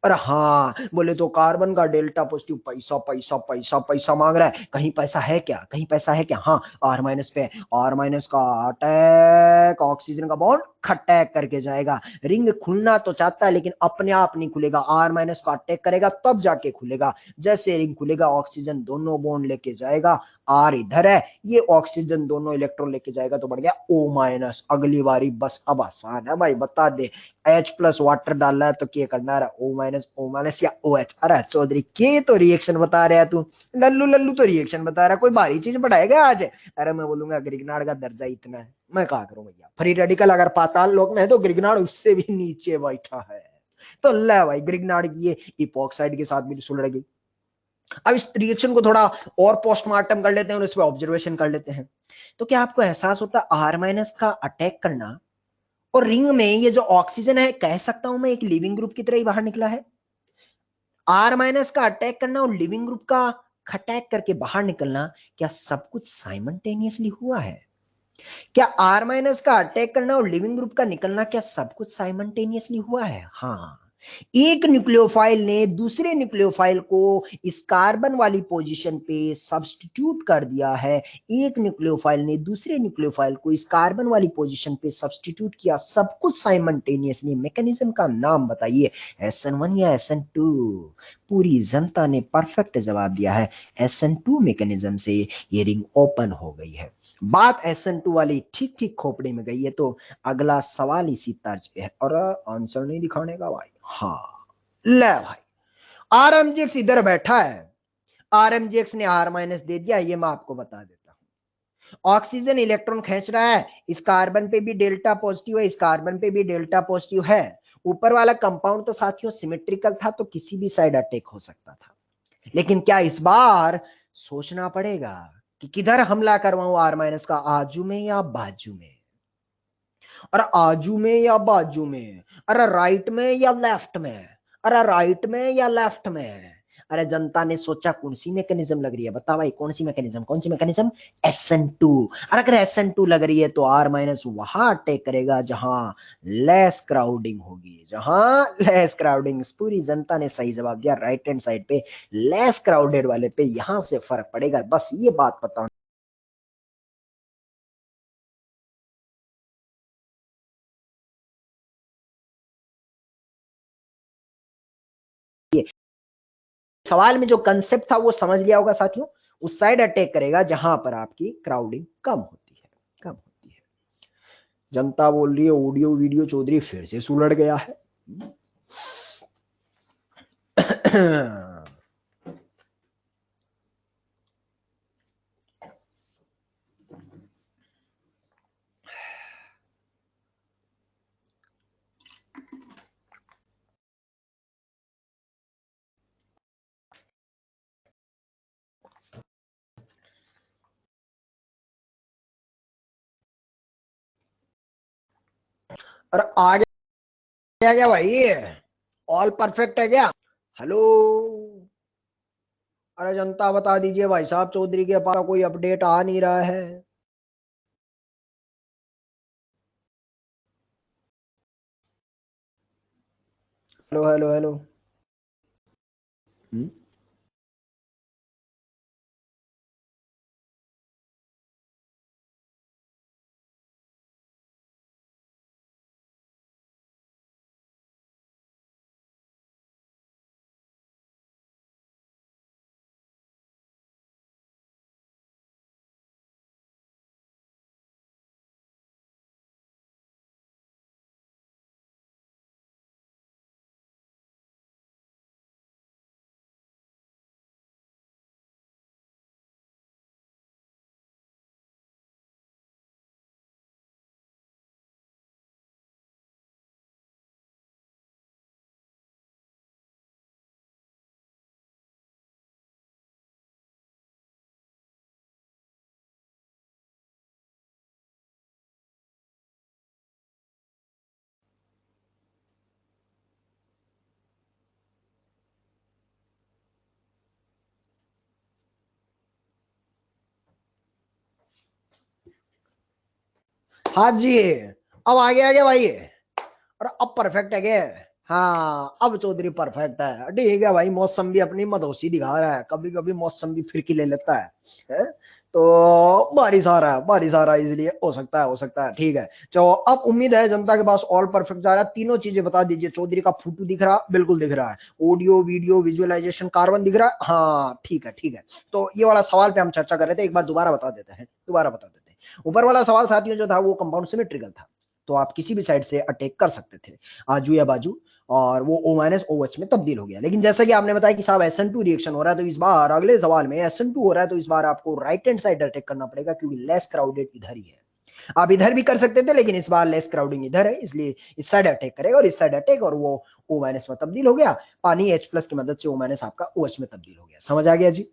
अरे हाँ बोले तो कार्बन का डेल्टा पॉजिटिव पैसा पैसा पैसा पैसा मांग रहा है, कहीं पैसा है क्या, कहीं पैसा है क्या, हाँ आर माइनस पे, आर माइनस का अटैक, ऑक्सीजन का बॉन्ड खटैक करके जाएगा। रिंग खुलना तो चाहता है लेकिन अपने आप नहीं खुलेगा, आर माइनस का अटैक करेगा तब जाके खुलेगा। जैसे रिंग खुलेगा ऑक्सीजन दोनों बॉन्ड लेके जाएगा, आर इधर है, ये ऑक्सीजन दोनों इलेक्ट्रॉन लेके जाएगा तो बढ़ गया O माइनस। अगली बारी बस अब आसान है भाई, बता दे H प्लस वाटर डालना है तो क्या करना है, O माइनस या OH। अरे चौधरी के तो रिएक्शन बता रहा है तू, लल्लू लल्लू तो रिएक्शन बता रहा है, कोई भारी चीज बढ़ाएगा आज। अरे मैं बोलूंगा ग्रिगनार्ड का दर्जा इतना है, मैं क्या करूं भैया, फ्री रेडिकल अगर पाताल लोक में है तो ग्रिगनार्ड उससे भी नीचे बैठा है। तो ले भाई ग्रिगनार्ड की ये इपॉक्साइड के साथ भी सुलड़ गई। अब इस रिएक्शन को थोड़ा और पोस्टमार्टम कर लेते हैं और इस पर ऑब्जर्वेशन कर लेते हैं। तो क्या आपको एहसास होता है आर माइनस का अटैक करना, और रिंग में ये जो ऑक्सीजन है कह सकता हूं मैं एक लिविंग ग्रुप की तरह ही बाहर निकला है। आर माइनस का अटैक करना और लिविंग ग्रुप का खटैक करके बाहर निकलना, क्या सब कुछ साइमल्टेनियसली हुआ है? क्या आर माइनस का अटैक करना और लिविंग ग्रुप का निकलना क्या सब कुछ साइमल्टेनियसली हुआ है? हाँ, एक न्यूक्लियोफाइल ने दूसरे न्यूक्लियोफाइल को इस कार्बन वाली पोजीशन पे सब्स्टिट्यूट कर दिया है, एक न्यूक्लियोफाइल ने दूसरे न्यूक्लियोफाइल को इस कार्बन वाली पोजीशन पे सब्स्टिट्यूट किया, सब कुछ साइमल्टेनियसली। मैकेनिज्म का नाम बताइए, SN1 या SN2? पूरी जनता ने परफेक्ट जवाब दिया है, SN2 मैकेनिज्म से ये रिंग ओपन हो गई है। बात SN2 वाली ठीक ठीक खोपड़ी में गई है, तो अगला सवाल इसी तर्ज पे है, और आंसर नहीं दिखाने का भाई। हाँ ले भाई, RMGX इधर बैठा है, RMGX ने R माइनस दे दिया, ये मैं आपको बता देता हूं। ऑक्सीजन इलेक्ट्रॉन खींच रहा है, इस कार्बन पे भी डेल्टा पॉजिटिव है, इस कार्बन पे भी डेल्टा पॉजिटिव है। ऊपर वाला कंपाउंड तो साथियों सिमेट्रिकल था, तो किसी भी साइड अटैक हो सकता था, लेकिन क्या इस बार सोचना पड़ेगा कि किधर हमला करवाऊं आर माइनस का, आजू में या बाजू में? अरे आजू में या बाजू में? अरे राइट में या लेफ्ट में? अरे राइट में या लेफ्ट में? अरे जनता ने सोचा कौन सी मैकेनिज्म लग रही है, बता भाई कौन सी मैकेनिज्म, कौन सी मैकेनिज्म? SN2। और अगर SN2 लग रही है तो आर माइनस वहां अटैक करेगा जहां लेस क्राउडिंग होगी, जहां लेस क्राउडिंग। पूरी जनता ने सही जवाब दिया, राइट हैंड साइड पे लेस क्राउडेड वाले पे यहां से फर्क पड़ेगा, बस ये बात बताओ। सवाल में जो कंसेप्ट था वो समझ लिया होगा साथियों, उस साइड अटैक करेगा जहां पर आपकी क्राउडिंग कम होती है, कम होती है। जनता बोल रही है ऑडियो वीडियो चौधरी फिर से सुलड़ गया है। और आगे क्या भाई, ऑल परफेक्ट है क्या? हेलो, अरे जनता बता दीजिए भाई साहब चौधरी के पास कोई अपडेट आ नहीं रहा है। Hello hello hello. हाँ जी, अब आगे आगे भाई, और अब परफेक्ट है क्या? हाँ अब चौधरी परफेक्ट है, ठीक है भाई। मौसम भी अपनी मदहोशी दिखा रहा है, कभी कभी मौसम भी फिरकी ले लेता है? तो बारिश आ रहा है, बारिश आ रहा है, इसलिए हो सकता है, हो सकता है, ठीक है। तो अब उम्मीद है जनता के पास ऑल परफेक्ट जा रहा है। तीनों चीजें बता दीजिए। चौधरी का फोटो दिख रहा? बिल्कुल दिख रहा है। ऑडियो वीडियो विजुअलाइजेशन कार्बन दिख रहा है? हाँ ठीक है, ठीक है। तो ये वाला सवाल पे हम चर्चा कर रहे थे, एक बार दोबारा बता देते हैं, दोबारा बता देते हैं। ऊपर वाला सवाल साथियों जो था वो कंपाउंड सिमेट्रिकल था, तो आप किसी भी साइड से अटैक कर सकते थे, आजू या बाजू, और वो O माइनस OH में तब्दील हो गया। लेकिन जैसा कि आपने बताया कि साहब SN2 रिएक्शन हो रहा है, तो इस बार अगले सवाल में SN2 हो रहा है, तो इस बार आपको राइट हैंड साइड अटैक करना पड़ेगा, क्योंकि लेस क्राउडेड इधर ही है। आप इधर भी कर सकते थे, लेकिन इस बार लेस क्राउडिंग इधर है, इसलिए इस साइड अटैक करेगा, और इस साइड अटैक, और वो O माइनस में तब्दील हो गया। पानी H प्लस की मदद से O माइनस आपका OH में तब्दील हो गया। समझ आ गया जी?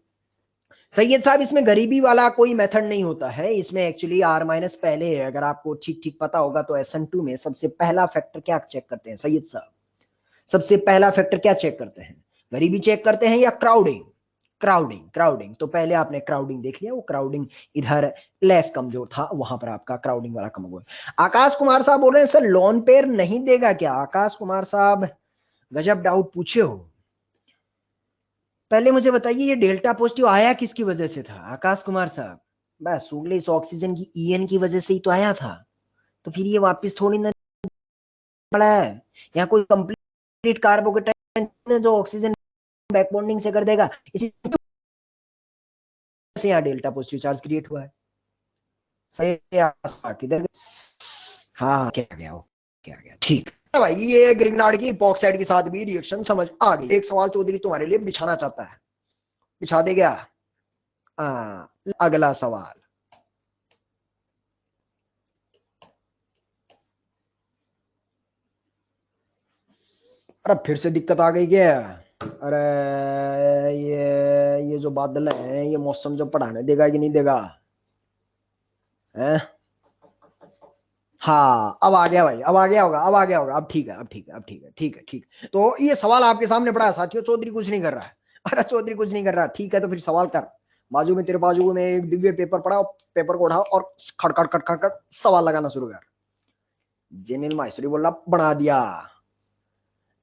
सैयद साहब, इसमें गरीबी वाला कोई मेथड नहीं होता है, इसमें एक्चुअली R माइनस पहले है। अगर आपको ठीक ठीक पता होगा तो SN2 में सबसे पहला फैक्टर क्या चेक करते हैं सैयद साहब? सबसे पहला फैक्टर क्या चेक करते हैं? गरीबी चेक करते हैं या क्राउडिंग? Crowding, crowding. तो पहले आपने क्राउडिंग देख लिया, वो क्राउडिंग इधर लेस कमजोर था, वहां पर आपका क्राउडिंग वाला कमजोर। आकाश कुमार साहब बोल रहे हैं सर लोन पेयर नहीं देगा क्या? आकाश कुमार साहब गजब डाउट पूछे हो। पहले मुझे बताइए ये डेल्टा पॉजिटिव आया किसकी वजह से था आकाश कुमार साहब? बस उगले इस ऑक्सीजन की EN की वजह से ही तो आया था। तो फिर ये वापस थोड़ी ना पड़ा है, यहाँ कोई कंप्लीट कार्बोकेटाइन जो ऑक्सीजन बैक बॉन्डिंग से कर देगा, इसी से यहाँ डेल्टा पॉजिटिव चार्ज क्रिएट हुआ है। सही किधर? हाँ क्या गया वो, क्या गया, ठीक है भाई। ये ग्रिग्नार्ड की इपॉक्साइड के साथ भी रिएक्शन समझ आ गई। एक सवाल चौधरी तुम्हारे लिए बिछाना चाहता है, बिछा दे क्या? हाँ अगला सवाल। अरे फिर से दिक्कत आ गई क्या? अरे ये जो बादल है, ये मौसम जो पढ़ाने देगा कि नहीं देगा है? हाँ अब आ गया भाई, अब आ गया होगा, अब आ गया होगा, अब ठीक है, अब ठीक है, अब ठीक है, ठीक है, ठीक है। तो ये सवाल आपके सामने पड़ा है साथियों, चौधरी कुछ नहीं कर रहा है। अरे चौधरी कुछ नहीं कर रहा, ठीक है, तो फिर सवाल कर। बाजू में, तेरे बाजू में एक दिव्य पेपर पड़ा, पेपर को उठाओ और खड़खड़ खड़खड़ खड़ सवाल लगाना शुरू कर। जेनिल माहेश्वरी बोल रहा बना दिया।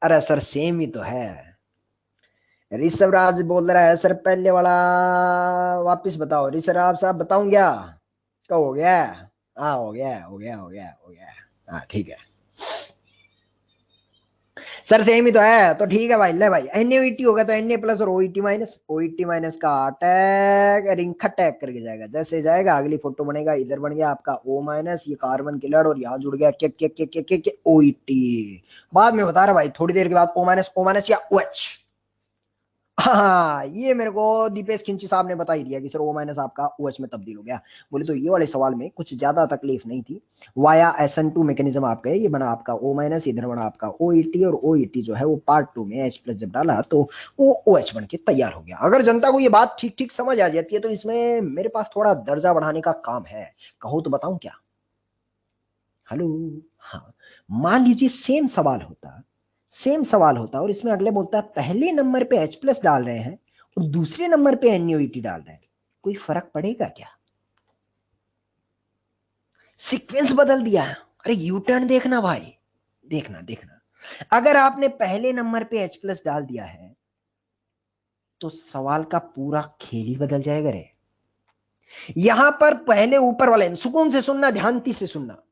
अरे सर सेम ही तो है। ऋषभ राज बोल रहा है सर पहले वाला वापिस बताओ। ऋषभ राज साहब बताऊं क्या? तो हो गया? हाँ हो गया, हो गया, हो गया, हो गया। हाँ ठीक है सर, सेम ही तो है, तो ठीक है भाई। ले भाई, NaOH होगा तो Na प्लस और OET माइनस, OET माइनस का अटैक रिंग अटैक करके जाएगा। जैसे जाएगा अगली फोटो बनेगा, इधर बन गया आपका O माइनस, ये कार्बन की लड़, और यहाँ जुड़ गया के OET। बाद में बता रहा भाई, थोड़ी देर के बाद O माइनस या OH। हाँ ये मेरे को दीपेश खिंची साहब ने बता ही दिया कि सर O माइनस आपका OH में तब्दील हो गया। बोले तो ये वाले सवाल में कुछ ज्यादा तकलीफ नहीं थी। वाया SN2 मैकेनिज्म आप गए, ये बना आपका O माइनस, इधर बना आपका OET, और OET जो है वो पार्ट 2 में H प्लस जब डाला तो वो OH बन के तैयार हो गया। अगर जनता को ये बात ठीक ठीक समझ आ जाती है तो इसमें मेरे पास थोड़ा दर्जा बढ़ाने का काम है, कहो तो बताऊं क्या? हेलो। हाँ मान लीजिए सेम सवाल होता, सेम सवाल होता, और इसमें अगले बोलता है पहले नंबर पे H प्लस डाल रहे हैं और दूसरे नंबर पे NaOH डाल रहे हैं, कोई फर्क पड़ेगा क्या? सीक्वेंस बदल दिया। अरे यू टर्न देखना भाई, देखना देखना। अगर आपने पहले नंबर पे H प्लस डाल दिया है तो सवाल का पूरा खेल ही बदल जाएगा रे। यहां पर पहले ऊपर वाले, सुकून से सुनना, ध्यानती से सुनना,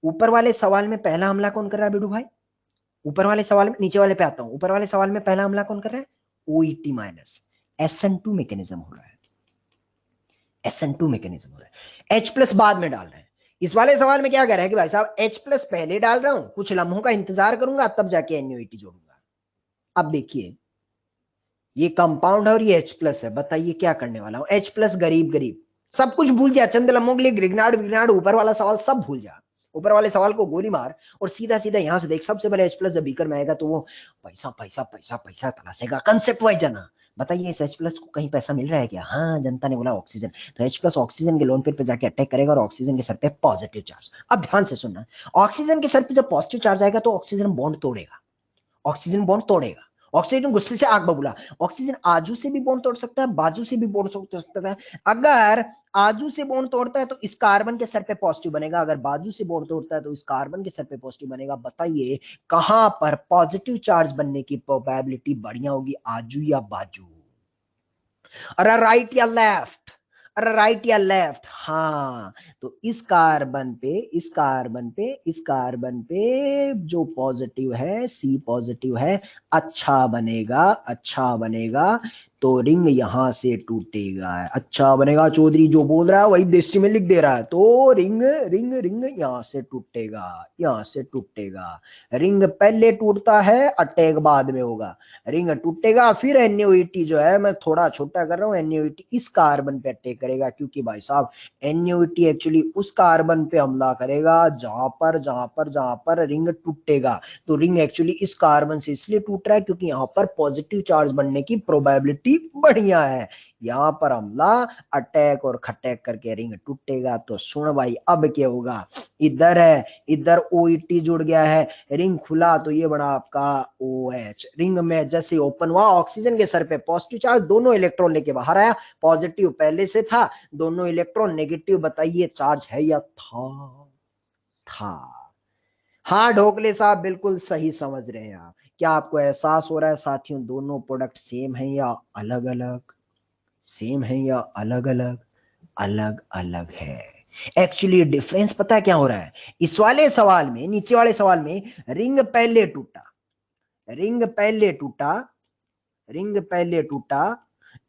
ऊपर वाले सवाल में पहला हमला कौन कर रहा है बिडू भाई? ऊपर वाले सवाल में, नीचे वाले पे आता हूं, ऊपर वाले सवाल में पहला हमला कौन कर रहा है? OET माइनस, SN2 मैकेनिज्म हो रहा है, SN2 मैकेनिज्म हो रहा है। H प्लस बाद में डाल रहे हैं। इस वाले सवाल में क्या कह रहा है कि भाई साहब H प्लस पहले डाल रहा हूं, कुछ लम्हों का इंतजार करूंगा, तब जाके NaOH जोड़ूंगा। अब देखिए ये कंपाउंड है और ये H प्लस है, बताइए क्या करने वाला हूं? H प्लस गरीब गरीब सब कुछ भूल जा, चंद लम्हों के लिए ग्रिग्नार्ड विग्नार्ड ऊपर वाला सवाल सब भूल जा। ऊपर वाले सवाल को गोली मार और सीधा सीधा यहां से देख, सबसे पहले H प्लस जब बीकर में आएगा तो वो पैसा पैसा पैसा पैसा तलाशेगा, कंसेप्ट वाइज जाना। बताइए इस H प्लस को कहीं पैसा मिल रहा है क्या? हाँ जनता ने बोला ऑक्सीजन, तो H प्लस ऑक्सीजन के लोन पेयर पे जाके अटैक करेगा और ऑक्सीजन के सर पे पॉजिटिव चार्ज। अब ध्यान से सुनना, ऑक्सीजन के सर पे जब पॉजिटिव चार्ज आएगा तो ऑक्सीजन बॉन्ड तोड़ेगा, ऑक्सीजन बॉन्ड तोड़ेगा, ऑक्सीजन गुस्से से आग बबूला। ऑक्सीजन आजू से भी बॉन्ड तोड़ सकता है, बाजू से भी बॉन्ड तोड़ सकता है। अगर आजू से बॉन्ड तोड़ता है तो इस कार्बन के सर पे पॉजिटिव बनेगा, अगर बाजू से बॉन्ड तोड़ता है तो इस कार्बन के सर पे पॉजिटिव बनेगा। बताइए कहां पर पॉजिटिव चार्ज बनने की प्रोबेबिलिटी बढ़िया होगी, आजू या बाजू? अरे राइट या लेफ्ट? अरे राइट या लेफ्ट? हाँ, तो इस कार्बन पे, इस कार्बन पे, इस कार्बन पे जो पॉजिटिव है, सी पॉजिटिव है, अच्छा बनेगा, अच्छा बनेगा। तो रिंग यहां से टूटेगा, अच्छा बनेगा। चौधरी जो बोल रहा है वही देसी में लिख दे रहा है। तो रिंग रिंग रिंग यहां से टूटेगा, यहां से टूटेगा। रिंग पहले टूटता है, अटैक बाद में होगा। रिंग टूटेगा, फिर NaOH जो है, मैं थोड़ा छोटा कर रहा हूँ, NaOH इस कार्बन पे अटैक करेगा, क्योंकि भाई साहब NaOH एक्चुअली उस कार्बन पे हमला करेगा जहां पर रिंग टूटेगा। तो रिंग एक्चुअली इस कार्बन से इसलिए टूट रहा है क्योंकि यहाँ पर पॉजिटिव चार्ज बनने की प्रोबेबिलिटी बढ़िया है। यहाँ पर हमला, अटैक और खटैक करके रिंग टूटेगा। तो सुन भाई, अब क्या होगा? इधर है, इधर OH जुड़ गया है, रिंग खुला तो ये बना आपका OH। रिंग में जैसे ओपन हुआ, ऑक्सीजन के सर पे पॉजिटिव चार्ज, दोनों इलेक्ट्रॉन लेके बाहर आया। पॉजिटिव पहले से था, दोनों इलेक्ट्रॉन नेगेटिव। बताइए चार्ज है या था? हाँ ढोकले साहब, बिल्कुल सही समझ रहे हैं आप। क्या आपको एहसास हो रहा है साथियों, दोनों प्रोडक्ट सेम है या अलग अलग? सेम है या अलग अलग? अलग अलग है। एक्चुअली डिफरेंस पता है क्या हो रहा है? इस वाले सवाल में, नीचे वाले सवाल में रिंग पहले टूटा, रिंग पहले टूटा, रिंग पहले टूटा,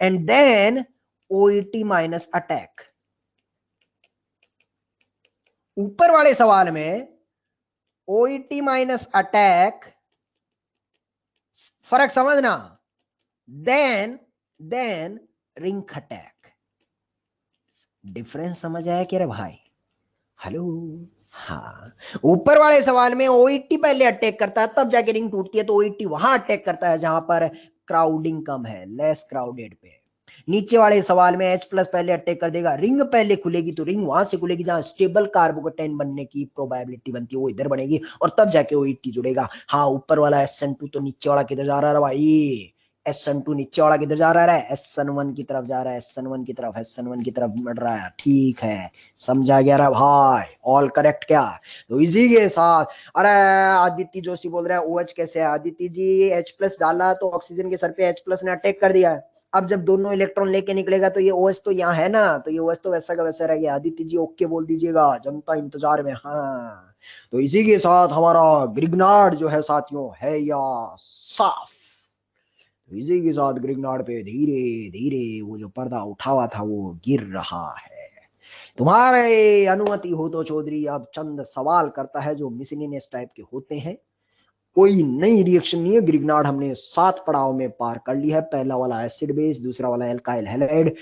and then OET minus attack. ऊपर वाले सवाल में OET माइनस अटैक, फर्क समझना, देन रिंग अटैक। डिफरेंस समझ आया क्या रे भाई? हेलो? हाँ, ऊपर वाले सवाल में OET पहले अटैक करता है, तब जाके रिंग टूटती है। तो OET वहां अटैक करता है जहां पर क्राउडिंग कम है, लेस क्राउडेड पे। नीचे वाले सवाल में H प्लस पहले अटैक कर देगा, रिंग पहले खुलेगी, तो रिंग वहां से खुलेगी जहां स्टेबल कार्बोकेटाइन बनने की प्रोबेबिलिटी बनती है, वो इधर बनेगी और तब जाके OET जुड़ेगा। हाँ, ऊपर वाला SN2 तो नीचे वाला किधर जा रहा है भाई? SN2 नीचे वाला किधर जा रहा है? SN1 की तरफ जा रहा है, SN1 की तरफ, SN1 की तरफ बढ़ रहा है। ठीक है, समझा गया रहा भाई? ऑल करेक्ट क्या? तो इसी के साथ, अरे आदित्य जोशी बोल रहा है OH कैसे है? आदित्य जी, H प्लस डाला तो ऑक्सीजन के सर पे H प्लस ने अटैक कर दिया है। अब जब दोनों इलेक्ट्रॉन लेके निकलेगा तो ये OH तो यहाँ है ना, तो ये OH तो वैसा का वैसा रह गया। आदित्य जी ओके बोल दीजिएगा, जनता इंतजार में। हाँ, तो इसी के साथ हमारा ग्रिग्नार्ड जो है साथियों है या साफ। तो इसी के साथ ग्रिग्नार्ड पे धीरे धीरे वो जो पर्दा उठा हुआ था वो गिर रहा है। तुम्हारे अनुमति हो तो चौधरी अब चंद सवाल करता है जो मिसलिनियस टाइप के होते हैं। कोई नई रिएक्शन नहीं है, ग्रिग्नार्ड हमने 7 पड़ाव में पार कर लिया है। पहला वाला एसिड बेस, दूसरा वाला एल्काइल हैलाइड,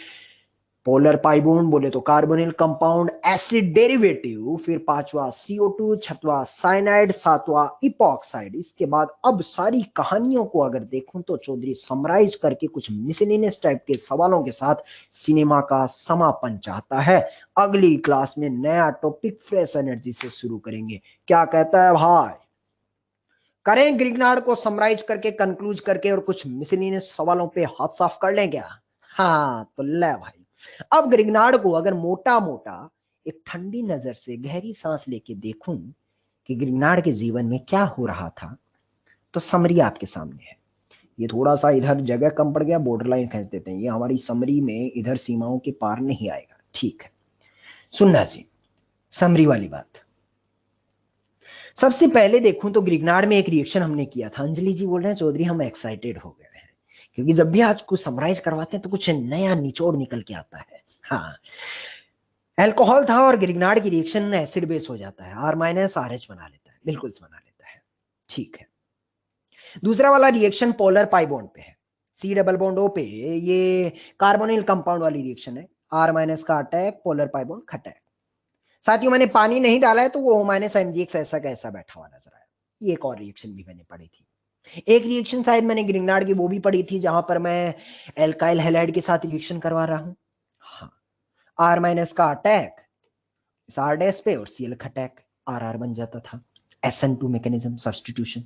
पोलर पाइबोन बोले तो कार्बोनिल कंपाउंड, एसिड डेरिवेटिव, फिर पांचवा CO2, छठवा साइनाइड, सातवां इपॉक्साइड। इसके बाद अब सारी कहानियों को अगर देखूं तो चौधरी समराइज करके कुछ मिसलिनियस टाइप के सवालों के साथ सिनेमा का समापन चाहता है। अगली क्लास में नया टॉपिक फ्रेश एनर्जी से शुरू करेंगे। क्या कहता है भाई? करें ग्रिग्नार्ड को समराइज करके, कंक्लूज करके और कुछ मिसलिनियस सवालों पे हाथ साफ कर लें क्या? हाँ तो ले भाई, अब ग्रिग्नार्ड को अगर मोटा मोटा एक ठंडी नजर से गहरी सांस लेके देखूं कि ग्रिग्नार्ड के जीवन में क्या हो रहा था, तो समरी आपके सामने है। ये थोड़ा सा इधर जगह कम पड़ गया, बॉर्डर लाइन खींच देते हैं, ये हमारी समरी में इधर सीमाओं के पार नहीं आएगा। ठीक है, सुनना जी, समरी वाली बात। सबसे पहले देखूं तो ग्रिग्नार्ड में एक रिएक्शन हमने किया था। अंजलि जी बोल रहे हैं चौधरी हम एक्साइटेड हो गए हैं, क्योंकि जब भी आज कुछ समराइज करवाते हैं तो कुछ नया निचोड़ निकल के आता है। हाँ, अल्कोहल था और ग्रिग्नार्ड की रिएक्शन एसिड बेस हो जाता है, R- RH बना लेता है, बिल्कुल बना लेता है। ठीक है, दूसरा वाला रिएक्शन पोलर पाई बॉन्ड पे है, C डबल बॉन्ड O पे, ये कार्बोनिल कंपाउंड वाली रिएक्शन है। R- का अटैक, पोलर पाई बॉन्ड खटैक। साथियों मैंने पानी नहीं डाला है तो वो -MgX ऐसा का ऐसा बैठा हुआ नजर आया। ये एक और रिएक्शन भी मैंने पढ़ी थी। एक रिएक्शन शायद मैंने ग्रिग्नार्ड की वो भी पढ़ी थी जहां पर मैं एल्काइल हैलाइड के साथ रिएक्शन करवा रहा हूं। हाँ, R- का अटैक इस R डैश पे और Cl का अटैक, RR बन जाता था। SN2 mechanism substitution.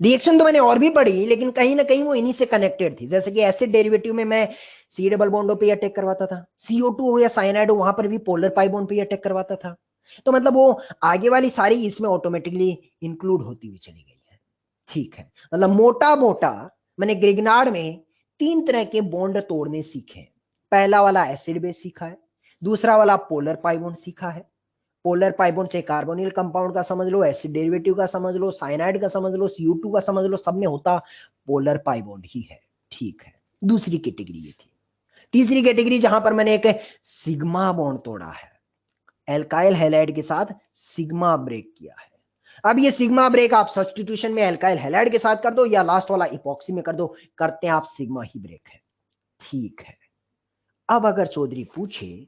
रिएक्शन तो मैंने और भी पढ़ी, लेकिन कहीं ना कहीं वो इन्हीं से कनेक्टेड थी। जैसे कि एसिड डेरिवेटिव में मैं सी डबल बॉन्डो पे अटैक करवाता था, CO2 हो या साइनाइड हो, वहां पर भी पोलर पाई बॉन्ड पे अटैक करवाता था। तो मतलब वो आगे वाली सारी इसमें ऑटोमेटिकली इंक्लूड होती हुई चली गई है। ठीक है, मतलब मोटा मोटा मैंने ग्रिग्नार्ड में 3 तरह के बॉन्ड तोड़ने सीखे। पहला वाला एसिड बेस सीखा है, दूसरा वाला पोलर पाई बॉन्ड सीखा है। पोलर पाई बॉन्ड चाहे कार्बोनिल कंपाउंड का समझ लो, एसिड डेरिवेटिव का समझ लो, साइनाइड का समझ लो, CO2 का समझ लो, सब में होता पोलर पाई बॉन्ड ही है। ठीक है, दूसरी कैटेगरी ये थी। तीसरी कैटेगरी जहां पर मैंने एक सिग्मा बॉन्ड तोड़ा है, एल्काइल हैलाइड के साथ सिग्मा ब्रेक किया है। अब ये सिग्मा ब्रेक आप सब्स्टिट्यूशन में एल्काइल हैलाइड के साथ कर दो या लास्ट वाला इपॉक्सी में कर दो, करते हैं आप सिग्मा ही ब्रेक है। ठीक है, अब अगर चौधरी पूछे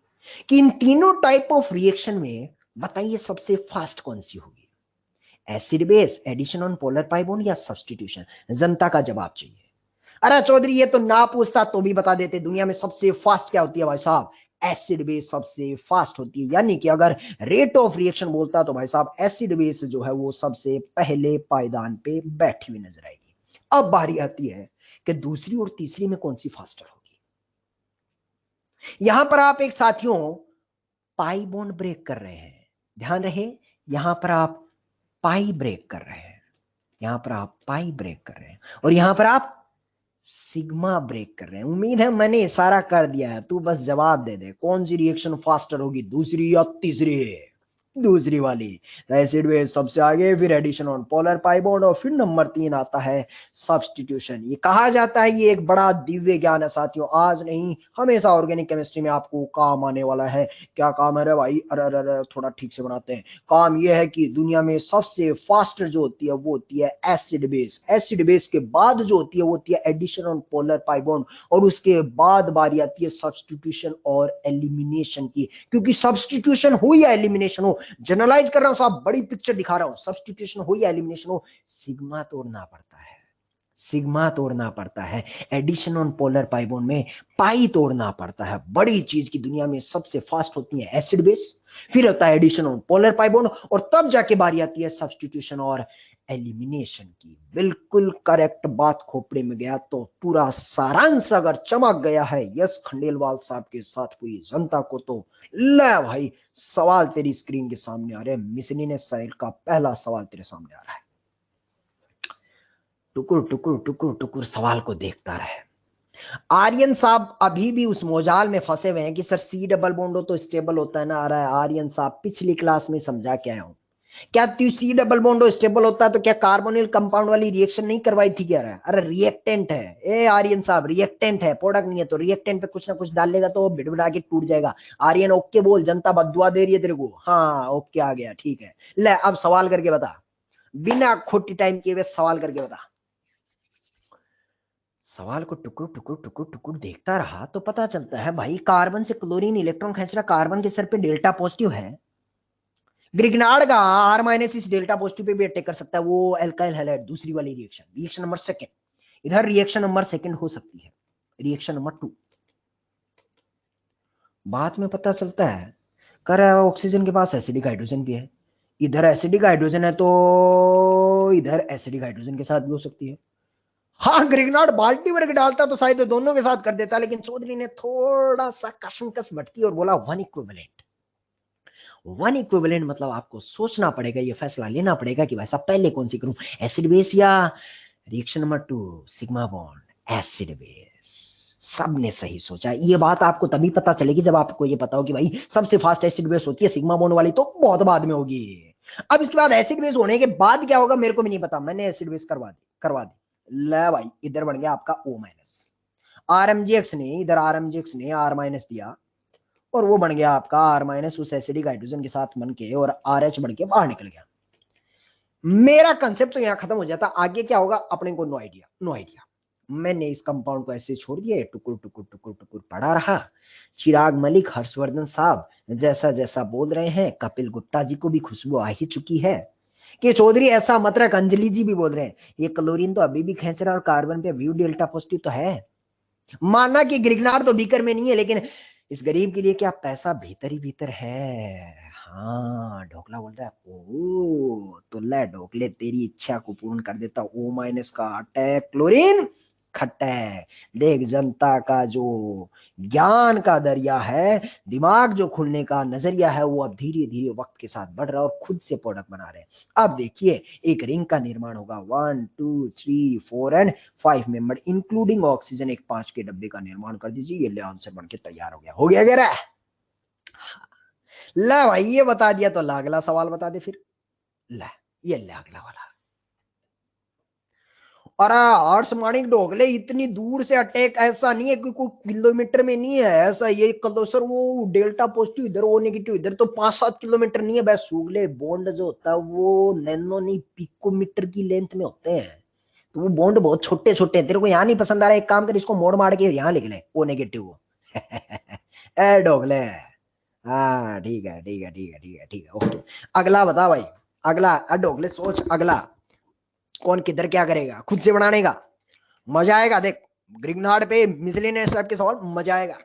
कि इन तीनों टाइप ऑफ रिएक्शन में बताइए सबसे फास्ट कौन सी होगी, acid base, addition on polar pi bond या सब्स्टिट्यूशन, जनता का जवाब चाहिए। अरे चौधरी ये तो ना पूछता तो भी बता देते, दुनिया में सबसे फास्ट क्या होती है भाई साहब, एसिड बेस सबसे फास्ट होती है। यानी कि अगर रेट ऑफ रिएक्शन बोलता तो भाई साहब एसिड बेस जो है वो सबसे पहले पायदान पे बैठी हुई नजर आएगी। अब बारी आती है कि दूसरी और तीसरी में कौन सी फास्टर होगी। यहां पर आप एक साथियों पाई बॉन्ड ब्रेक कर रहे हैं, ध्यान रहे, यहां पर आप पाई ब्रेक कर रहे हैं, यहां पर आप पाई ब्रेक कर रहे हैं, और यहां पर आप सिग्मा ब्रेक कर रहे हैं। उम्मीद है मैंने इशारा कर दिया है, तू बस जवाब दे दे कौन सी रिएक्शन फास्टर होगी, दूसरी या तीसरी। दूसरी वाली, एसिड बेस सबसे आगे, फिर addition on polar pi bond, और फिर नंबर 3 आता है सब्स्टिट्यूशन। ये कहा जाता है ये एक बड़ा दिव्य ज्ञान है साथियों, आज नहीं हमेशा ऑर्गेनिक केमिस्ट्री में आपको काम आने वाला है। क्या काम है रे भाई, अरे अरे अरे थोड़ा ठीक से बनाते हैं। काम यह है कि दुनिया में सबसे फास्टर जो होती है वो होती है एसिड बेस। एसिड बेस के बाद जो होती है वो होती है addition on polar pi bond, और उसके बाद बारी आती है सब्स्टिट्यूशन और एलिमिनेशन की। क्योंकि सब्स्टिट्यूशन हो या एलिमिनेशन हो, जनरलाइज कर रहा हूं साहब, बड़ी पिक्चर दिखा रहा हूं, सब्स्टिट्यूशन हो या एलिमिनेशन हो, सिग्मा तोड़ना पड़ता है, सिग्मा तोड़ना पड़ता है। Addition on polar pi bond में पाई तोड़ना पड़ता है। बड़ी चीज की दुनिया में सबसे फास्ट होती है एसिड बेस, फिर होता है addition on polar pi bond, और तब जाके बारी आती है सब्स्टिट्यूशन और एलिमिनेशन की। बिल्कुल करेक्ट बात खोपड़े में गया तो पूरा सारांश अगर चमक गया है यस खंडेलवाल साहब के साथ पूरी जनता को, तो ले भाई सवाल तेरी स्क्रीन के सामने आ रहे हैं। मिसनी ने शहर का पहला सवाल तेरे सामने आ रहा है। टुकुर टुकुर टुकुर टुकुर सवाल को देखता रहे। आर्यन साहब अभी भी उस मोजाल में फंसे हुए हैं कि सर सी डबल बॉन्ड हो तो स्टेबल होता है ना। आ रहा है आर्यन साहब, पिछली क्लास में समझा के आया हूं, क्या तू सी डबल बॉन्ड हो स्टेबल होता है तो क्या कार्बोनिल कंपाउंड वाली रिएक्शन नहीं करवाई थी क्या? रहा है अरे रिएक्टेंट है, ए आर्यन साहब रिएक्टेंट है, प्रोडक्ट नहीं है। तो रिएक्टेंट पे कुछ ना कुछ डालेगा तो भिड़भिड़ा के टूट जाएगा। आर्यन ओके बोल, जनता बदुआ दे रही है तेरे को। हाँ ओके आ गया, ठीक है। ले अब सवाल करके बता, बिना खोटी टाइम किए हुए सवाल करके बता। सवाल को टुकुर टुकुर टुकुर टुकुर देखता रहा तो पता चलता है भाई कार्बन से क्लोरीन इलेक्ट्रॉन खींच रहा, कार्बन के सर पे डेल्टा पॉजिटिव है। ग्रिग्नार्ड का R- इस डेल्टा पॉजिटिव पे भी अटैक कर सकता है, वो एल्काइल हैलाइड दूसरी वाली रिएक्शन, रिएक्शन नंबर सेकंड। इधर रिएक्शन नंबर सेकंड हो सकती है, रिएक्शन नंबर 2। बाद में पता चलता है कर ऑक्सीजन के पास एसिडिक हाइड्रोजन भी है, इधर एसिडिक हाइड्रोजन है तो इधर एसिडिक हाइड्रोजन के साथ भी हो सकती है। हाँ ग्रिग्नार्ड बाल्टी भर के डालता तो शायद दोनों के साथ कर देता, लेकिन चौधरी ने थोड़ा सा कशमकश बटती और बोला वन इक्विवेलेंट। वन इक्विवेलेंट मतलब आपको सोचना पड़ेगा, ये फैसला लेना पड़ेगा कि वैसा पहले कौन सी करूं, एसिड बेस या reaction number 2 sigma bond acid base. सबने सही सोचा। ये बात आपको तभी पता चलेगी जब आपको ये पता हो कि भाई सबसे फास्ट एसिड बेस होती है सिग्मा बॉन्ड वाली, तो बहुत बाद में होगी। अब इसके बाद एसिड बेस होने के बाद क्या होगा मेरे को भी नहीं पता, मैंने एसिड बेस करवा दी। ले भाई इधर बन गया आपका O-, RMGX ने इधर RMGX ने R- दिया, और वो बन गया आपका R- उस एसिडिक हाइड्रोजन के साथ बन के, और RH बन के बाहर निकल गया। मेरा कंसेप्ट तो यहां खत्म हो जाता, आगे क्या होगा अपने को नो आइडिया, नो आइडिया। मैंने इस कंपाउंड को ऐसे छोड़ दिया, टुकुर टुकुर टुकुर टुकुर पड़ा रहा। चिराग मलिक, हर्षवर्धन साहब जैसा जैसा बोल रहे हैं, कपिल गुप्ता जी को भी खुशबू आ ही चुकी है कि चौधरी ऐसा मत रख। अंजलि जी भी बोल रहे हैं ये क्लोरीन तो अभी भी खींच रहा है और कार्बन पे व्यू डेल्टा पॉजिटिव तो है। माना कि ग्रिग्नार्ड तो बीकर में नहीं है, लेकिन इस गरीब के लिए क्या पैसा भीतर ही भीतर है। हाँ ढोकला बोलता है ओ तो ले ढोकले तेरी इच्छा को पूर्ण कर देता, ओ माइनस का अटैक क्लोरीन खट्टे। देख जनता का जो ज्ञान का दरिया है, दिमाग जो खुलने का नजरिया है, वो अब धीरे धीरे वक्त के साथ बढ़ रहा है और खुद से प्रोडक्ट बना रहे हैं। अब देखिए एक रिंग का निर्माण होगा 1 2 3 4 एंड 5 मेंबर इंक्लूडिंग ऑक्सीजन, एक 5 के डब्बे का निर्माण कर दीजिए, ये ले आंसर बन के तैयार हो गया क्या रे? ला भाई ये बता दिया तो ला अगला सवाल बता दे फिर। ला ये ले अगला वाला। और आर्ट्स माणिक ढोकले इतनी दूर से अटैक ऐसा नहीं है कि कोई किलोमीटर में नहीं है, ऐसा ये कलोसर वो डेल्टा पॉजिटिव इधर ओ नेगेटिव इधर तो 5-7 किलोमीटर नहीं है बस। सूगले बॉन्ड जो होता है वो नैनो नहीं पिकोमीटर की लेंथ में होते हैं, तो वो बॉन्ड बहुत छोटे छोटे हैं। तेरे को यहाँ नहीं पसंद आ रहा है, एक काम कर इसको मोड़ मार के यहाँ लिख ले ओ नेगेटिव ए ढोकले। हाँ ठीक है ठीक है ठीक है ठीक है ठीक है ओके। अगला बता भाई, अगला ढोकले सोच अगला कौन किधर क्या करेगा, खुद से बनाने का मजा आएगा। देख ग्रिग्नार्ड पे मिसलेनियस टाइप के सवाल मजा आएगा।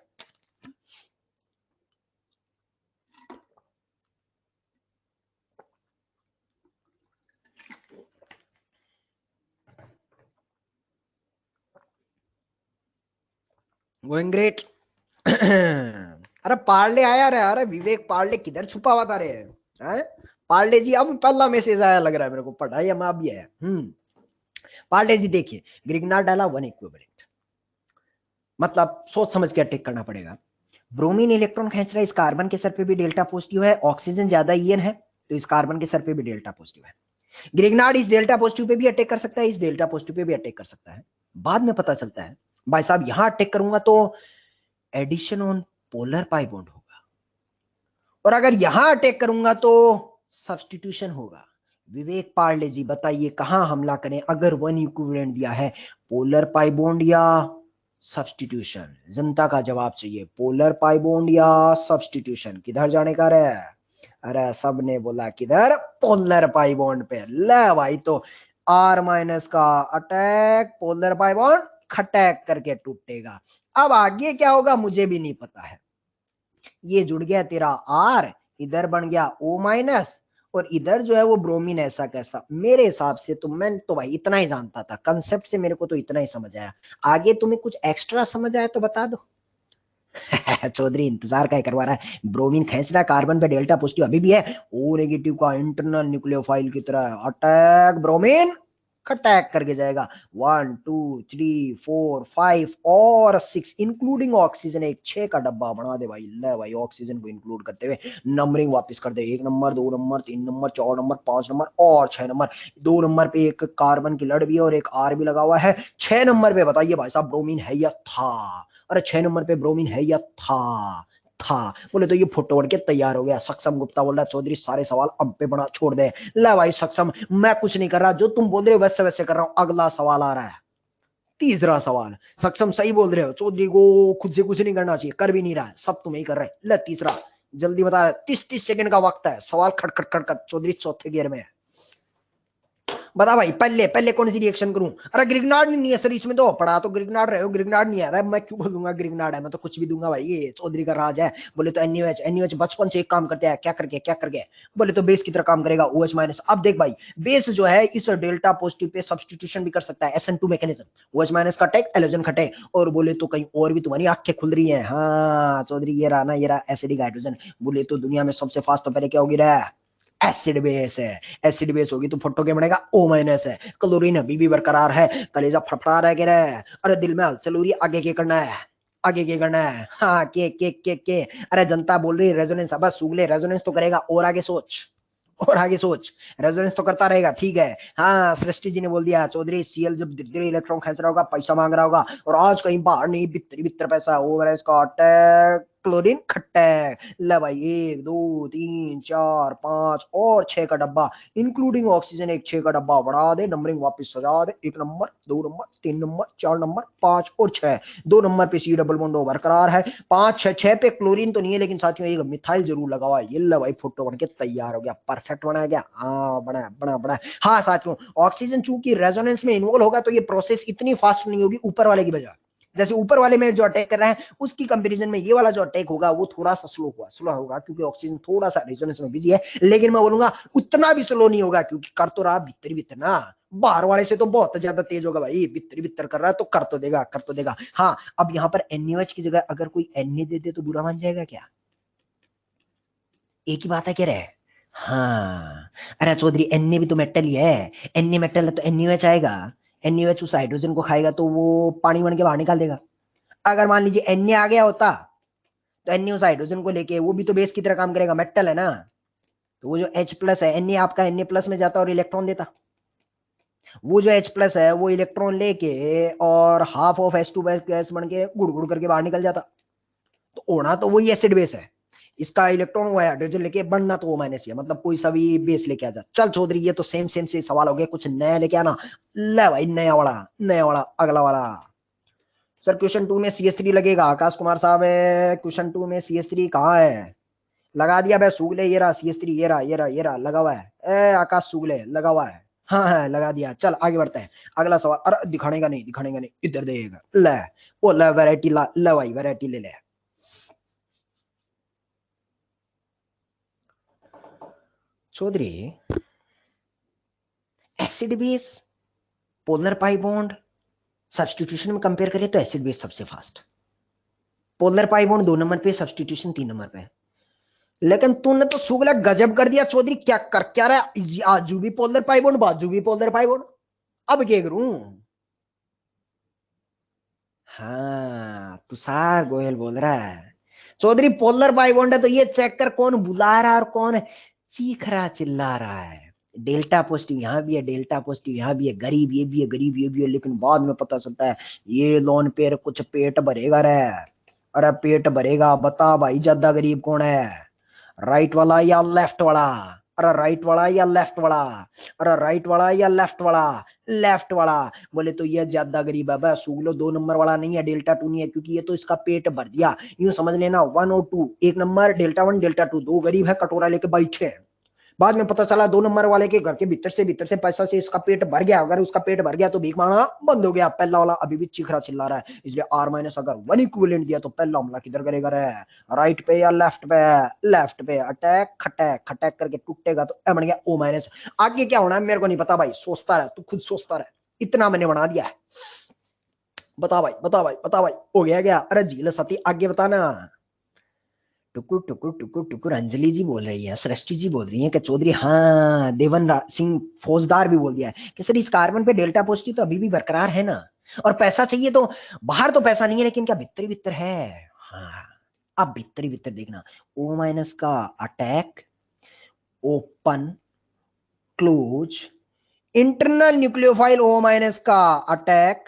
Going great. अरे पार्ले आया रे, अरे विवेक पार्ले किधर छुपा हुआ था रे? पार्ले जी अब पहला मैसेज आया लग रहा है मेरे को, पढ़ाई हम अब है। पार्ले जी देखिए ग्रिग्नार्ड डाला 1 इक्विवेलेंट, मतलब सोच समझ के अटैक करना पड़ेगा। ब्रोमीन इलेक्ट्रॉन खींच रहा है, इस कार्बन के सर पे भी डेल्टा पॉजिटिव है, ऑक्सीजन ज्यादा ईएन है तो इस कार्बन के सर पे भी डेल्टा पॉजिटिव है। ग्रिग्नार्ड इस डेल्टा पॉजिटिव पे भी अटैक कर सकता है, इस डेल्टा पॉजिटिव पे भी अटैक कर सकता है। बाद में पता चलता है भाई साहब यहां अटैक करूंगा तो addition on polar pi bond होगा, और अगर यहां अटैक करूंगा तो सब्स्टिट्यूशन होगा। विवेक पार्ले जी बताइए कहां हमला करें अगर 1 इक्विवेलेंट दिया है, पोलर पाई बॉन्ड या सब्स्टिट्यूशन? जनता का जवाब चाहिए, पोलर पाई बॉन्ड या सब्स्टिट्यूशन? किधर जाने का रे? अरे सबने बोला किधर, पोलर पाई बॉन्ड पे। ले भाई तो आर माइनस का अटैक पोलर पाई बॉन्ड खटैक करके टूटेगा। अब आगे क्या होगा मुझे भी नहीं पता है। ये जुड़ गया तेरा आर, इधर बन गया ओ माइनस, और इधर जो है वो ब्रोमीन ऐसा कैसा। मेरे हिसाब से तो मैं तो भाई इतना ही जानता था कंसेप्ट से, मेरे को तो इतना ही समझ आया। आगे तुम्हें कुछ एक्स्ट्रा समझ आया तो बता दो। चौधरी इंतजार का करवा रहा है, ब्रोमीन खींच रहा है, कार्बन पे डेल्टा पॉजिटिव अभी भी है, ओ नेगेटिव का इंटरनल न्यूक्लियोफाइल की तरह अटैक ब्रोमीन अटैक करके जाएगा। 1 2 3 4 5 और 6 इंक्लूडिंग ऑक्सीजन, एक 6 का डब्बा बना दे भाई। ले भाई ऑक्सीजन को इंक्लूड करते हुए नंबरिंग वापस कर दे, 1 number 2 number 3 number 4 number 5 number और 6 नंबर। 2 नंबर पे एक कार्बन की लड़ भी है और एक आर भी लगा हुआ है। 6 नंबर पे बताइए भाई साहब ब्रोमीन है या था? अरे 6 नंबर पे ब्रोमीन है या था बोले तो ये फोटो बढ़ के तैयार हो गया। सक्षम गुप्ता बोल रहा है चौधरी सारे सवाल अब पे बना छोड़ दे। ले भाई सक्षम मैं कुछ नहीं कर रहा, जो तुम बोल रहे हो वैसे वैसे कर रहा हूं। अगला सवाल आ रहा है, तीसरा सवाल। सक्षम सही बोल रहे हो, चौधरी को खुद से कुछ नहीं करना चाहिए, कर भी नहीं रहा है, सब तुम ही कर रहे हैं। ले तीसरा जल्दी बता, 30 सेकंड का वक्त है, सवाल खट खट खट खट। चौधरी चौथे गियर में है, बता भाई पहले पहले कौन सी रिएक्शन करूं? अरे ग्रिग्नार्ड नहीं है सर इसमें, तो पढ़ा तो ग्रिग्नार्ड रहे हो, ग्रिग्नार्ड नहीं है। अरे मैं क्यों बोलूंगा ग्रिग्नार्ड है, मैं तो कुछ भी दूंगा भाई, ये चौधरी का राज है। बोले तो एनयूएच, एनयूएच बचपन से एक काम करते हैं, क्या करके बोले तो बेस की तरह काम करेगा, OH माइनस। अब देख भाई बेस जो है इस डेल्टा पॉजिटिव पे सब्स्टिट्यूशन भी कर सकता है, SN2 मैकेनिज्म, OH माइनस का अटैक एलोजन खटे। और बोले तो कहीं और भी तुम्हारी आंखें खुल रही है। हाँ चौधरी ये रहा ना, ये रहा एसिडिक हाइड्रोजन। बोले तो दुनिया में सबसे फास्ट तो पहले क्या होगी रहा, एसिड बेस है। एसिड बेस होगी तो फोटो क्या बनेगा, O माइनस है। क्लोरीन अभी भी बरकरार है, कलेजा फड़फड़ा रह गया है। अरे दिल में हलचल हो रही है, आगे क्या करना है, आगे क्या करना है? हाँ के अरे जनता बोल रही है रेजोनेंस, अब सूगले रेजोनेंस तो करेगा, और आगे सोच, और आगे सोच। रेजोनेंस तो करता रहेगा ठीक है। हाँ सृष्टि जी ने बोल दिया चौधरी सीएल जब धीरे धीरे इलेक्ट्रॉन खींच रहा होगा पैसा मांग रहा होगा, और आज कहीं बाहर नहीं बितर बितर पैसा ओवर इसका अटैक क्लोरीन खट्टे। ले भाई 1 2 3 4 5 और 6 का डब्बा इंक्लूडिंग ऑक्सीजन, एक 6 का डब्बा बढ़ा दे, नंबरिंग वापस सजा दे, 1 नंबर 2 नंबर 3 नंबर 4 नंबर 5 और 6। 2 नंबर पे सी डबल बॉन्ड बरकरार है, 5 6 6 पे क्लोरीन तो नहीं है लेकिन साथियों एक मिथाइल जरूर लगा हुआ है। ये ले भाई फोटो बन के तैयार हो गया, परफेक्ट बनाया गया। हाँ बना बना बना। हाँ साथियों ऑक्सीजन चूंकि रेजोनेंस में इन्वॉल्व होगा तो ये प्रोसेस इतनी फास्ट नहीं होगी ऊपर वाले की वजह, जैसे ऊपर वाले में जो अटैक कर रहा है उसकी कंपैरिजन में ये वाला जो अटैक होगा वो थोड़ा सा स्लो होगा क्योंकि ऑक्सीजन थोड़ा सा रेजोनेंस में बिजी है, लेकिन मैं बोलूंगा उतना भी स्लो नहीं होगा क्योंकि कर तो रहा भीतर भीतर ना, बाहर वाले से तो बहुत ज्यादा तेज होगा भाई, भीतर भीतर कर रहा है तो कर तो देगा, कर तो देगा। हाँ, अब यहाँ पर NaOH की जगह अगर कोई Na दे दे तो बुरा मान जाएगा क्या? एक ही बात है, कह रहे हैं। हाँ, अरे चौधरी Na भी तो मेटल ही है, Na मेटल है तो NaOH आएगा, NaOH उस हाइड्रोजन को खाएगा तो वो पानी बन के बाहर निकाल देगा। अगर मान लीजिए Na आ गया होता तो Na उस हाइड्रोजन को लेके वो भी तो बेस की तरह काम करेगा, मेटल है ना, तो वो जो H प्लस है Na आपका Na प्लस में जाता और इलेक्ट्रॉन देता, वो जो H प्लस है वो इलेक्ट्रॉन लेके और हाफ ऑफ H2 गैस बन के गुड़ गुड़ करके बाहर निकल जाता। तो होना तो वही एसिड बेस है, इसका इलेक्ट्रॉन हुआ है हाइड्रोजन लेके, बनना तो वो माइनस है, मतलब कोई सा भी बेस लेके आ जा। चल चौधरी ये तो सेम सेम से सवाल हो गया, कुछ नया लेके आना। ले भाई नया वाला, नया वाला, अगला वाला। सर क्वेश्चन 2 में CH3 लगेगा, आकाश कुमार साहब है, क्वेश्चन 2 में CH3 कहाँ है? लगा दिया भाई सूगले, ये रहा CH3, ये रहा, ये रहा, ये रहा, लगा हुआ है। ए आकाश सूगले लगा हुआ है, हाँ हाँ लगा दिया। चल आगे बढ़ते हैं, अगला सवाल। अरे दिखाने का नहीं, दिखाने का नहीं, इधर देगा। ले वो ले वैरायटी ला, ले भाई वैरायटी ले ले। Chaudhary acid base polar pi bond substitution में कंपेयर करें तो एसिड बेस सबसे fast, polar pi bond 2 number पे, सब्स्टिट्यूशन 3 नंबर पे। लेकिन तूने तो सुगला गजब कर दिया चौधरी, क्या कर क्या रहा, आजू भी पोलर पाई बॉन्ड, बाजू भी पोलर पाई बॉन्ड, अब क्या करूं? हाँ तुषार गोयल बोल रहा है चौधरी पोलर पाई बॉन्ड है तो ये चेक कर कौन बुला रहा है और कौन चीख रहा चिल्ला रहा है। डेल्टा पॉजिटिव यहाँ भी है, डेल्टा पॉजिटिव यहाँ भी है, गरीब ये भी है, गरीब ये भी है, लेकिन बाद में पता चलता है ये लोन पे कुछ पेट भरेगा रे। अरे पेट भरेगा, बता भाई ज्यादा गरीब कौन है, राइट वाला या लेफ्ट वाला? अरे राइट वाला या लेफ्ट वाला? अरे राइट वाला या लेफ्ट वाला? लेफ्ट वाला। बोले तो ये ज्यादा गरीब है, बस सूगलो 2 नंबर वाला नहीं है, डेल्टा 2 नहीं है, क्योंकि ये तो इसका पेट भर दिया। यूं समझ लेना 1 और 2, 1 नंबर डेल्टा 1 डेल्टा 2, दो गरीब है कटोरा लेके बैठे हैं। बाद में पता चला 2 नंबर वाले के घर के भीतर से पैसा से इसका पेट भर गया, अगर उसका पेट भर गया तो भीख मांगना बंद हो गया। पहला वाला अभी भी चिखरा चिल्ला रहा है, इसलिए R माइनस अगर 1 इक्विवेलेंट दिया तो पहला हमला किधर करेगा रे, राइट पे या लेफ्ट पे? लेफ्ट पे। अटैक खटैक खटैक करके टूटेगा तो बन गया O माइनस। आगे क्या होना है मेरे को नहीं पता भाई, सोचता रहे तू, खुद सोचता रहे, इतना मैंने बना दिया है। बता भाई, बता भाई, बता भाई, हो गया क्या? अरे झील सती आगे बताना। टुकुर टुकुर टुकुर टुकुर अंजलि जी बोल रही है, सृष्टि जी बोल रही है कि चौधरी, हाँ देवन सिंह फौजदार भी बोल दिया है कि सर इस कार्बन पे डेल्टा पॉजिटिव तो अभी भी बरकरार है ना, और पैसा चाहिए तो बाहर तो पैसा नहीं है लेकिन क्या भीतर भीतर है। हाँ अब भीतर भीतर देखना, O माइनस का attack, open, close, internal nucleophile O minus का attack,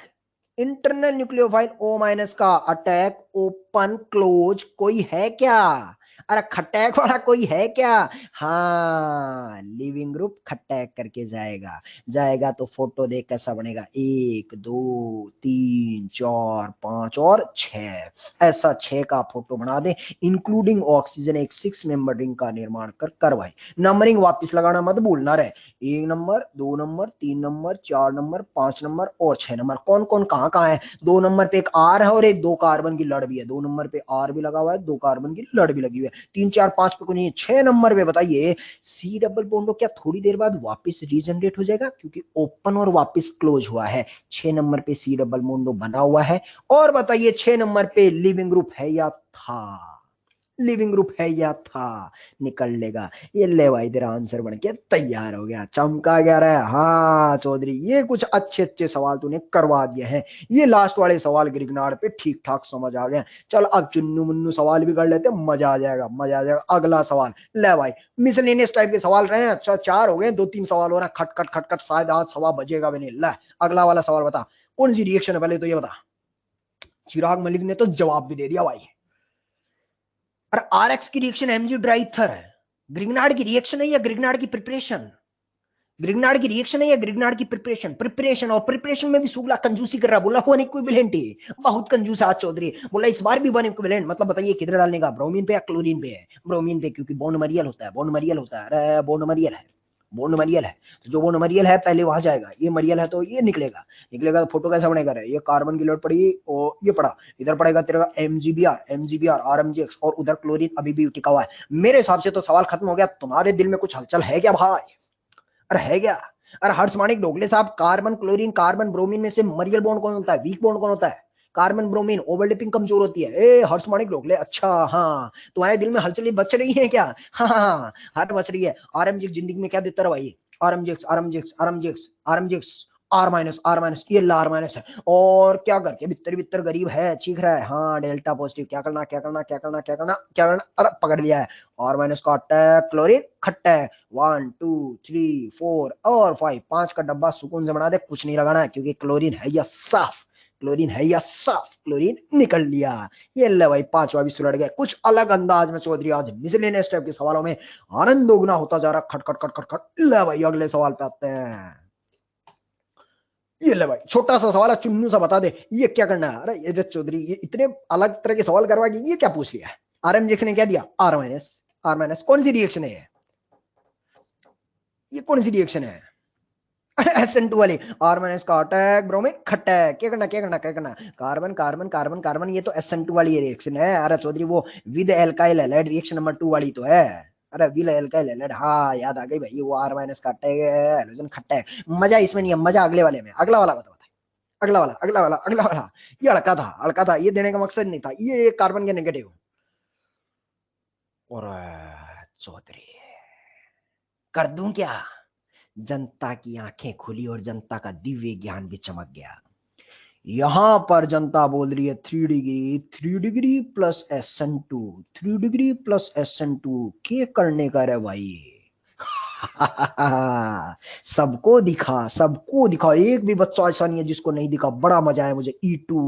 internal nucleophile O minus का अटैक, ओपन क्लोज, कोई है क्या? अरे खटैक वाला कोई है क्या? हाँ लिविंग ग्रुप खटैक करके जाएगा, जाएगा तो फोटो देख कैसा बनेगा, 1 2 3 4 5 और 6, ऐसा 6 का फोटो बना दे, इंक्लूडिंग ऑक्सीजन। एक 6 मेंबर रिंग का निर्माण कर भाई। नंबरिंग वापस लगाना मत भूलना रे, 1 number, 2 number, 3 number, 4 number, 5 number और 6 नंबर। कौन कौन कहाँ कहाँ है? 2 नंबर पे एक R है और एक 2 कार्बन की लड़ भी है, 2 नंबर पे R भी लगा हुआ है, 2 कार्बन की लड़ भी लगी हुई है, 3 4 5 पे कोई नहीं है। 6 नंबर पे बताइए C डबल बॉन्ड क्या थोड़ी देर बाद वापस रीजनरेट हो जाएगा, क्योंकि ओपन और वापस क्लोज हुआ है। 6 नंबर पे C डबल बॉन्ड बना हुआ है। और बताइए 6 नंबर पे लिविंग ग्रुप है या था? लिविंग ग्रुप है या था? निकल लेगा। ये ले भाई तेरा आंसर बन के तैयार हो गया, चमका गया रहा है। हाँ चौधरी ये कुछ अच्छे अच्छे सवाल तूने करवा दिए हैं, ये लास्ट वाले सवाल गिरनार पे ठीक ठाक समझ आ गए। चल अब चुन्नू मुन्नू सवाल भी कर लेते, मजा आ जाएगा, मजा आ जाएगा। अगला सवाल ले भाई, मिसलेनियस टाइप के सवाल रहे हैं, अच्छा 4 हो गए, 2 3 सवाल हो रहे हैं, खटखट खटखट, शायद आज सवा बजेगा भी नहीं। ले अगला वाला सवाल बता, कौन सी रिएक्शन है पहले तो ये बता। चिराग मलिक ने तो जवाब भी दे दिया भाई। और RX की रिएक्शन Mg ड्राइथर है, ग्रिग्नार्ड की रिएक्शन है या ग्रिग्नार्ड की प्रिपरेशन? ग्रिग्नार्ड की रिएक्शन है या ग्रिग्नार्ड की प्रिपरेशन? प्रिपरेशन, और प्रिपरेशन में भी सुगला कंजूसी कर रहा, बोला वन इक्विवेलेंट ही, बहुत कंजूस आज चौधरी, बोला इस बार भी वन इक्विवेलेंट। मतलब बताइए किधर डालने का, ब्रोमीन पे या क्लोरीन पे है? ब्रोमीन पे, क्योंकि बॉन्ड मरियल होता है, बॉन्ड मरियल होता है, अरे बॉन्ड मरियल है। बॉन्ड मरियल है, तो जो बॉन्ड मरियल है पहले वहां जाएगा, ये मरियल है तो ये निकलेगा, निकलेगा तो फोटो कैसा बनेगा रे, ये कार्बन की लोड पड़ी और ये पड़ा, इधर पड़ेगा तेरा एमजीबीआर आरएमजीएक्स, और उधर क्लोरीन अभी भी टिका हुआ है। मेरे हिसाब से तो सवाल खत्म हो गया। तुम्हारे दिल में कुछ हलचल है क्या भाई? अरे है क्या? अरे हर्ष माणिक ढोकले साहब, कार्बन क्लोरीन कार्बन ब्रोमीन में से मरियल बॉन्ड कौन होता है, वीक बॉन्ड कौन होता है? कार्बन ब्रोमीन, ओवरलैपिंग कमजोर होती है। ए हर्ष माणिक ढोकले, अच्छा हाँ, तुम्हारे दिल में हलचल बच रही है क्या? हाँ हाँ हर बच रही है। आरएमजीएक्स जिंदगी में क्या देता है भाई? आरएमजीएक्स आर माइनस, ये आर माइनस है, और क्या करके बितर बितर गरीब है, चीख रहा है, हाँ डेल्टा पॉजिटिव, क्या करना क्या करना क्या करना क्या करना क्या करना, अरे पकड़ लिया है। आर माइनस का अटैक, क्लोरीन खट्टा है, 1 2 3 4 और 5, 5 का डब्बा सुकून से बना दे, कुछ नहीं लगाना है, क्योंकि क्लोरीन है या साफ, क्लोरीन है या साफ, क्लोरीन निकल लिया। ये ले भाई, 5वां भी सुलट गया। कुछ अलग अंदाज में चौधरी आज मिसलेनियस टाइप के सवालों में आनंद दोगुना होता जा रहा, खट खट खट खट खट। ले भाई अगले सवाल पे आते हैं। ये ले भाई छोटा सा सवाल है, चुन्नू सा बता दे ये क्या करना है। अरे ये चौधरी, ये इतने अलग तरह के सवाल करवा के ये क्या पूछ लिया? आरएमजीएक्स ने क्या दिया? आर माइनस कौन सी रिएक्शन है ये कौन सी रिएक्शन है? SN2 वाली, आर माइनस का अटैक, ब्रोमीन खट्टा है, क्या करना क्या करना क्या करना, कार्बन कार्बन कार्बन कार्बन, ये तो SN2 वाली रिएक्शन है। अरे चौधरी वो with alkyl halide reaction number 2 वाली तो है। अरे विद एल्काइल हैलाइड, हाँ याद आ गई भाई, वो आर माइनस का अटैक है, हाइड्रोजन खट्टा है। मजा इसमें नहीं है, मजा अगले वाले में। अगला वाला बता, अगला वाला अगला वाला अगला वाला। ये हल्का था, ये देने का मकसद नहीं था, ये कार्बन के नेगेटिव। और चौधरी कर दूं क्या? जनता की आंखें खुली और जनता का दिव्य ज्ञान भी चमक गया। यहां पर जनता बोल रही है 3 degree plus SN2, 3 degree plus SN2 के करने का रे भाई। सबको दिखा, एक भी बच्चा ऐसा नहीं है जिसको नहीं दिखा। बड़ा मजा आया मुझे। E2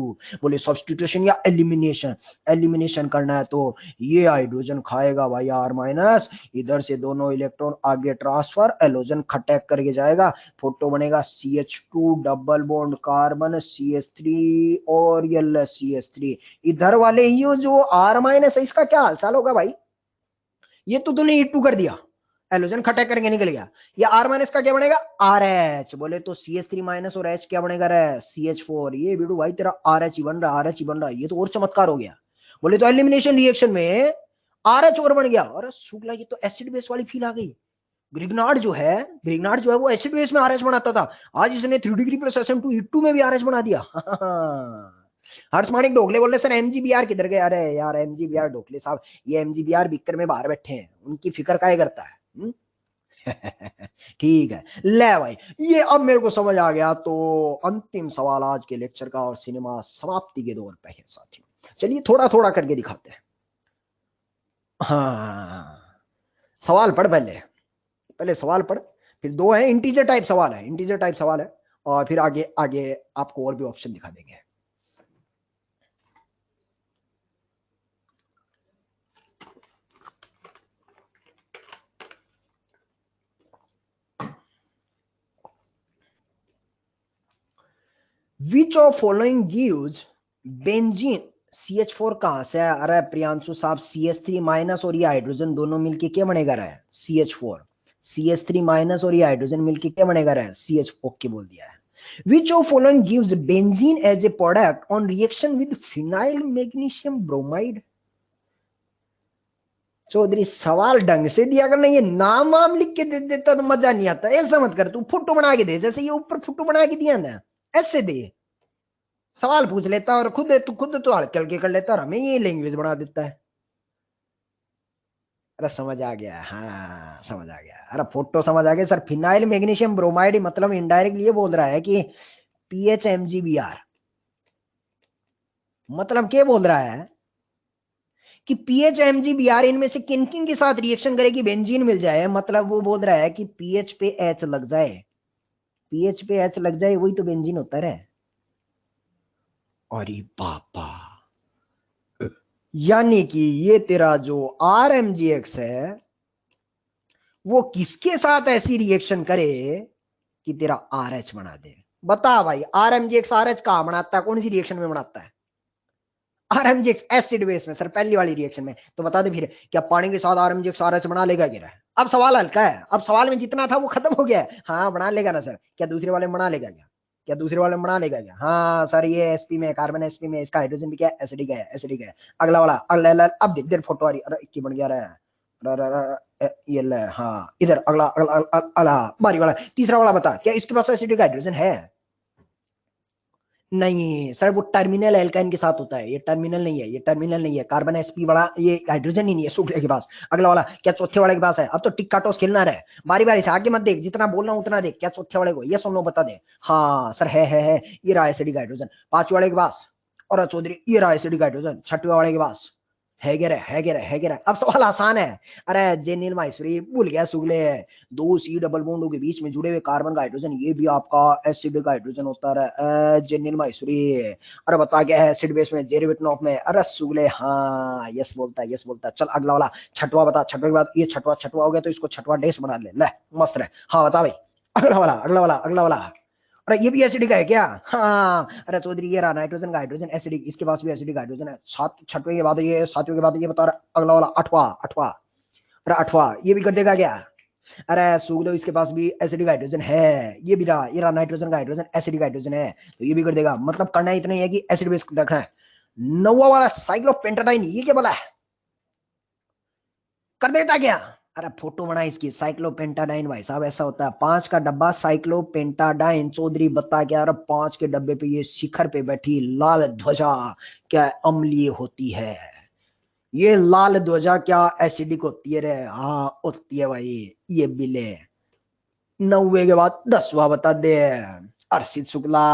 बोले सब्स्टिट्यूशन या एलिमिनेशन, एलिमिनेशन करना है तो ये हाइड्रोजन खाएगा भाई आर माइनस, इधर से दोनों इलेक्ट्रॉन आगे ट्रांसफर, एलोजन खटैक करके जाएगा, फोटो बनेगा CH2 double bond carbon CH3 और ये CH3। इधर वाले ये जो आर माइनस है इसका क्या हालचाल होगा भाई? ये तो तूने E2 कर दिया, एलोजन खटक करके निकल गया। या आर माइनस का क्या बनेगा? RH। बोले तो CH3 माइनस और H क्या बनेगा रे? CH4। ये बिडू भाई तेरा RH ही बन रहा, RH ही बन रहा। ये तो और चमत्कार हो गया। बोले तो एलिमिनेशन रिएक्शन में RH और बन गया। अरे शुक्ला, ये तो एसिड बेस वाली फील आ गई। ग्रिग्नार्ड जो है वो एसिड बेस में RH बनाता था, आज इसने 3 डिग्री प्लस SM2 E2 में भी RH बना दिया। हर्ष माणिक ढोकले बोल रहे सर MGBR किधर गए? अरे यार MGBR ढोकले साहब, ये MGBR बिक्कर में बाहर बैठे हैं, उनकी फिक्र काय करता है। ठीक है, ले भाई ये अब मेरे को समझ आ गया। तो अंतिम सवाल आज के लेक्चर का और सिनेमा समाप्ति के दौर पे है साथियों। चलिए थोड़ा थोड़ा करके दिखाते हैं। हाँ सवाल पढ़, पहले पहले सवाल पढ़, फिर दो है इंटीजर टाइप सवाल है, इंटीजर टाइप सवाल है, और फिर आगे आगे आपको और भी ऑप्शन दिखा देंगे। Which of following gives benzene CH4 कहां से है? अरे प्रियांशु साहब CH3 माइनस और ये हाइड्रोजन दोनों मिलके क्या बनेगा रहा है? CH4। CH3 माइनस और ये हाइड्रोजन मिलके क्या बनेगा रहा है? CH। ओके बोल दिया है। Which of following gives benzene as a product on reaction with phenyl magnesium bromide? Chaudhary सवाल ढंग से दिया करना, ये नाम वाम लिख के दे देता तो मजा नहीं आता। ऐसा मत कर, तू फोटो बना के दे, जैसे ये ऊपर फोटो बना के दिया ना, ऐसे दे। सवाल पूछ लेता और खुद तो हल्के हल्के कर लेता और हमें ये लैंग्वेज बना देता है। अरे समझ आ गया, हाँ समझ आ गया। अरे फोटो समझ आ गया सर। फिनाइल मैग्नीशियम ब्रोमाइड मतलब इनडायरेक्टली ये बोल रहा है कि PHMgBr, मतलब क्या बोल रहा है कि PHMgBr इनमें से किन किन के साथ रिएक्शन करेगी बेंजीन मिल जाए, मतलब वो बोल रहा है कि पीएच पे H लग जाए, पीएच पे H लग जाए, वही तो बेंजीन होता है। अरे पापा, यानी कि ये तेरा जो RMGX है वो किसके साथ ऐसी रिएक्शन करे कि तेरा RH बना दे? बता भाई, RMGX RH कहां बनाता है, कौन सी रिएक्शन में बनाता है? RMGX एसिड बेस में सर, पहली वाली रिएक्शन में। तो बता दे फिर, क्या पानी के साथ RMGX RH बना लेगा क्या? अब सवाल हल्का है, अब सवाल में जितना था वो खत्म हो गया है। हाँ बना लेगा ना सर, क्या दूसरे वाले में बना लेगा क्या, क्या दूसरे वाले में बना लेगा क्या? हाँ सर ये एसपी में कार्बन, एसपी में इसका हाइड्रोजन भी क्या है, एसिडिक है, एसिडिक है। अगला वाला, अगला अब देख देर फोटो आ रही, अरे इक्की बन गया रहा है। ये ले, हाँ इधर अगला अगला अगला अगला, बारी वाला तीसरा वाला बता, क्या इसके पास एसिडिक हाइड्रोजन है? नहीं सर, वो टर्मिनल एल्काइन के साथ होता है, ये टर्मिनल नहीं है, ये टर्मिनल नहीं है, कार्बन एसपी वाला ये हाइड्रोजन ही नहीं है शुक्ल के पास। अगला वाला, क्या चौथे वाले के पास है? अब तो टिक काटोस खेलना रहे, बारी बारी से आगे मत देख, जितना बोल रहा हूं उतना देख, क्या चौथे वाले को ये सुनो बता दे। हाँ सर है, ये रहा एसिडिक हाइड्रोजन पांचवे वाले के पास। और चौधरी ये रहा एसिडिक हाइड्रोजन छठवे वाले के पास। है गे रे, अब सवाल आसान है। अरे जे नील माहेश्वरी भूल गया सुगले, दो सी डबल बॉन्डों के बीच में जुड़े हुए कार्बन का हाइड्रोजन ये भी आपका एसिड का हाइड्रोजन होता है जेनिल माहेश्वरी। अरे बता क्या है एसिड बेस में डेरिवेटिव ऑफ में, अरे सुगले हाँ यस बोलता है, यस बोलता है। चल अगला वाला छठवा बता, छठवे के बाद ये छठवा छठवा हो गया तो इसको छठवा डेस बना ले मस्त रहे। हाँ बता भाई, अगला वाला अगला वाला अगला वाला। अरे ये भी एसिडिक है क्या? हाँ अरे चौधरी ये रहा नाइट्रोजन का हाइड्रोजन एसिडिक, इसके पास भी एसिडिक हाइड्रोजन है। सात छठवे के बाद ये सातवें के बाद ये बता रहा अगला वाला आठवां आठवां। अरे आठवां ये भी कर देगा क्या? अरे सूख दो, इसके पास भी एसिडिक हाइड्रोजन है। ये रहा नाइट्रोजन का हाइड्रोजन एसिडिक हाइड्रोजन है, तो ये भी कर देगा। मतलब करना इतना ही है कि एसिड बेस रखना है। नौवा वाला साइक्लोपेंटाडाइन ये क्या बोला है? कर देता क्या? अरे फोटो बना इसकी, साइक्लोपेंटाडाइन भाई साहब ऐसा होता है, 5 का डब्बा साइक्लोपेंटाडाइन। चौधरी बता क्या? अरे 5 के डब्बे पे ये शिखर पे बैठी लाल ध्वजा क्या अम्लीय होती है? ये लाल ध्वजा क्या एसिडिक होती है रे? हाँ होती है भाई, ये बिले। नौवे के बाद 10वां बता दे, अर्षित शुक्ला।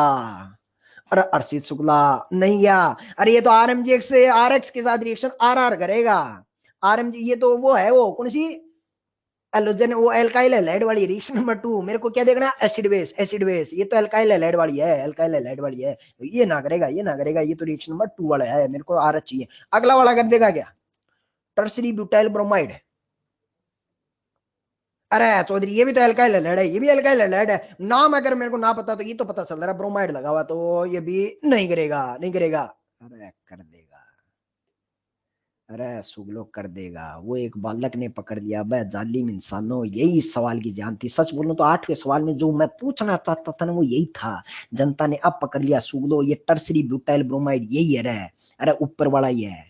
अरे अर्षित शुक्ला नहीं गया। अरे ये तो आरएमजी से आरएक्स के साथ रिएक्शन आर करेगा। आरएमजी ये तो वो है, वो कौन सी एलोजन, वो एल्काइल हैलाइड वाली रिएक्शन नंबर 2। मेरे को क्या देखना? Acid base, acid base. ये तो एल्काइल हैलाइड वाली है, एल्काइल हैलाइड वाली है। ये ना करेगा, ये ना करेगा, ये तो रिएक्शन नंबर 2 वाला है, मेरे को आर चाहिए। अगला वाला कर देगा क्या? Tertiary butyl bromide. अरे चौधरी ये भी तो एल्काइल हैलाइड है, ये भी एल्काइल हैलाइड है। नाम अगर मेरे को ना पता तो ये तो पता चल रहा है ब्रोमाइड लगा हुआ, तो ये भी नहीं करेगा, नहीं करेगा। अरे कर देगा, अरे सुगलो कर देगा। वो एक बालक ने पकड़ लिया, वह जालिम इंसानों यही इस सवाल की जान थी। सच बोलूं तो 8वें सवाल में जो मैं पूछना चाहता था ना वो यही था। जनता ने अब पकड़ लिया सुगलो, ये टर्सरी ब्यूटाइल ब्रोमाइड यही है रे। अरे ऊपर वाला ही है,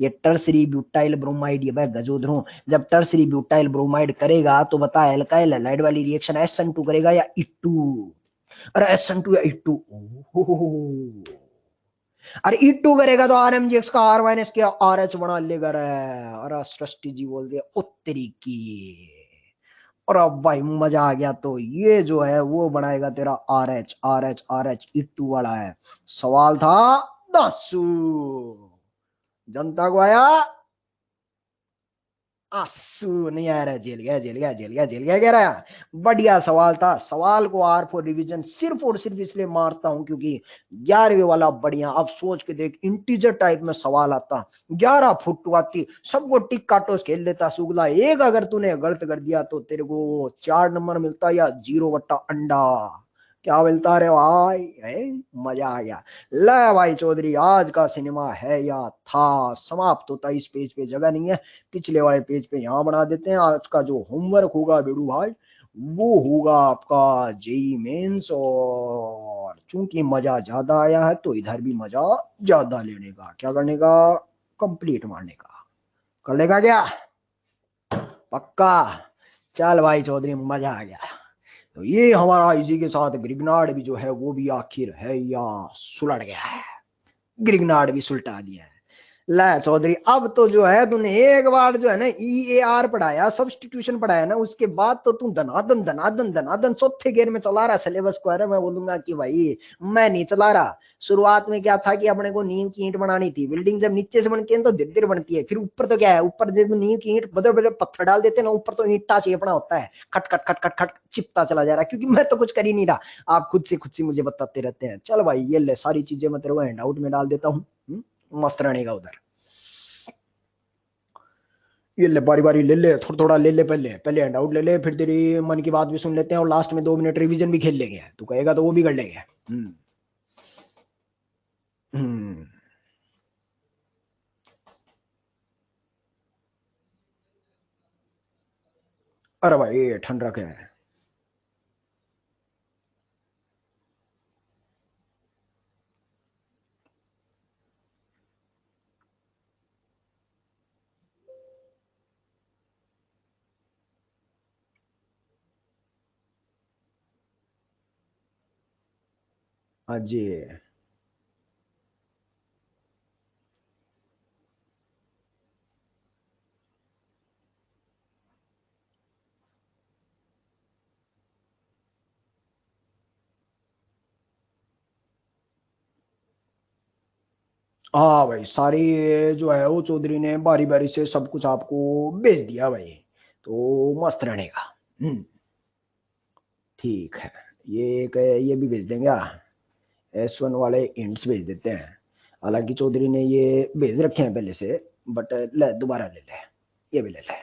ये टर्सरी ब्यूटाइल ब्रोमाइड। ये भाई गजोधरों, जब टर्सरी ब्यूटाइल ब्रोमाइड करेगा तो बता एल्काइल हैलाइड वाली रिएक्शन SN2 करेगा या E2? अरे SN2 या E2? अरे E2 करेगा तो RMGX का R माइनस के RH बना लेगा रे। अरे सृष्टि जी बोल दिया उत्तरी की। और अब भाई मजा आ गया, तो ये जो है वो बनाएगा तेरा RH E2 वाला है। सवाल था 10। जनता को आया आंसू नहीं आ रहा, जेल गया जेल गया जेल गया जेल गया कह रहा है। बढ़िया सवाल था, सवाल को आर फॉर रिवीजन सिर्फ और सिर्फ इसलिए मारता हूं क्योंकि 11वें वाला बढ़िया। अब सोच के देख, इंटीजर टाइप में सवाल आता, 11 फुट आती, सबको टिक काटोस खेल लेता सुगला। एक अगर तूने गलत कर दिया तो तेरे को 4 नंबर मिलता या 0/अंडा। क्या मिलता रे भाई है? मजा आ गया। ले भाई चौधरी, आज का सिनेमा है या था समाप्त होता, इस पेज पे जगह नहीं है, पिछले वाले पेज पे यहाँ बना देते हैं। आज का जो होमवर्क होगा बेड़ू भाई, वो होगा आपका जेई मेंस। और चूंकि मजा ज्यादा आया है तो इधर भी मजा ज्यादा लेने का, क्या करने का? कंप्लीट मारने का। कर लेगा क्या? पक्का? चल भाई चौधरी मजा आ गया। तो ये हमारा इसी के साथ ग्रिगनार्ड भी जो है वो भी आखिर है या सुलट गया है। ग्रिगनार्ड भी सुलटा दिया है। ला चौधरी, अब तो जो है तूने एक बार जो है ना EAR पढ़ाया, सब्स्टिट्यूशन पढ़ाया ना, उसके बाद तो तू धनादन धनादन धनादन चौथे गेयर में चला रहा सिलेबस को। अरे मैं बोलूंगा कि भाई मैं नहीं चला रहा। शुरुआत में क्या था कि अपने को नींव की ईंट बनानी थी, बिल्डिंग जब नीचे से बनती है तो धीरे धीरे बनती है, फिर ऊपर तो क्या है, ऊपर जब नींव की ईंट बदल बदल पत्थर डाल देते ना ऊपर, तो ईंटा चेपना होता है, खट खट खट खट खट चिपता चला जा रहा है, क्योंकि मैं तो कुछ कर ही नहीं रहा। आप खुद से मुझे बताते रहते हैं। चल भाई ये ले सारी चीजें मैं तेरे को हैंड आउट में डाल देता हूँ, मस्त रहेगा उधर। ये ले बारी बारी ले ले, थोड़ा थोड़ा ले ले, पहले पहले हैंड आउट ले ले, फिर तेरी मन की बात भी सुन लेते हैं, और लास्ट में 2 मिनट रिवीजन भी खेल लेंगे, तू कहेगा तो वो भी कर लेंगे। हम्म अरे भाई ठंड रखे है। हाँ जी। हाँ भाई, सारी जो है वो चौधरी ने बारी बारी से सब कुछ आपको भेज दिया भाई। तो मस्त रहने का। ठीक है। ये एक ये भी भेज देंगे। S1 वाले इंट्स भेज देते हैं। हालांकि चौधरी ने ये भेज रखे हैं पहले से, बट ले दोबारा ले ले। ये भी ले ले।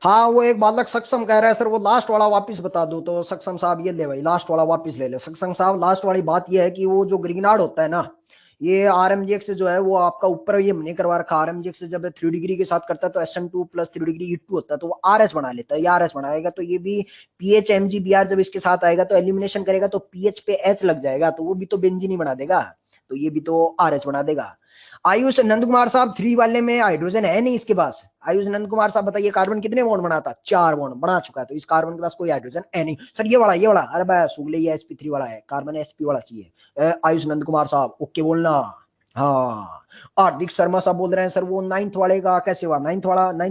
हाँ, वो एक बालक सक्षम कह रहा है सर वो लास्ट वाला वापस बता दो, तो सक्षम साहब ये ले भाई, लास्ट वाला वापस ले ले सक्षम साहब। लास्ट वाली बात ये है कि वो जो ग्रीगनार्ड होता है ना, ये RMGX से जो है वो आपका ऊपर ये हमने करवा रखा। RMGX से जब 3 डिग्री के साथ करता है तो SN2 प्लस 3 डिग्री E2 होता है, तो वो RS बना लेता है, ये RS बनाएगा। तो ये भी PHMGBr जब इसके साथ आएगा तो एलिमिनेशन करेगा तो PH पे H लग जाएगा, तो वो भी तो बेंजीन ही बना देगा, तो ये भी तो RH बना देगा। आयुष नंद कुमार साहब 3 वाले में हाइड्रोजन है नहीं इसके पास। आयुष नंद कुमार साहब बताइए कार्बन कितने बॉन्ड बनाता? 4 बॉन्ड बना चुका है, तो इस कार्बन के पास कोई हाइड्रोजन है नहीं सर। ये वाला अरे भाई सुगले ये sp3 वाला है, कार्बन sp वाला चाहिए। आयुष नंद कुमार साहब ओके बोलना। हाँ। हार्दिक शर्मा साहब बोल रहे हैं सर वो 9th वाले का कैसे हुआ? 9th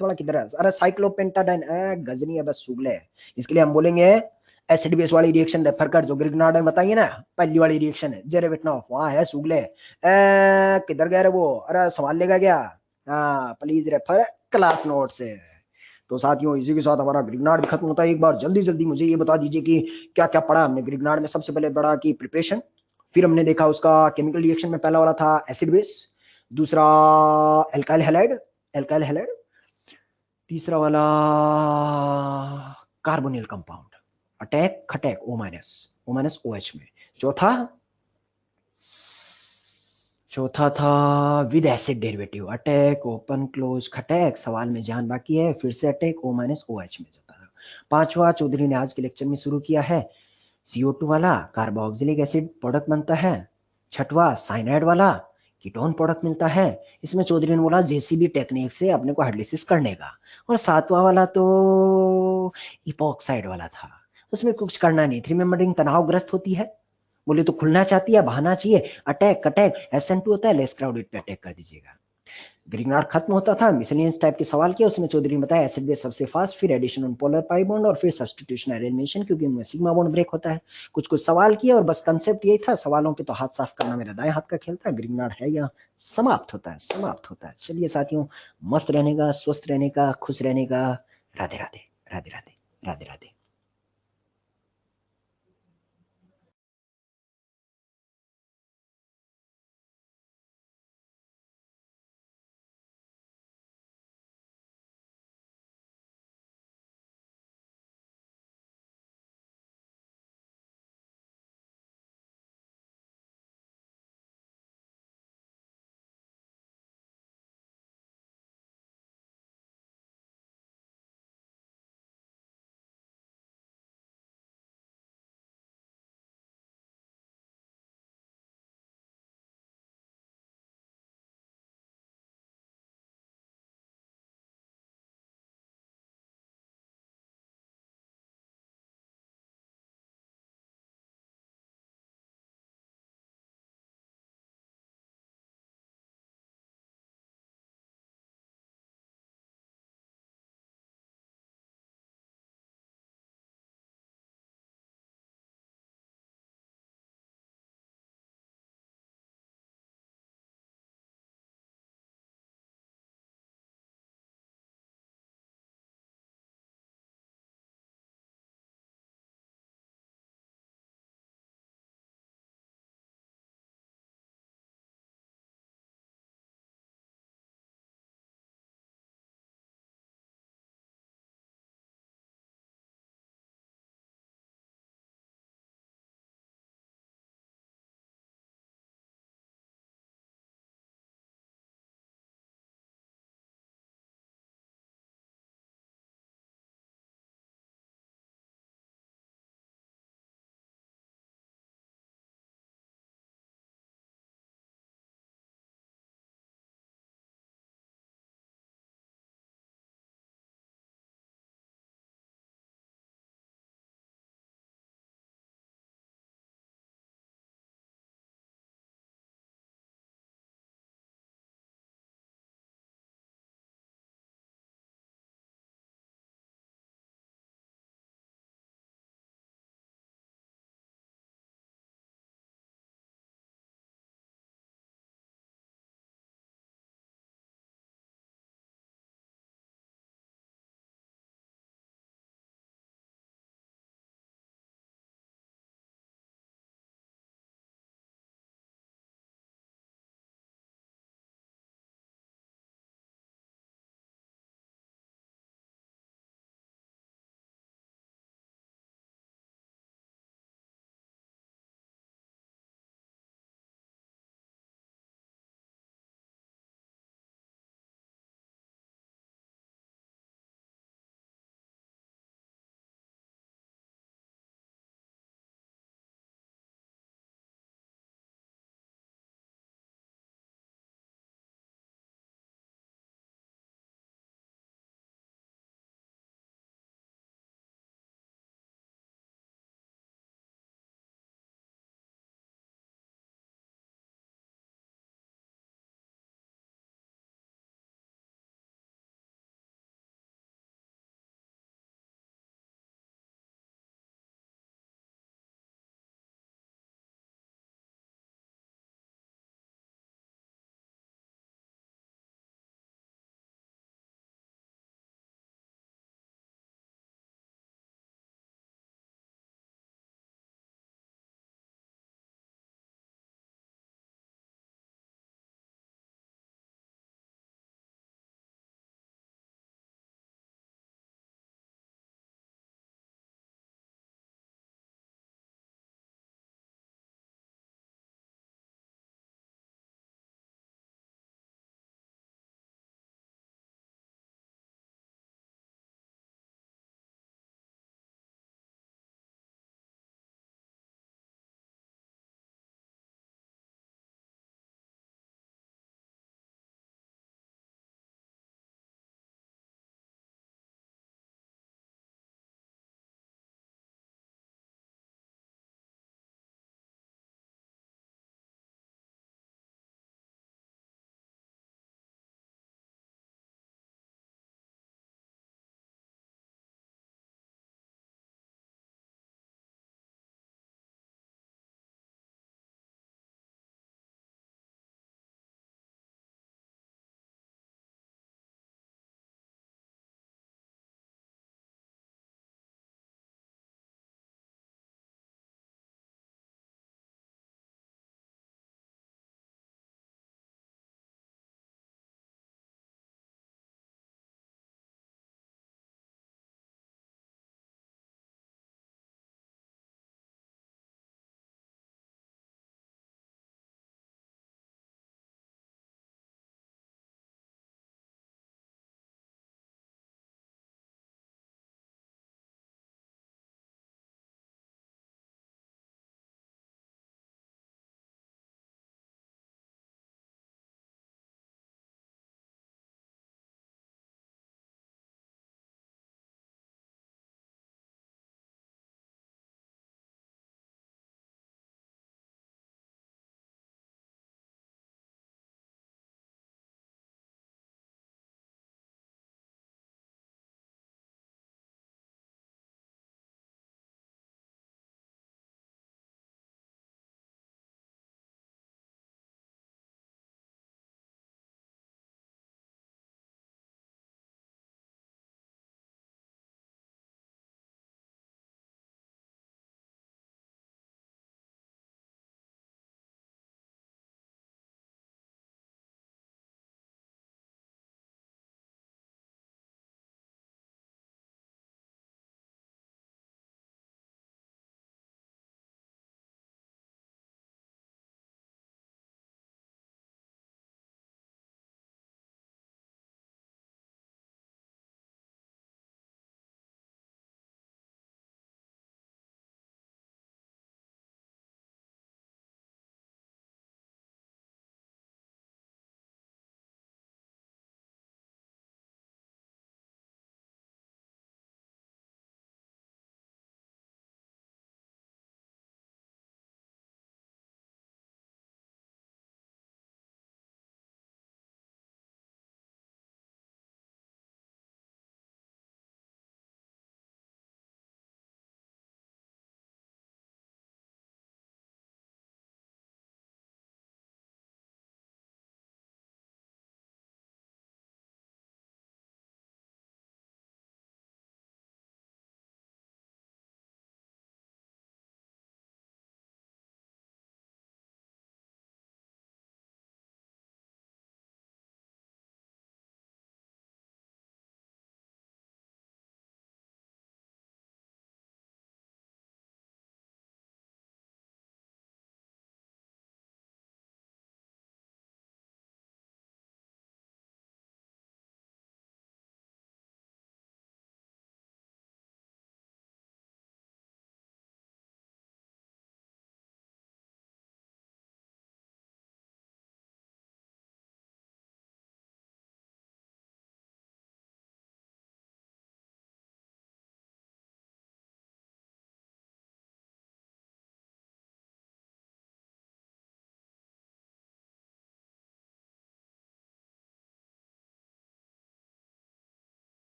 वाला किधर है? अरे साइक्लोपेंटाडाइन गजनी है बस सुगले है। इसके लिए हम बोलेंगे एसिड बेस वाली रिएक्शन रेफर कर, जो ग्रिग्नार्ड में बताइए ना, पहली वाली रिएक्शन है जेरे विटनॉफ, वहां है सुगले। किधर गया रे वो? अरे सवाल लेगा क्या? हाँ प्लीज रेफर क्लास नोट से। तो साथियों इसी के साथ हमारा ग्रिग्नार्ड भी खत्म होता है। एक बार जल्दी जल्दी मुझे ये बता दीजिए कि क्या क्या पढ़ा हमने ग्रिग्नार्ड में। सबसे पहले पढ़ा कि प्रिपरेशन, फिर हमने देखा उसका केमिकल रिएक्शन में पहला वाला था एसिड बेस, दूसरा एल्काइल हैलाइड, एल्काइल हैलाइड, तीसरा वाला कार्बोनिल कंपाउंड, अटैक खटैक ओ माइनस ओ एच में, चौथा चौथा था with acid derivative, attack open close खटैक, सवाल में जान बाकी है, फिर से attack O minus O H में जाता है। पांचवा चौधरी ने आज के लेक्चर में शुरू किया है CO2 वाला कार्बोक्सिलिक एसिड प्रोडक्ट बनता है। छठवा साइनाइड वाला कीटोन प्रोडक्ट मिलता है। इसमें चौधरी ने बोला JCB टेक्निक से अपने को हाइड्रोलिसिस करने का। और सातवां वाला तो इपोक्साइड वाला था, उसमें कुछ करना नहीं, थ्री मेंबरिंग तनावग्रस्त होती है, बोले तो खुलना चाहती है, बहाना चाहिए, अटैक कटैक SN2 होता है, लेस क्राउडेड पे अटैक कर दीजिएगा। ग्रीगनार्ड खत्म होता था, मिसलेनियस टाइप के सवाल किए, उसमें चौधरी ने बताया एसिड बेस सबसे फास्ट, फिर addition on polar pi bond, और फिर सब्स्टिट्यूशन एलिमिनेशन, क्योंकि उनमें सिग्मा बॉन्ड ब्रेक होता है। कुछ कुछ सवाल किए और बस कंसेप्ट यही था, सवालों पे तो हाथ साफ करना मेरा दाएं हाथ का खेल था। ग्रीगनार्ड है या समाप्त होता है, समाप्त होता है। चलिए साथियों, मस्त रहने का, स्वस्थ रहने का, खुश रहने का। राधे राधे, राधे राधे, राधे राधे।